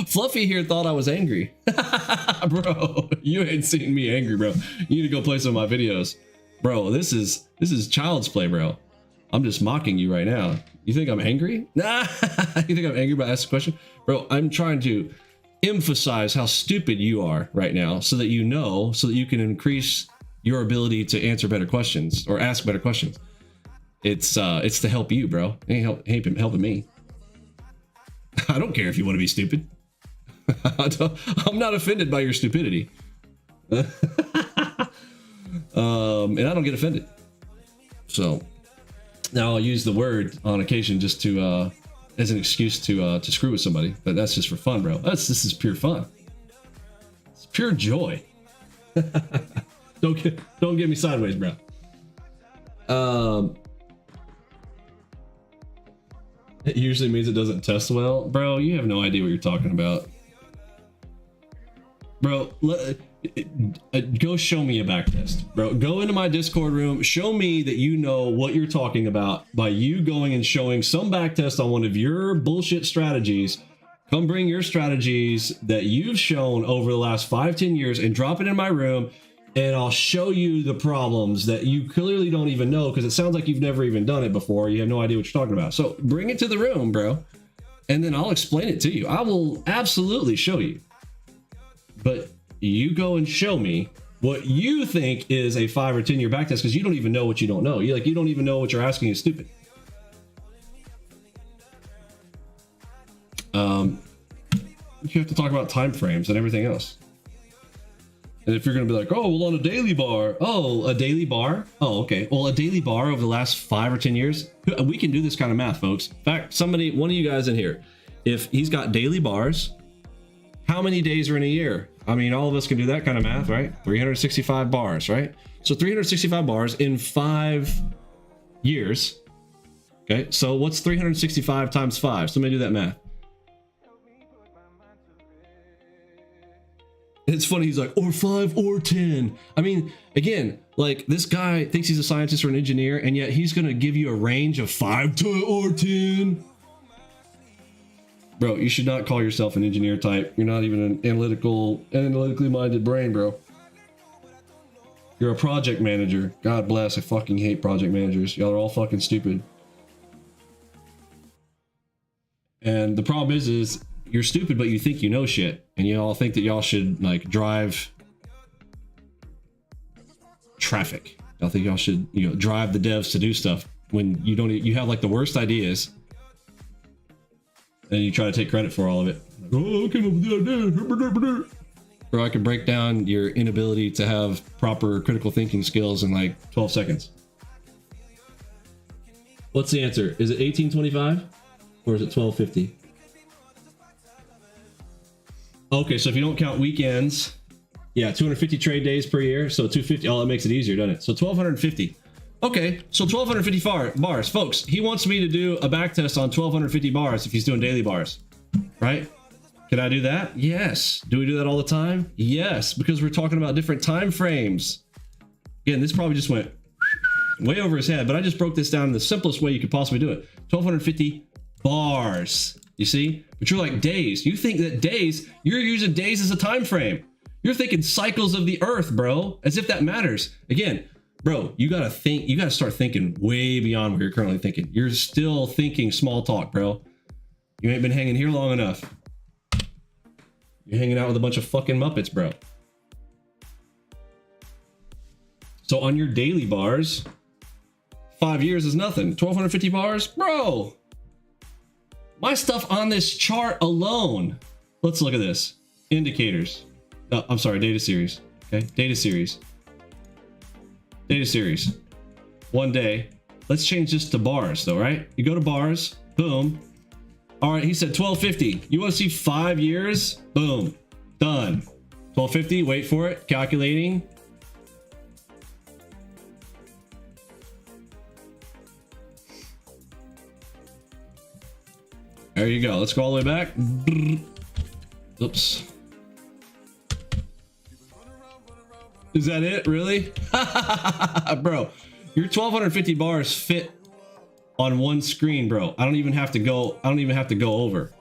Fluffy here thought I was angry. Bro, you ain't seen me angry, bro. You need to go play some of my videos. Bro, this is child's play, bro. I'm just mocking you right now. You think I'm angry? Nah. You think I'm angry about asking a question? Bro, I'm trying to emphasize how stupid you are right now, so that you know, so that you can increase your ability to answer better questions or ask better questions. It's to help you, bro. It ain't helping me. I don't care if you want to be stupid. I'm not offended by your stupidity. And I don't get offended. So now I'll use the word on occasion just to as an excuse to screw with somebody, but that's just for fun, bro. This is pure fun. It's pure joy. Don't get me sideways, bro. It usually means it doesn't test well. Bro, you have no idea what you're talking about. Bro, go show me a backtest. Bro, go into my Discord room. Show me that you know what you're talking about by you going and showing some backtest on one of your bullshit strategies. Come bring your strategies that you've shown over the last 5-10 years and drop it in my room, and I'll show you the problems that you clearly don't even know, because it sounds like you've never even done it before. You have no idea what you're talking about. So bring it to the room, bro, and then I'll explain it to you. I will absolutely show you. But you go and show me what you think is a 5 or 10 year backtest, because you don't even know what you don't know. You don't even know what you're asking is stupid. You have to talk about time frames and everything else. And if you're going to be like, oh, well, on a daily bar. Oh, a daily bar? Oh, okay. Well, a daily bar over the last 5 or 10 years, we can do this kind of math, folks. In fact, one of you guys in here, if he's got daily bars, how many days are in a year? I mean, all of us can do that kind of math, right? 365 bars, right? So 365 bars in 5 years Okay, so what's 365 times 5? Somebody do that math. It's funny, he's like, or 5 or 10. I mean, again, like, this guy thinks he's a scientist or an engineer, and yet he's gonna give you a range of 5 to or 10. Bro, you should not call yourself an engineer type. You're not even an analytically minded brain, bro. You're a project manager. God bless, I fucking hate project managers. Y'all are all fucking stupid. And the problem is you're stupid, but you think you know shit, and you all think that y'all should like drive traffic. Y'all think y'all should, you know, drive the devs to do stuff when you don't. You have like the worst ideas, and you try to take credit for all of it. Like, oh, I came up with the idea. Bro, I could break down your inability to have proper critical thinking skills in like 12 seconds. What's the answer? Is it 1825 or is it 1250? Okay, so if you don't count weekends, yeah, 250 trade days per year, so 250. Oh, that makes it easier, doesn't it? So 1250. Okay, so 1250 bars. Folks, he wants me to do a back test on 1250 bars if he's doing daily bars, right? Can I do that? Yes. Do we do that all the time? Yes, because we're talking about different time frames. Again, this probably just went way over his head, but I just broke this down in the simplest way you could possibly do it. 1250 bars. You see? But you're like, days. You think that days, you're using days as a time frame. You're thinking cycles of the earth, bro, as if that matters. Again, bro, you gotta think, you gotta start thinking way beyond what you're currently thinking. You're still thinking small talk, bro. You ain't been hanging here long enough. You're hanging out with a bunch of fucking Muppets, bro. So on your daily bars, 5 years is nothing. 1250 bars, bro. My stuff on this chart alone. Let's look at this. Indicators. Oh, I'm sorry, data series. Okay, data series. Data series. 1 day. Let's change this to bars though, right? You go to bars, boom. All right, he said 1250. You want to see 5 years? Boom, done. 1250, wait for it, calculating. There you go. Let's go all the way back. Oops. Is that it? Really? Bro, your 1250 bars fit on one screen, bro. I don't even have to go over.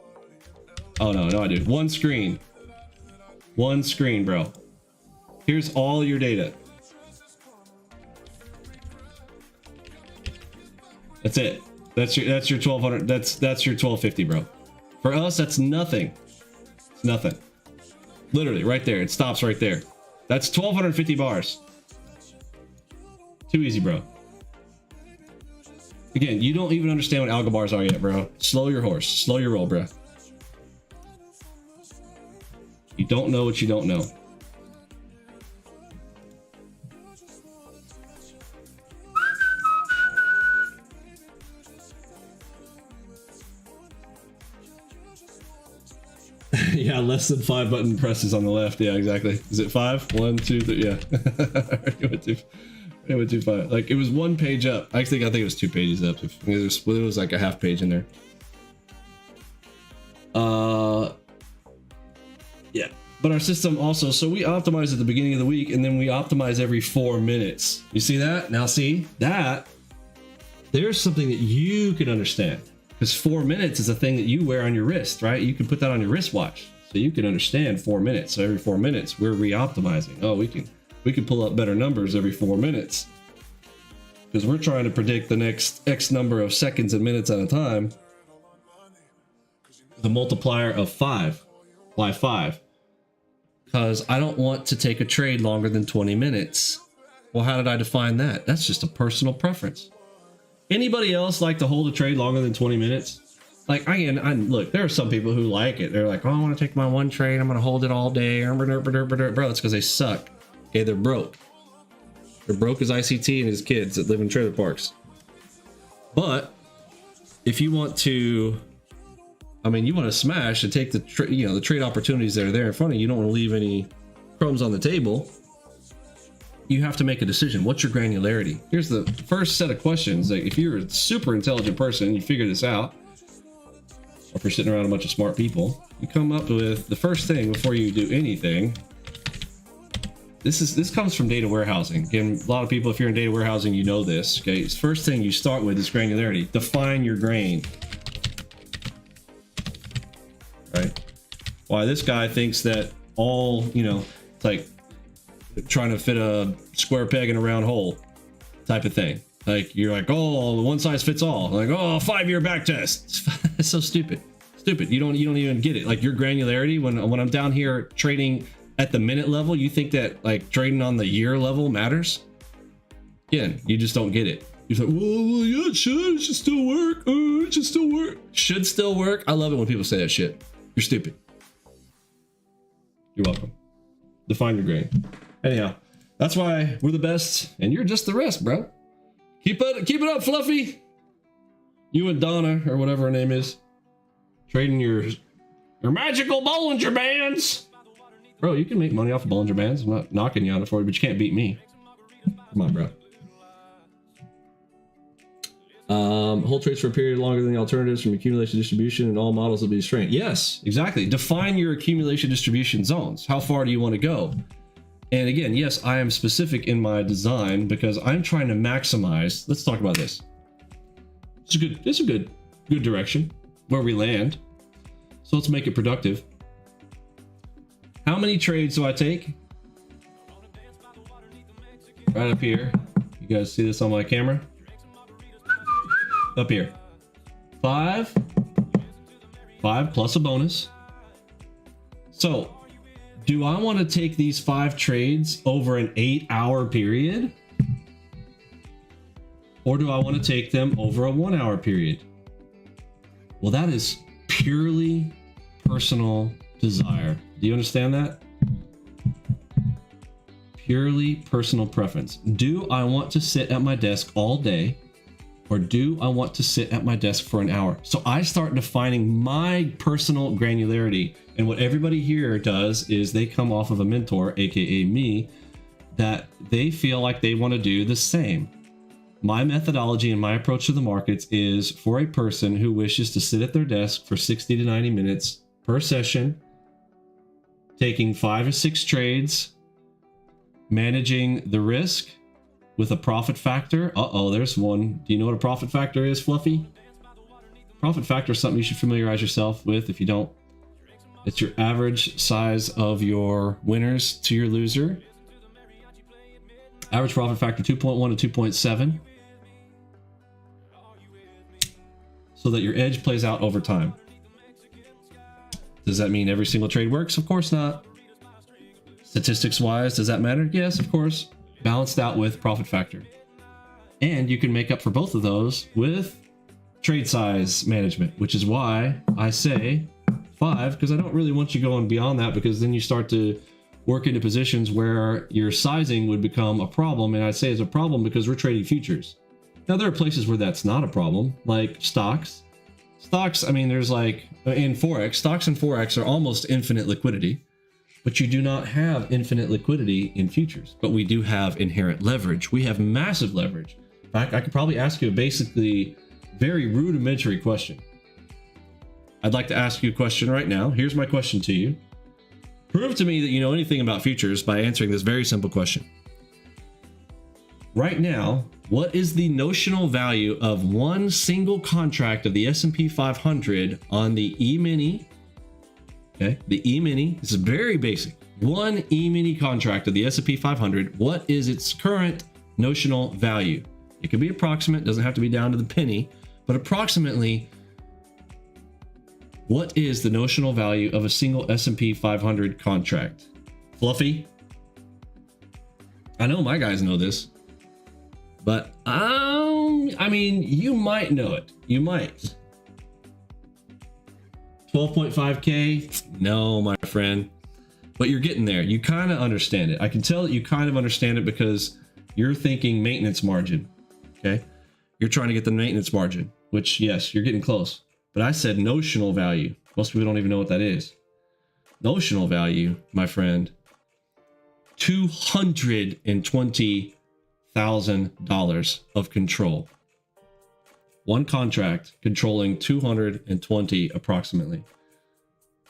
Oh no, I do. One screen, bro. Here's all your data. That's it. That's your 1200. That's your 1250, bro. For us, that's nothing. It's nothing. Literally, right there. It stops right there. That's 1250 bars. Too easy, bro. Again, you don't even understand what algo bars are yet, bro. Slow your horse. Slow your roll, bro. You don't know what you don't know. Yeah, less than 5 button presses on the left. Yeah, exactly. Is it 5? 1, 2, 3. Yeah. It went too far. Like, it was 1 page up. I think it was 2 pages up. It was like a half page in there. Yeah. But our system also, so we optimize at the beginning of the week, and then we optimize every 4 minutes. You see that? Now see that? There's something that you can understand. Because 4 minutes is a thing that you wear on your wrist, right? You can put that on your wristwatch. So you can understand 4 minutes. So every 4 minutes, we're re-optimizing. Oh, we can pull up better numbers every 4 minutes. Because we're trying to predict the next X number of seconds and minutes at a time. The multiplier of 5. Why 5? Because I don't want to take a trade longer than 20 minutes. Well, how did I define that? That's just a personal preference. Anybody else like to hold a trade longer than 20 minutes? Like, look, there are some people who like it. They're like, oh, I want to take my one trade. I'm going to hold it all day. Bro, that's because they suck. Okay, they're broke. They're broke as ICT and his kids that live in trailer parks. But if you want to, you want to smash and take the trade opportunities that are there in front of you. You don't want to leave any crumbs on the table. you have to make a decision. What's your granularity? Here's the first set of questions. Like, if you're a super intelligent person, you figure this out, or if you're sitting around a bunch of smart people, you come up with the first thing before you do anything. This comes from data warehousing. Again, a lot of people, if you're in data warehousing, you know this. Okay, first thing you start with is granularity. Define your grain. Right? Why this guy thinks that all, it's like trying to fit a square peg in a round hole type of thing. Like, you're like, oh, one size fits all. Like, oh, 5-year back test. It's so stupid. You don't even get it. Like, your granularity, when I'm down here trading at the minute level, you think that like trading on the year level matters? Again, you just don't get it. You're like, well, yeah, it should still work. It should still work. Should still work. I love it when people say that shit. You're stupid. You're welcome. Define your grain. Anyhow, that's why we're the best, and you're just the rest, bro. Keep it up, Fluffy. You and Donna, or whatever her name is, trading your magical Bollinger Bands. Bro, you can make money off of Bollinger Bands. I'm not knocking you on it for you, but you can't beat me. Come on, bro. Hold trades for a period longer than the alternatives from accumulation distribution, and all models will be strained. Yes, exactly. Define your accumulation distribution zones. How far do you want to go? And again, yes, I am specific in my design because I'm trying to maximize. Let's talk about this. It's a good direction where we land. So let's make it productive. How many trades do I take? Right up here. You guys see this on my camera? Up here. 5 plus a bonus. So, do I want to take these 5 trades over an 8-hour period? Or do I want to take them over a 1-hour period? Well, that is purely personal desire. Do you understand that? Purely personal preference. Do I want to sit at my desk all day? Or do I want to sit at my desk for an hour? So I start defining my personal granularity. And what everybody here does is they come off of a mentor, aka me, that they feel like they want to do the same. My methodology and my approach to the markets is for a person who wishes to sit at their desk for 60 to 90 minutes per session, taking 5 or 6 trades, managing the risk with a profit factor. There's one. Do you know what a profit factor is, Fluffy? Profit factor is something you should familiarize yourself with if you don't. It's your average size of your winners to your loser. Average profit factor 2.1 to 2.7. So that your edge plays out over time. Does that mean every single trade works? Of course not. Statistics wise, does that matter? Yes, of course. Balanced out with profit factor. And you can make up for both of those with trade size management, which is why I say 5, because I don't really want you going beyond that, because then you start to work into positions where your sizing would become a problem. And I say it's a problem because we're trading futures. Now, there are places where that's not a problem, like stocks. Stocks, I mean, there's like in forex, stocks and forex are almost infinite liquidity. But you do not have infinite liquidity in futures. But we do have inherent leverage. We have massive leverage. In fact, I could probably ask you a basically very rudimentary question. I'd like to ask you a question right now. Here's my question to you. Prove to me that you know anything about futures by answering this very simple question. Right now, what is the notional value of one single contract of the S&P 500 on the E-mini? Okay, the E-mini, this is very basic. One E-mini contract of the S&P 500, what is its current notional value? It could be approximate, doesn't have to be down to the penny, but approximately, what is the notional value of a single S&P 500 contract? Fluffy? I know my guys know this, but I mean, you might know it. You might. 12.5K? No, my friend. But you're getting there. You kind of understand it. I can tell that you kind of understand it because you're thinking maintenance margin. Okay? You're trying to get the maintenance margin, which, yes, you're getting close. But I said notional value. Most people don't even know what that is. Notional value, my friend. $220,000 of control. One contract controlling 220 approximately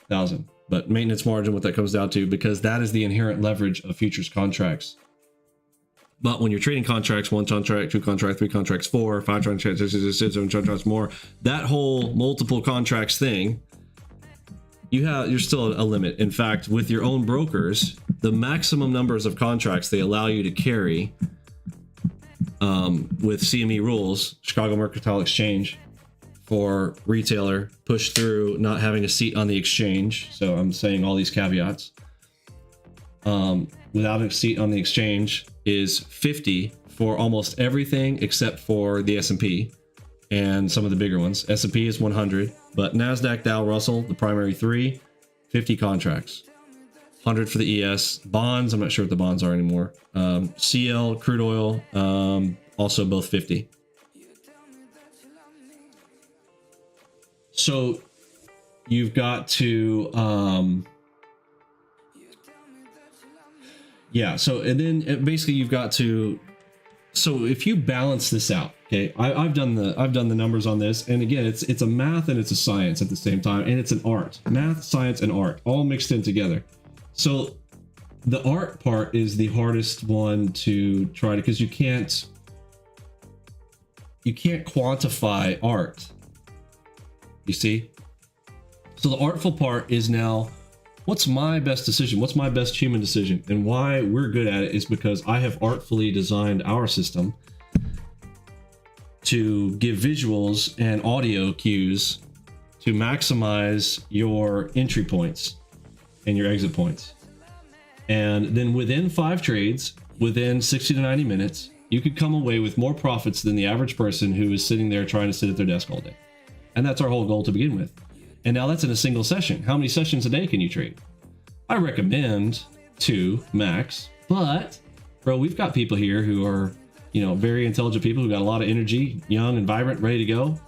thousand. But maintenance margin, what that comes down to, because that is the inherent leverage of futures contracts. But when you're trading contracts, 1 contract, 2 contracts, 3 contracts, 4, 5 contracts, 6, 7 contracts more, that whole multiple contracts thing, you're still a limit. In fact, with your own brokers, the maximum numbers of contracts they allow you to carry with CME rules, Chicago Mercantile Exchange, for retailer, push through not having a seat on the exchange. So I'm saying all these caveats. Without a seat on the exchange is 50 for almost everything except for the S&P and some of the bigger ones. S&P is 100, but NASDAQ, Dow, Russell, the primary 3, 50 contracts. 100 for the ES. Bonds, I'm not sure what the bonds are anymore. CL, crude oil, also both 50. So you've got to, so, and then basically you've got to, so if you balance this out, okay, I've done the numbers on this. And again, it's a math and it's a science at the same time. And it's an art, math, science, and art all mixed in together. So the art part is the hardest one to try to, because you can't quantify art. You see? So the artful part is now, what's my best decision? What's my best human decision? And why we're good at it is because I have artfully designed our system to give visuals and audio cues to maximize your entry points and your exit points. And then within 5 trades, within 60 to 90 minutes, you could come away with more profits than the average person who is sitting there trying to sit at their desk all day. And that's our whole goal to begin with. And now that's in a single session. How many sessions a day can you trade? I recommend 2 max, but bro, we've got people here who are, very intelligent people who got a lot of energy, young and vibrant, ready to go.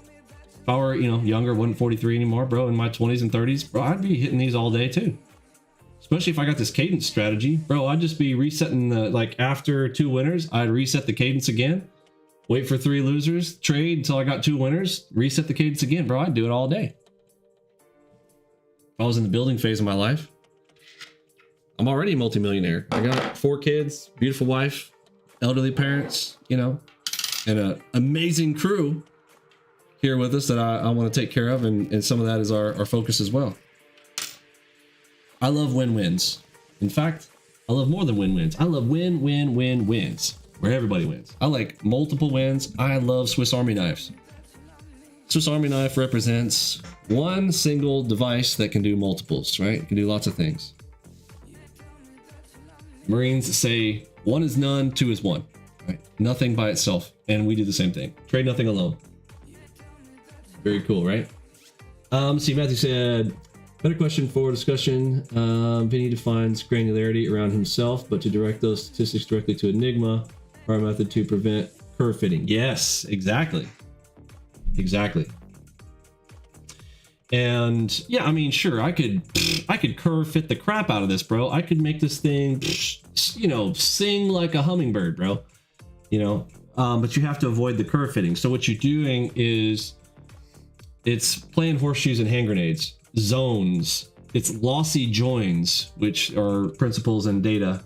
If I were, younger, wasn't 43 anymore, bro, in my 20s and 30s, bro, I'd be hitting these all day too. Especially if I got this cadence strategy, bro, I'd just be resetting after 2 winners, I'd reset the cadence again. Wait for 3 losers, trade until I got 2 winners, reset the cadence again, bro. I'd do it all day. If I was in the building phase of my life, I'm already a multimillionaire. I got 4 kids, beautiful wife, elderly parents, and an amazing crew here with us that I want to take care of. And some of that is our focus as well. I love win-wins. In fact, I love more than win-wins. I love win-win-win-wins, where everybody wins. I like multiple wins. I love Swiss Army knives. Swiss Army knife represents one single device that can do multiples, right? It can do lots of things. Marines say 1 is none, 2 is 1, right? Nothing by itself. And we do the same thing. Trade nothing alone. Very cool, right? See, Matthew said, better question for discussion. Vinny defines granularity around himself, but to direct those statistics directly to Enigma, our method to prevent curve fitting. Yes, exactly. Exactly. And yeah, I mean, sure, I could curve fit the crap out of this, bro. I could make this thing, sing like a hummingbird, bro. But you have to avoid the curve fitting. So what you're doing is it's playing horseshoes and hand grenades, zones. It's lossy joins, which are principles in data.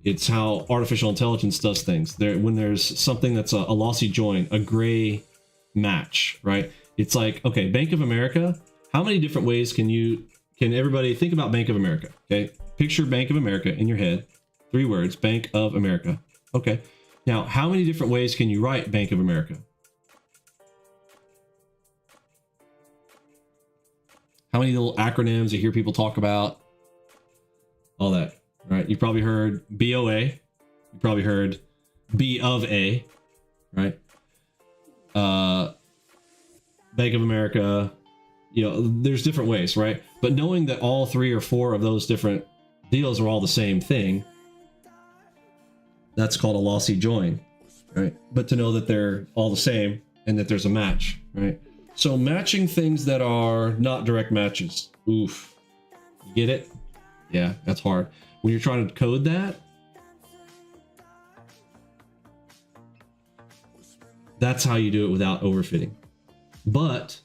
It's how artificial intelligence does things. When there's something that's a lossy join, a gray match, right? It's like, okay, Bank of America, how many different ways can everybody think about Bank of America? Okay, picture Bank of America in your head. 3 words, Bank of America. Okay, now how many different ways can you write Bank of America? How many little acronyms you hear people talk about? All that, right? You probably heard BOA. You probably heard B of A, right? Bank of America, there's different ways, right? But knowing that all 3 or 4 of those different deals are all the same thing, that's called a lossy join, right? But to know that they're all the same and that there's a match, right? So matching things that are not direct matches. Oof. You get it? Yeah, that's hard. When you're trying to code that, that's how you do it without overfitting. But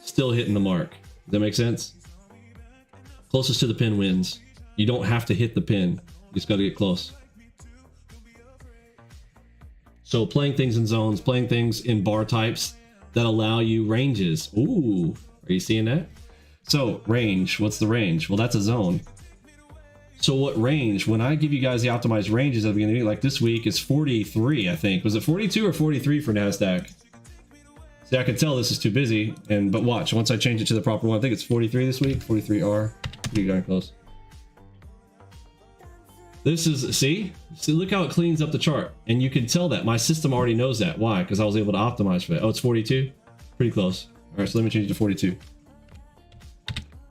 still hitting the mark. Does that make sense? Closest to the pin wins. You don't have to hit the pin. You just got to get close. So playing things in zones, playing things in bar types that allow you ranges. Ooh, are you seeing that? So range, what's the range? Well, that's a zone. So what range? When I give you guys the optimized ranges at the beginning, like this week is 43, I think. Was it 42 or 43 for NASDAQ? See, I can tell this is too busy, but watch, once I change it to the proper one, I think it's 43 this week, 43R. Pretty darn close. This is, see, look how it cleans up the chart. And you can tell that my system already knows that. Why? Because I was able to optimize for that. Oh, it's 42? Pretty close. All right, so let me change it to 42.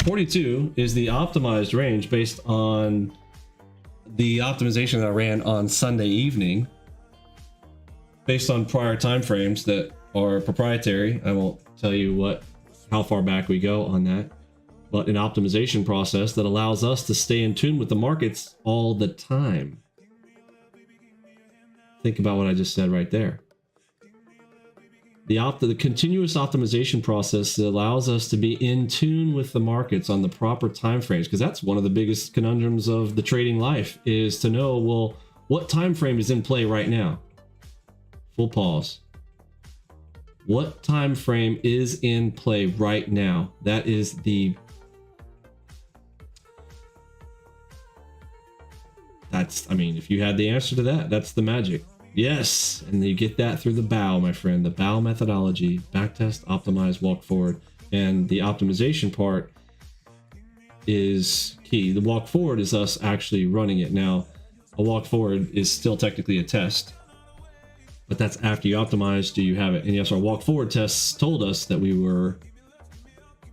42 is the optimized range based on the optimization that I ran on Sunday evening, based on prior time frames that are proprietary. I won't tell you how far back we go on that, but an optimization process that allows us to stay in tune with the markets all the time. Think about what I just said right there. The continuous optimization process that allows us to be in tune with the markets on the proper time frames, because that's one of the biggest conundrums of the trading life, is to know, well, what time frame is in play right now? Full pause. What time frame is in play right now? That is I mean, if you had the answer to that, that's the magic. Yes, and you get that through the BOW, my friend, the BOW methodology, backtest, optimize, walk forward. And the optimization part is key. The walk forward is us actually running it. Now, a walk forward is still technically a test, but that's after you optimize, do you have it? And yes, our walk forward tests told us that we were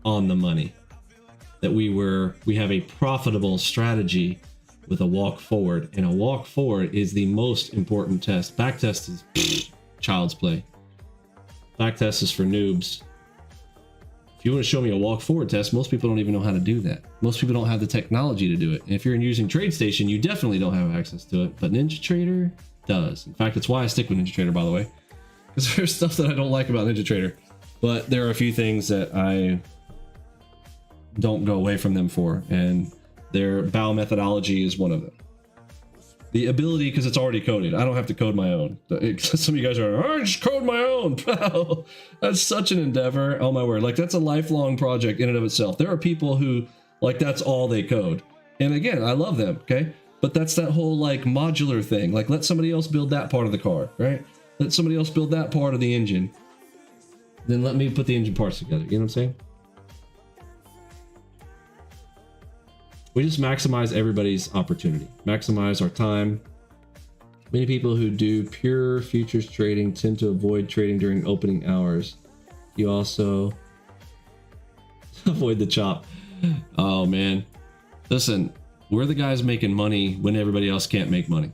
on the money, that we have a profitable strategy with a walk forward, and a walk forward is the most important test. Backtest is child's play. Backtest is for noobs. If you want to show me a walk forward test, most people don't even know how to do that. Most people don't have the technology to do it. And if you're using TradeStation, you definitely don't have access to it, but NinjaTrader does. In fact, it's why I stick with NinjaTrader, by the way, because there's stuff that I don't like about NinjaTrader, but there are a few things that I don't go away from them for, and their BOW methodology is one of them. The ability, because it's already coded. I don't have to code my own. Some of you guys are, I just code my own. Wow, that's such an endeavor. Oh my word. Like, that's a lifelong project in and of itself. There are people who, like, that's all they code. And again, I love them, okay? But that's that whole, like, modular thing. Like, let somebody else build that part of the car, right? Let somebody else build that part of the engine. Then let me put the engine parts together. You know what I'm saying? We just maximize everybody's opportunity, maximize our time. Many people who do pure futures trading tend to avoid trading during opening hours. You also avoid the chop. Oh man, listen, we're the guys making money when everybody else can't make money.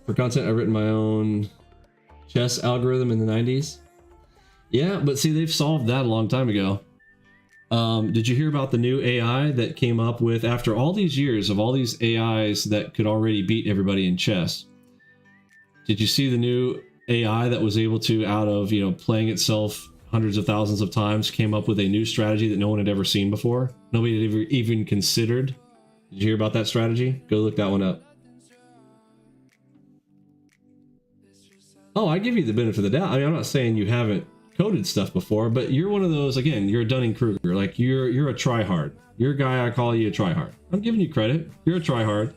For content, I've written my own chess algorithm in the 90s. Yeah, but see, they've solved that a long time ago. Did you hear about the new AI that came up with, after all these years of all these AIs that could already beat everybody in chess? Did you see the new AI that was able to, out of, playing itself hundreds of thousands of times, came up with a new strategy that no one had ever seen before? Nobody had ever even considered. Did you hear about that strategy? Go look that one up. Oh, I give you the benefit of the doubt. I mean, I'm not saying you haven't coded stuff before, but you're one of those, again, you're a Dunning-Kruger. Like, you're a tryhard. You're a guy, I call you a tryhard. I'm giving you credit. You're a tryhard.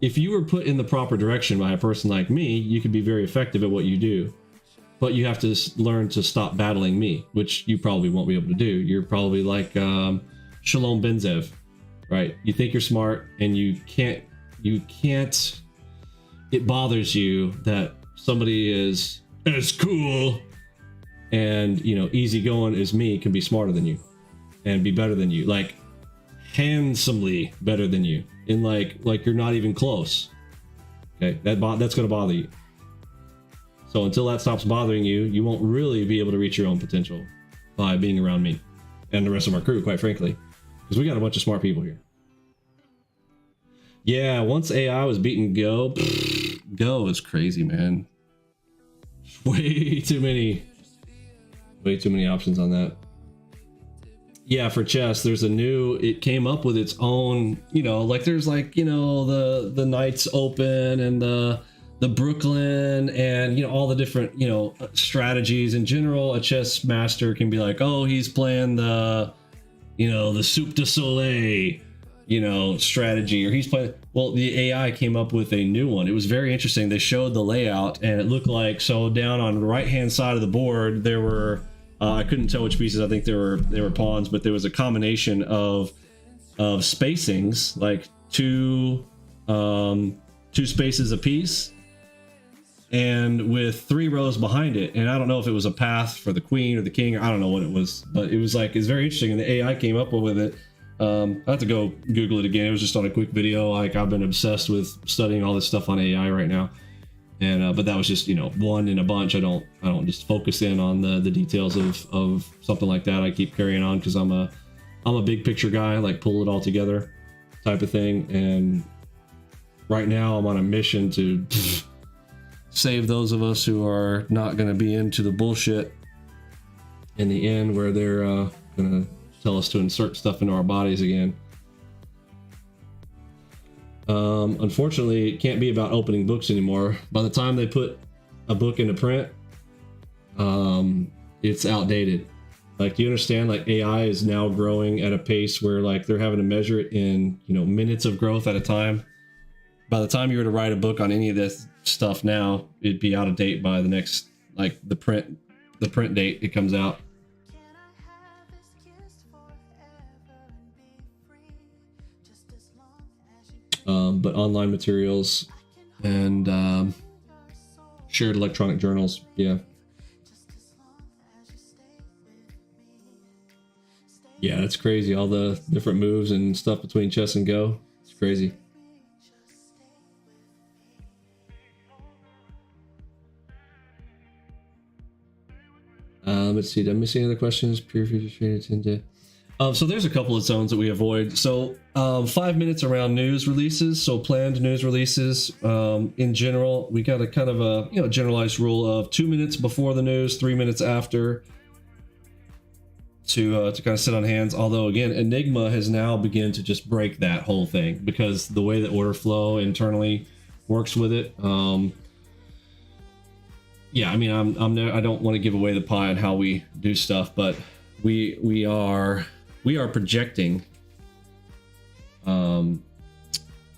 If you were put in the proper direction by a person like me, you could be very effective at what you do. But you have to learn to stop battling me, which you probably won't be able to do. You're probably like Shalom Benzev, right? You think you're smart, and you can't, it bothers you that somebody is as cool and easygoing as me can be smarter than you and be better than you, like handsomely better than you, in like you're not even close. Okay, that's going to bother you. So until that stops bothering you, you won't really be able to reach your own potential by being around me. and the rest of our crew, quite frankly, because we got a bunch of smart people here. Yeah, once AI was beating Go, Go is crazy, man. Way too many options on that. Yeah, for chess, there's a new, it came up with its own, you know, like there's like, you know, the Knights Open and the Brooklyn and, you know, all the different, you know, strategies in general. A chess master can be like, oh, he's playing the, you know, the Soup de Soleil, you know, strategy, or he's playing, well, the AI came up with a new one. It was very interesting. They showed the layout and it looked like, so down on the right hand side of the board, there were, I couldn't tell which pieces. I think they were pawns, but there was a combination of spacings, like two spaces a piece, and with 3 rows behind it. And I don't know if it was a path for the queen or the king, or I don't know what it was, but it was like, it's very interesting. And the AI came up with it. I have to go Google it again. It was just on a quick video. Like, I've been obsessed with studying all this stuff on AI right now. And but that was just, you know, one in a bunch. I don't just focus in on the details of something like that. I keep carrying on because I'm a big picture guy, like pull it all together type of thing. And right now I'm on a mission to save those of us who are not going to be into the bullshit in the end, where they're going to tell us to insert stuff into our bodies again. Unfortunately, it can't be about opening books anymore. By the time they put a book into print, it's outdated. Like, do you understand? Like, AI is now growing at a pace where, like, they're having to measure it in, you know, minutes of growth at a time. By the time you were to write a book on any of this stuff now, it'd be out of date by the next, like, the print date it comes out. But online materials and shared electronic journals, yeah. Yeah, it's crazy. All the different moves and stuff between chess and Go. It's crazy. Let's see. Did I miss any other questions? Pure future trading tend so there's a couple of zones that we avoid. So 5 minutes around news releases. So planned news releases. In general, we got a kind of a, you know, generalized rule of 2 minutes before the news, 3 minutes after, to kind of sit on hands. Although again, Enigma has now begun to just break that whole thing, because the way that order flow internally works with it. Yeah, I mean, I don't want to give away the pie on how we do stuff, but we are projecting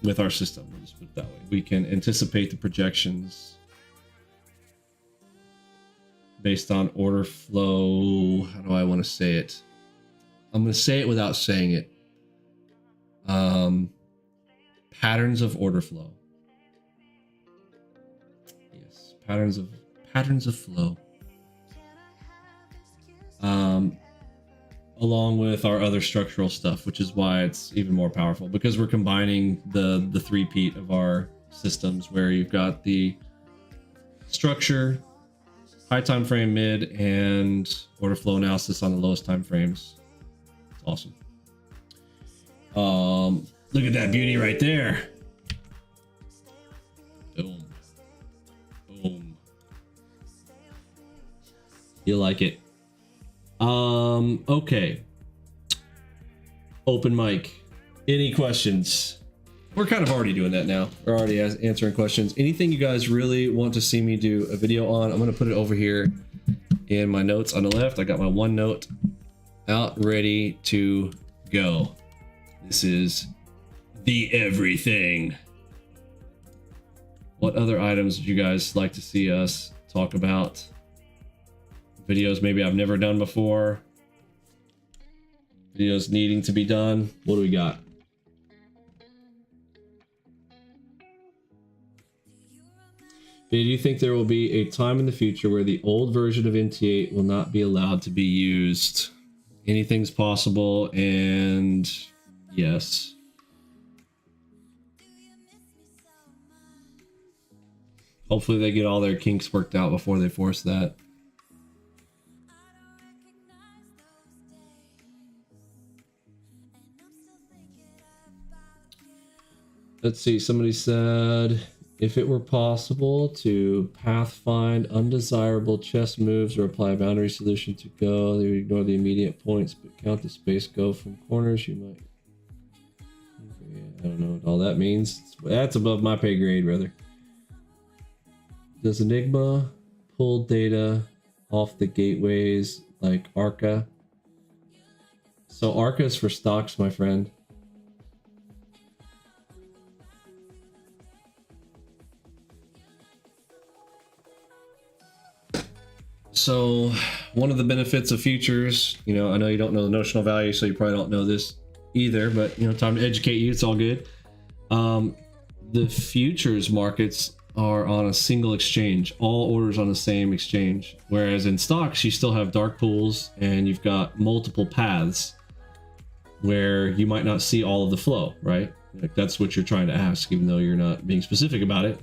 with our system. We'll just put it that way. We can anticipate the projections based on order flow. How do I want to say it? I'm going to say it without saying it. Patterns of order flow. Yes, patterns of flow. Along with our other structural stuff, which is why it's even more powerful, because we're combining the three-peat of our systems, where you've got the structure, high time frame, mid, and order flow analysis on the lowest time frames. It's awesome. Look at that beauty right there. Boom. Boom. You like it? Okay. Open mic. Any questions? We're kind of already doing that now. We're already answering questions. Anything you guys really want to see me do a video on, I'm going to put it over here in my notes on the left. I got my OneNote out, ready to go. This is the everything. What other items would you guys like to see us talk about? Videos maybe I've never done before. Videos needing to be done. What do we got? Do you think there will be a time in the future where the old version of NT8 will not be allowed to be used? Anything's possible, and yes. Hopefully they get all their kinks worked out before they force that. Let's see. Somebody said, if it were possible to pathfind undesirable chess moves or apply a boundary solution to go, they would ignore the immediate points, but count the space go from corners. You might. I don't know what all that means. That's above my pay grade, brother. Does Enigma pull data off the gateways like Arca? So Arca is for stocks, my friend. So one of the benefits of futures, I know you don't know the notional value, so you probably don't know this either, but time to educate you. It's all good. The futures markets are on a single exchange, all orders on the same exchange. Whereas in stocks, you still have dark pools and you've got multiple paths where you might not see all of the flow, right? Like that's what you're trying to ask, even though you're not being specific about it.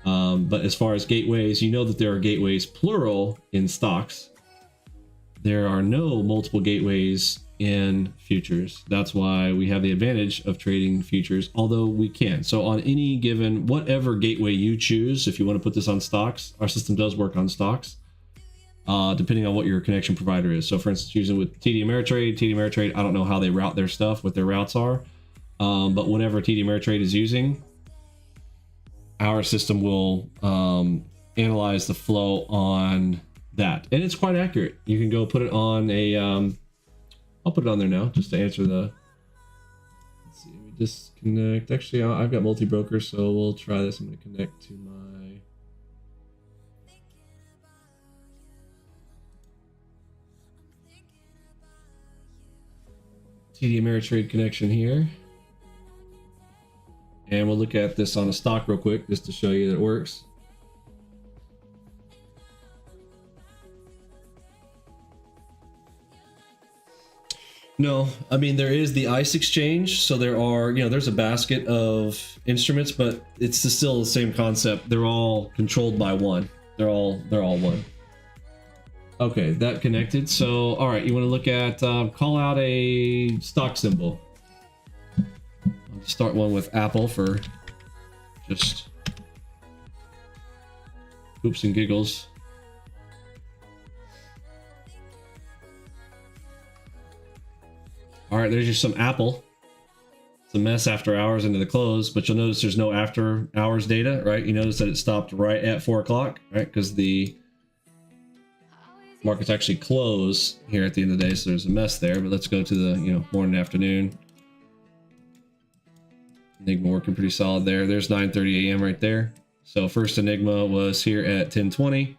But as far as gateways, you know that there are gateways plural in stocks. There are no multiple gateways in futures. That's why we have the advantage of trading futures, although we can. So on any given, whatever gateway you choose, if you want to put this on stocks, our system does work on stocks, depending on what your connection provider is. So for instance, using with TD Ameritrade, I don't know how they route their stuff, what their routes are. But whenever TD Ameritrade is using, our system will analyze the flow on that. And it's quite accurate. You can go put it on a, I'll put it on there now just to answer the, let's see, let me disconnect. Actually, I've got multi-broker, so we'll try this. I'm going to connect to my, TD Ameritrade connection here. And we'll look at this on a stock real quick just to show you that it works. No, I mean, there is the ICE exchange. So there are, there's a basket of instruments, but it's still the same concept. They're all controlled by one. They're all one. Okay, that connected. So, all right, you want to look at, call out a stock symbol. I'll start one with Apple for just oops and giggles. All right, there's just some Apple. It's a mess after hours into the close, but you'll notice there's no after hours data, right? You notice that it stopped right at 4 o'clock, right? Because the markets actually close here at the end of the day, so there's a mess there. But let's go to the morning, afternoon. Enigma working pretty solid there. There's 9:30 a.m. right there. So first Enigma was here at 10:20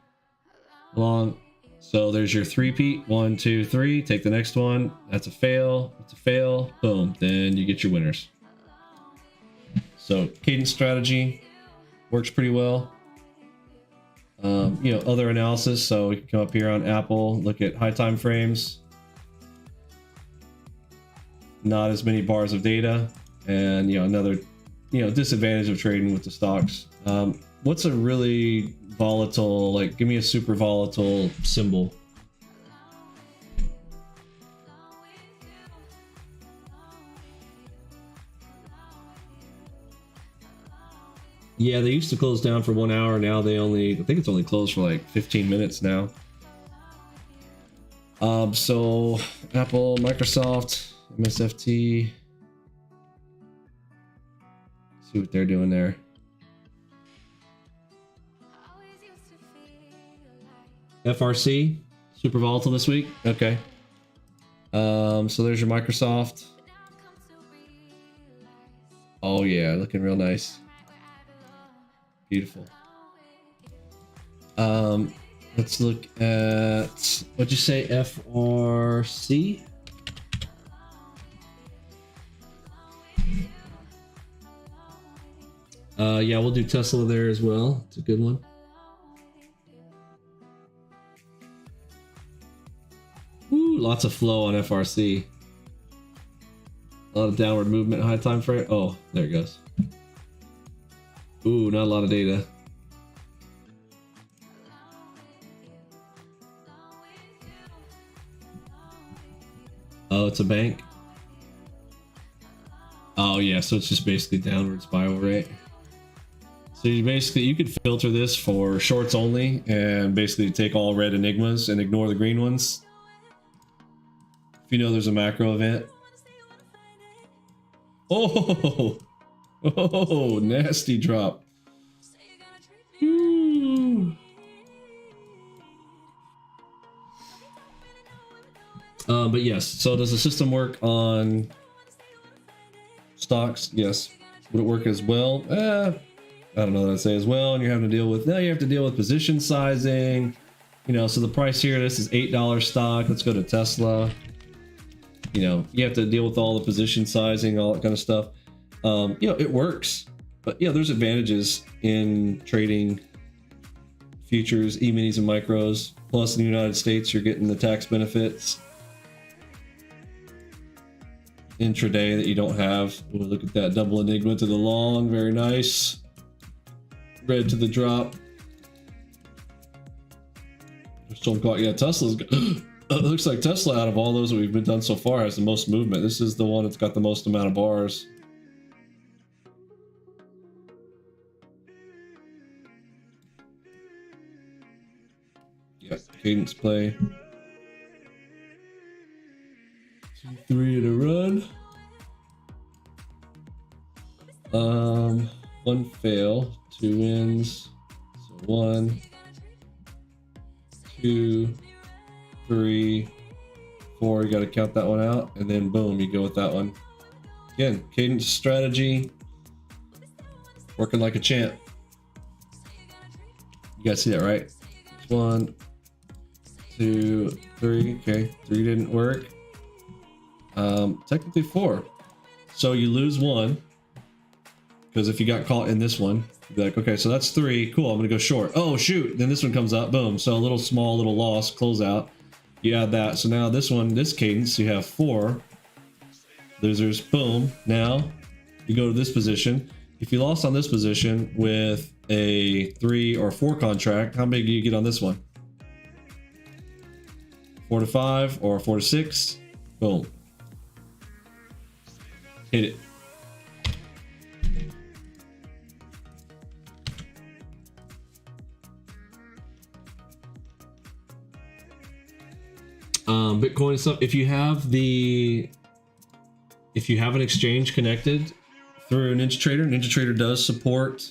long. So there's your three-peat. 1, 2, 3. Take the next one. That's a fail. It's a fail. Boom. Then you get your winners. So cadence strategy works pretty well. Other analysis. So we can come up here on Apple, look at high time frames. Not as many bars of data. And another disadvantage of trading with the stocks. What's a really volatile, like give me a super volatile symbol? Yeah, they used to close down for 1 hour. Now I think it's only closed for like 15 minutes now. So Apple, Microsoft, MSFT. See what they're doing there. FRC, super volatile this week. Okay. So there's your Microsoft. Oh yeah, looking real nice. Beautiful. Let's look at, what'd you say, FRC? Yeah, we'll do Tesla there as well. It's a good one. Ooh, lots of flow on FRC. A lot of downward movement, high time frame. Oh, there it goes. Ooh, not a lot of data. Oh, it's a bank. Oh yeah, so it's just basically downward spiral, right? So you could filter this for shorts only and basically take all red enigmas and ignore the green ones. If you know there's a macro event. Oh, oh, nasty drop. Ooh. But yes, so does the system work on stocks? Yes. Would it work as well? I don't know what I'd say as well. And you're having to deal with, now you have to deal with position sizing. You know, so the price here, this is $8 stock. Let's go to Tesla. You know, you have to deal with all the position sizing, all that kind of stuff. You know, it works. But yeah, there's advantages in trading futures, E-minis and micros. Plus in the United States, you're getting the tax benefits intraday that you don't have. Ooh, look at that double enigma to the long, very nice. Red to the drop. Still caught. Yeah, Tesla's it looks like Tesla out of all those that we've been done so far has the most movement. This is the one that's got the most amount of bars. Yeah, cadence play. 2-3 in a run. One fail, 2 wins. So 1, 2, 3, 4. You got to count that one out, and then boom, you go with that one. Again, cadence strategy, working like a champ. You guys see that, right? 1, 2, 3. Okay, 3 didn't work. Technically 4. So you lose 1. Because if you got caught in this one, you'd be like, okay, so that's 3. Cool, I'm gonna go short. Oh shoot, then this one comes up, boom. So a little small little loss, close out. You add that. So now this one, this cadence, you have 4 losers, boom. Now you go to this position. If you lost on this position with a 3 or 4 contract, how big do you get on this one? 4 to 5 or 4 to 6, boom. Hit it. Bitcoin stuff. If you have an exchange connected through NinjaTrader, NinjaTrader does support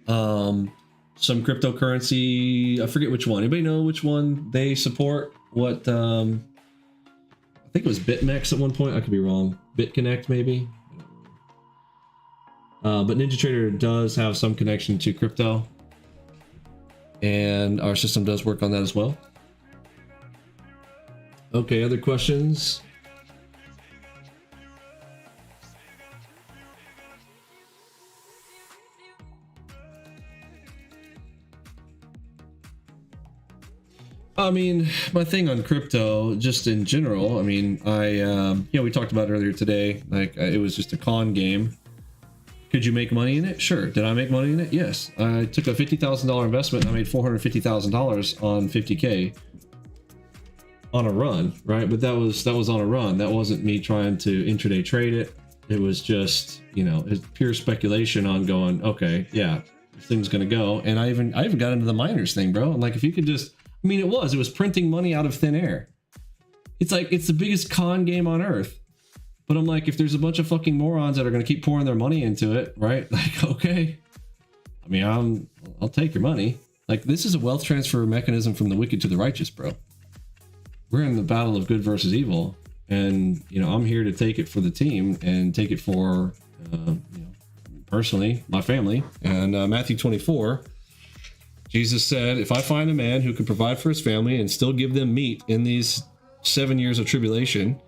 some cryptocurrency. I forget which one. Anybody know which one they support? What I think it was BitMEX at one point. I could be wrong. BitConnect maybe. But NinjaTrader does have some connection to crypto, and our system does work on that as well. Okay, other questions? I mean, my thing on crypto, just in general, I mean, we talked about it earlier today, like it was just a con game. Could you make money in it? Sure. Did I make money in it? Yes. I took a $50,000 investment and I made $450,000 on 50K. On a run, right? But that was on a run. That wasn't me trying to intraday trade it. It was just, you know, it's pure speculation on going, okay, yeah, this thing's gonna go. And I even got into the miners thing, bro. I'm like, if you could just, I mean, it was printing money out of thin air. It's like, it's the biggest con game on earth. But I'm like, if there's a bunch of fucking morons that are gonna keep pouring their money into it, right? Like, okay, I mean, I'll take your money. Like, this is a wealth transfer mechanism from the wicked to the righteous, bro. We're in the battle of good versus evil, and you know, I'm here to take it for the team and take it for you know, personally, my family. And Matthew 24, Jesus said, if I find a man who can provide for his family and still give them meat in these 7 years of tribulation,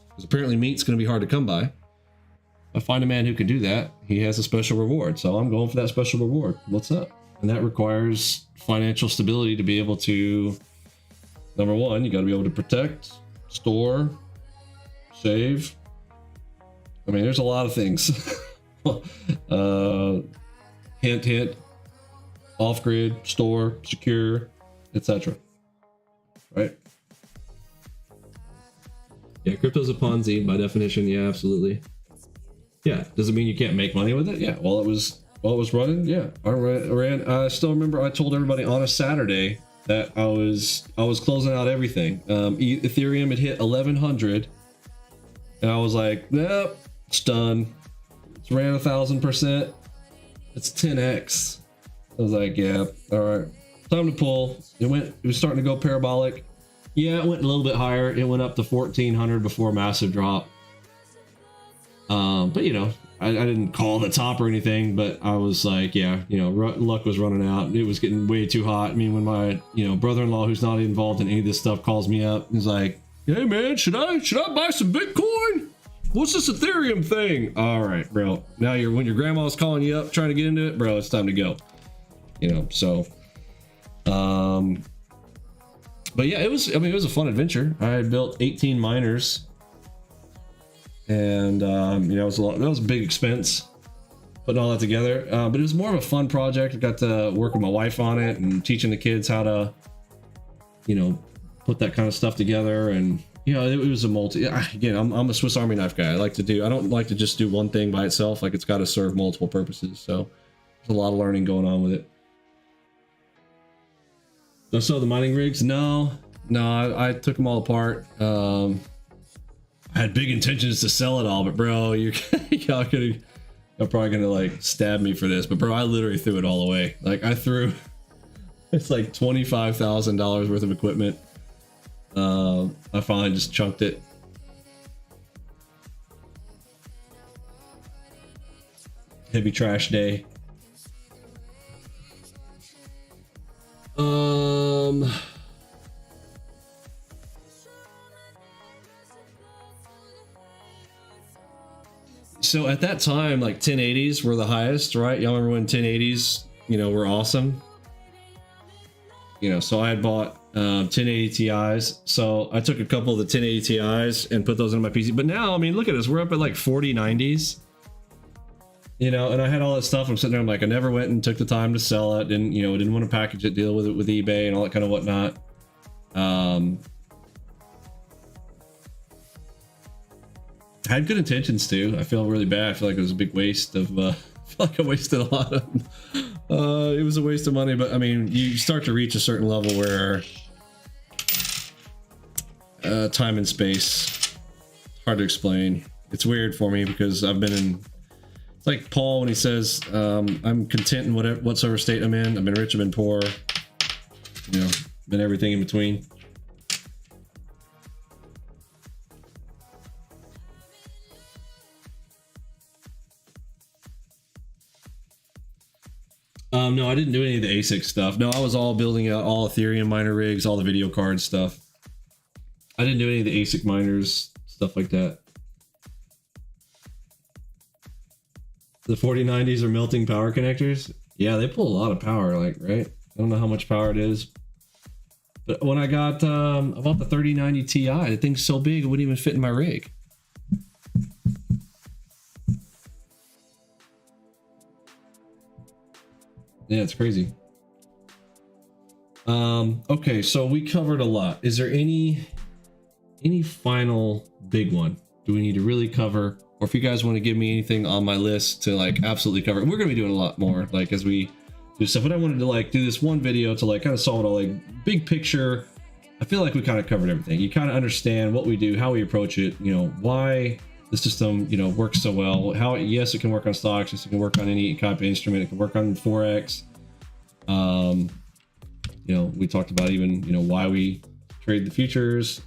because apparently meat's going to be hard to come by, if I find a man who can do that, he has a special reward. So I'm going for that special reward. What's up? And that requires financial stability to be able to, number one, you got to be able to protect, store, save. I mean, there's a lot of things. Hint, off-grid, store, secure, etc. Right? Yeah, crypto's a Ponzi by definition. Yeah, absolutely. Yeah. Does it mean you can't make money with it? Yeah. While it was running, yeah. I still remember I told everybody on a Saturday that I was closing out everything. Ethereum had hit 1100, and I was like, nope, it's done. It's ran 1,000%. It's 10x. I was like, yeah, all right, time to pull. It was starting to go parabolic. Yeah, it went a little bit higher. It went up to 1,400 before a massive drop. But you know, I didn't call the top or anything, but I was like, yeah, you know, luck was running out. It was getting way too hot. I mean, when my, you know, brother-in-law, who's not involved in any of this stuff, calls me up, he's like, hey man, should I buy some Bitcoin? What's this Ethereum thing? All right, bro. Now when your grandma's calling you up trying to get into it, bro, it's time to go. You know, so, but yeah, it was a fun adventure. I had built 18 miners, and you know, that was a big expense putting all that together. But it was more of a fun project. I got to work with my wife on it and teaching the kids how to, you know, put that kind of stuff together. And you know, it was a again, I'm a Swiss Army knife guy. I don't like to just do one thing by itself. Like, it's got to serve multiple purposes. So there's a lot of learning going on with it. So the mining rigs, no, I took them all apart. I had big intentions to sell it all, but bro, you're probably gonna like stab me for this, but bro, I literally threw it all away. Like, it's like $25,000 worth of equipment. I finally just chunked it. Heavy trash day. So at that time, like 1080s were the highest, right? Y'all remember when 1080s, you know, were awesome? You know, so I had bought 1080 Ti's. So I took a couple of the 1080 Ti's and put those in my PC. But now, I mean, look at us. We're up at like 4090s. You know, and I had all that stuff. I'm sitting there, I'm like, I never went and took the time to sell it. Didn't want to package it, deal with it with eBay and all that kind of whatnot. I had good intentions too. I feel really bad. I feel like it was a big waste of, I feel like I wasted a lot of, it was a waste of money, but I mean, you start to reach a certain level where, time and space, hard to explain. It's weird for me because I've been in, it's like Paul when he says, I'm content in whatsoever state I'm in. I've been rich, I've been poor, you know, been everything in between. No, I didn't do any of the ASIC stuff. No, I was all building out all Ethereum miner rigs, all the video card stuff. I didn't do any of the ASIC miners, stuff like that. The 4090s are melting power connectors. Yeah, they pull a lot of power, like, right? I don't know how much power it is. But when I bought the 3090 Ti, the thing's so big it wouldn't even fit in my rig. Yeah, it's crazy. Okay, so we covered a lot. Is there any final big one do we need to really cover? Or if you guys want to give me anything on my list to like absolutely cover, we're gonna be doing a lot more like as we do stuff. But I wanted to like do this one video to like kind of solve it all, like big picture. I feel like we kind of covered everything. You kind of understand what we do, how we approach it, you know, why the system, you know, works so well. How, yes, it can work on stocks. Yes, it can work on any type of instrument. It can work on forex. You know, we talked about even, you know, why we trade the futures.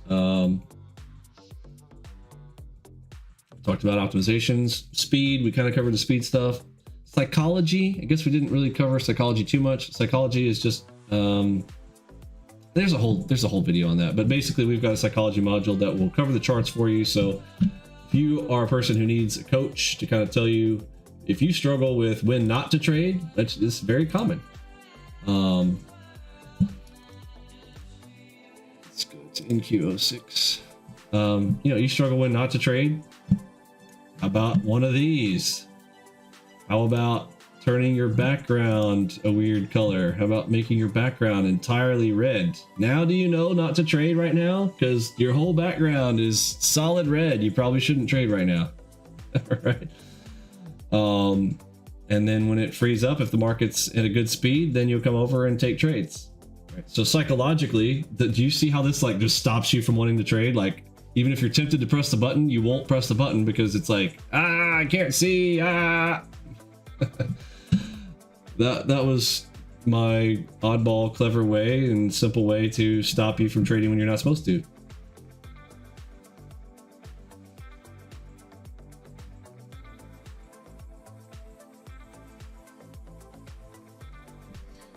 Talked about optimizations, speed. We kind of covered the speed stuff. Psychology. I guess we didn't really cover psychology too much. Psychology is just there's a whole video on that. But basically, we've got a psychology module that will cover the charts for you. So if you are a person who needs a coach to kind of tell you if you struggle with when not to trade, it's very common. Let's go to NQ06. You know, you struggle when not to trade. How about one of these? How about turning your background a weird color? How about making your background entirely red? Now do you know not to trade right now? Because your whole background is solid red. You probably shouldn't trade right now. All right. And then when it frees up, if the market's at a good speed, then you'll come over and take trades. Right. So psychologically, do you see how this like just stops you from wanting to trade? Like, even if you're tempted to press the button, you won't press the button because it's like, I can't see. That was my oddball, clever way and simple way to stop you from trading when you're not supposed to.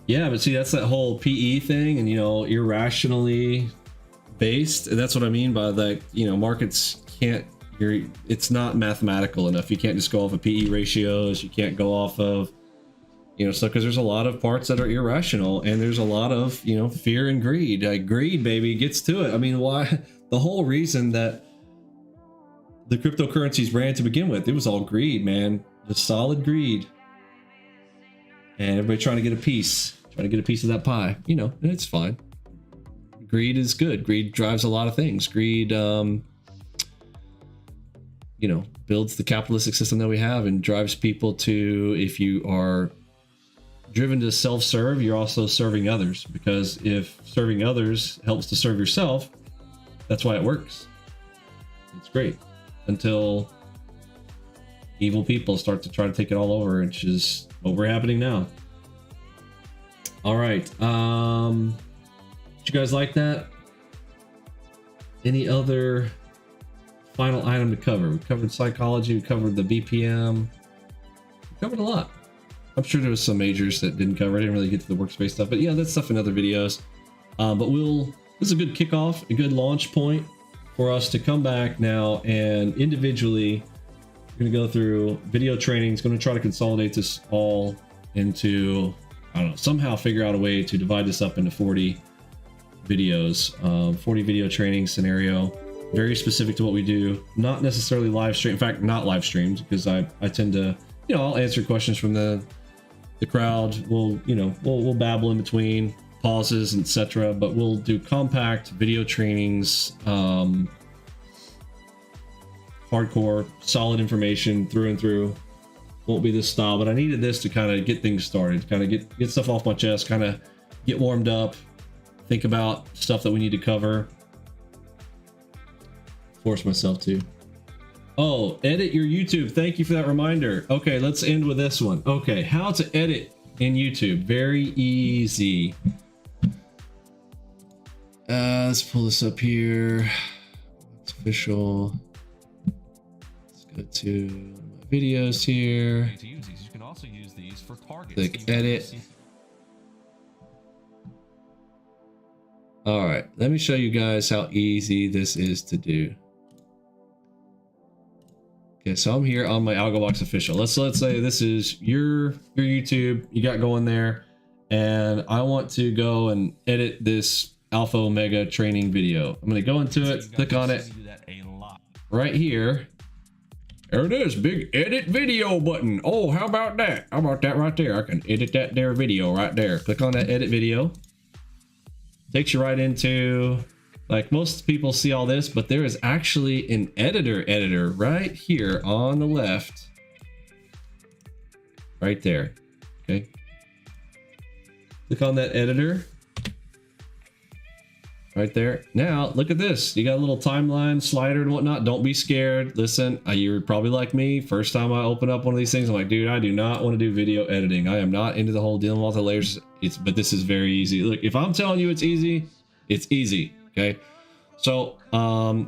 Yeah, but see, that's that whole PE thing, and irrationally based. And that's what I mean by that. Markets can't. It's not mathematical enough. You can't just go off of PE ratios. You can't go off of stuff, because there's a lot of parts that are irrational, and there's a lot of fear and greed. Greed, baby, gets to it. I mean, why? The whole reason that the cryptocurrencies ran to begin with, it was all greed, man. Just solid greed. And everybody trying to get a piece of that pie, and it's fine. Greed is good. Greed drives a lot of things. Greed, builds the capitalistic system that we have and drives people to, if you are driven to self-serve, you're also serving others, because if serving others helps to serve yourself, that's why it works. It's great until evil people start to try to take it all over, which is what we're happening now. All right. Did you guys like that? Any other final item to cover? We covered psychology. We covered the BPM. We covered a lot. I'm sure there was some majors that didn't cover. I didn't really get to the workspace stuff, but yeah, that's stuff in other videos. But this is a good kickoff, a good launch point for us to come back now and individually. We're going to go through video trainings. Going to try to consolidate this all into, I don't know, somehow figure out a way to divide this up into 40 videos, 40 video training scenario, very specific to what we do, not necessarily live stream. In fact, not live streams, because I tend to, I'll answer questions from the crowd. We'll babble in between pauses, etc. But we'll do compact video trainings, hardcore, solid information through and through. Won't be this style, but I needed this to kind of get things started, kind of get stuff off my chest, kind of get warmed up, think about stuff that we need to cover. Force myself to. Oh, edit your YouTube. Thank you for that reminder. Okay, let's end with this one. Okay, how to edit in YouTube. Very easy. Let's pull this up here. It's official. Go to my videos here. To use these, you can also use these for targets. Click edit. All right, let me show you guys how easy this is to do. Okay, so I'm here on my AlgoBox official. Let's say this is your YouTube you got going there, and I want to go and edit this Alpha Omega training video. I'm going to go into it, click on it right here. There it is, big edit video button. Oh, how about that? How about that right there? I can edit that there video right there. Click on that edit video. Takes you right into, like, most people see all this, but there is actually an editor right here on the left. Right there. Okay. Click on that editor. Right there. Now, look at this. You got a little timeline slider and whatnot. Don't be scared. Listen, you're probably like me. First time I open up one of these things, I'm like, dude, I do not want to do video editing. I am not into the whole dealing with all the layers. But this is very easy. Look, if I'm telling you it's easy, it's easy. Okay. So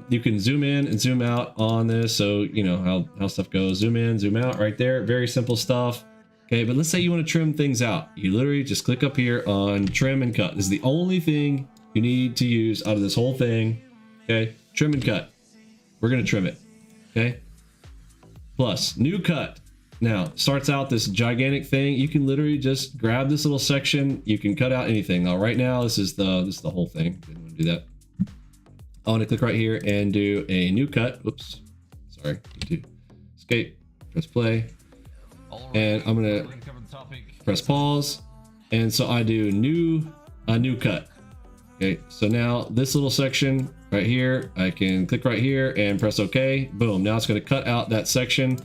you can zoom in and zoom out on this. So you know how stuff goes. Zoom in, zoom out right there. Very simple stuff. Okay. But let's say you want to trim things out. You literally just click up here on trim and cut. This is the only thing you need to use out of this whole thing. Okay, trim and cut. We're gonna trim it. Okay, plus new cut. Now starts out this gigantic thing. You can literally just grab this little section. You can cut out anything. Now right now this is the whole thing. Didn't want to do that. I want to click right here and do a new cut. Whoops, sorry. Need to escape. Press play, and I'm gonna press pause. And so I do a new cut. Okay, so now this little section right here, I can click right here and press OK. Boom. Now it's going to cut out that section.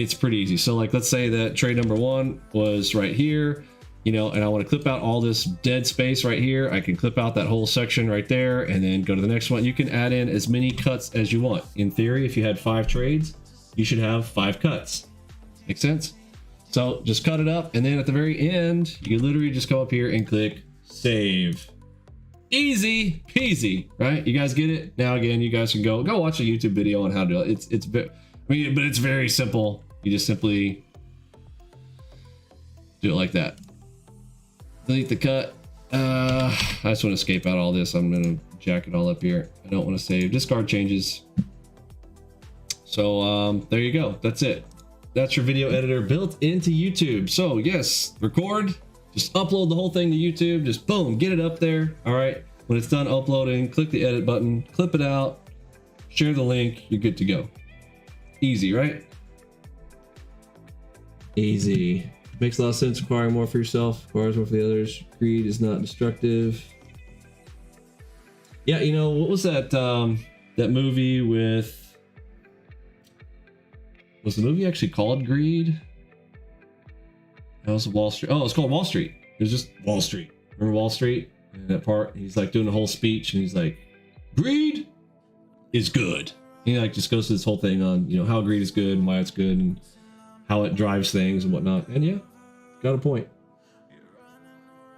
it's pretty easy. So like, let's say that trade number 1 was right here, you know, and I want to clip out all this dead space right here. I can clip out that whole section right there and then go to the next one. You can add in as many cuts as you want. In theory, if you had 5 trades, you should have 5 cuts. Make sense? So just cut it up, and then at the very end, you literally just go up here and click save. Easy peasy, right? You guys get it? Now again, you guys can go watch a YouTube video on how to do it. But it's very simple. You just simply do it like that. Delete the cut. I just want to escape out all this. I'm gonna jack it all up here. I don't want to save. Discard changes. So there you go. That's it. That's your video editor built into YouTube. So yes, record. Just upload the whole thing to YouTube. Just boom, get it up there. All right. When it's done uploading, click the edit button, clip it out, share the link. You're good to go. Easy, right? Easy. Makes a lot of sense. Acquiring more for yourself, acquires more for the others. Greed is not destructive. Yeah, you know, what was that that movie with, was the movie actually called Greed? That was Wall Street. Oh, it's called Wall Street. It was just Wall Street. Remember Wall Street? And that part, he's like doing a whole speech and he's like, greed is good. And he like just goes through this whole thing on, you know, how greed is good and why it's good and how it drives things and whatnot. And yeah, got a point.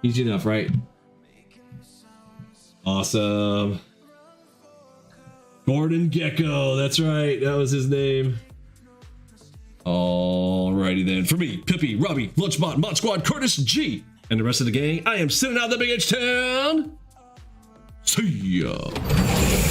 Easy enough, right? Awesome. Gordon Gecko, that's right. That was his name. Alrighty then. For me, Pippi, Robbie, Lunchbot, Mod Squad, Curtis, G, and the rest of the gang, I am sitting out the big H-Town. See ya.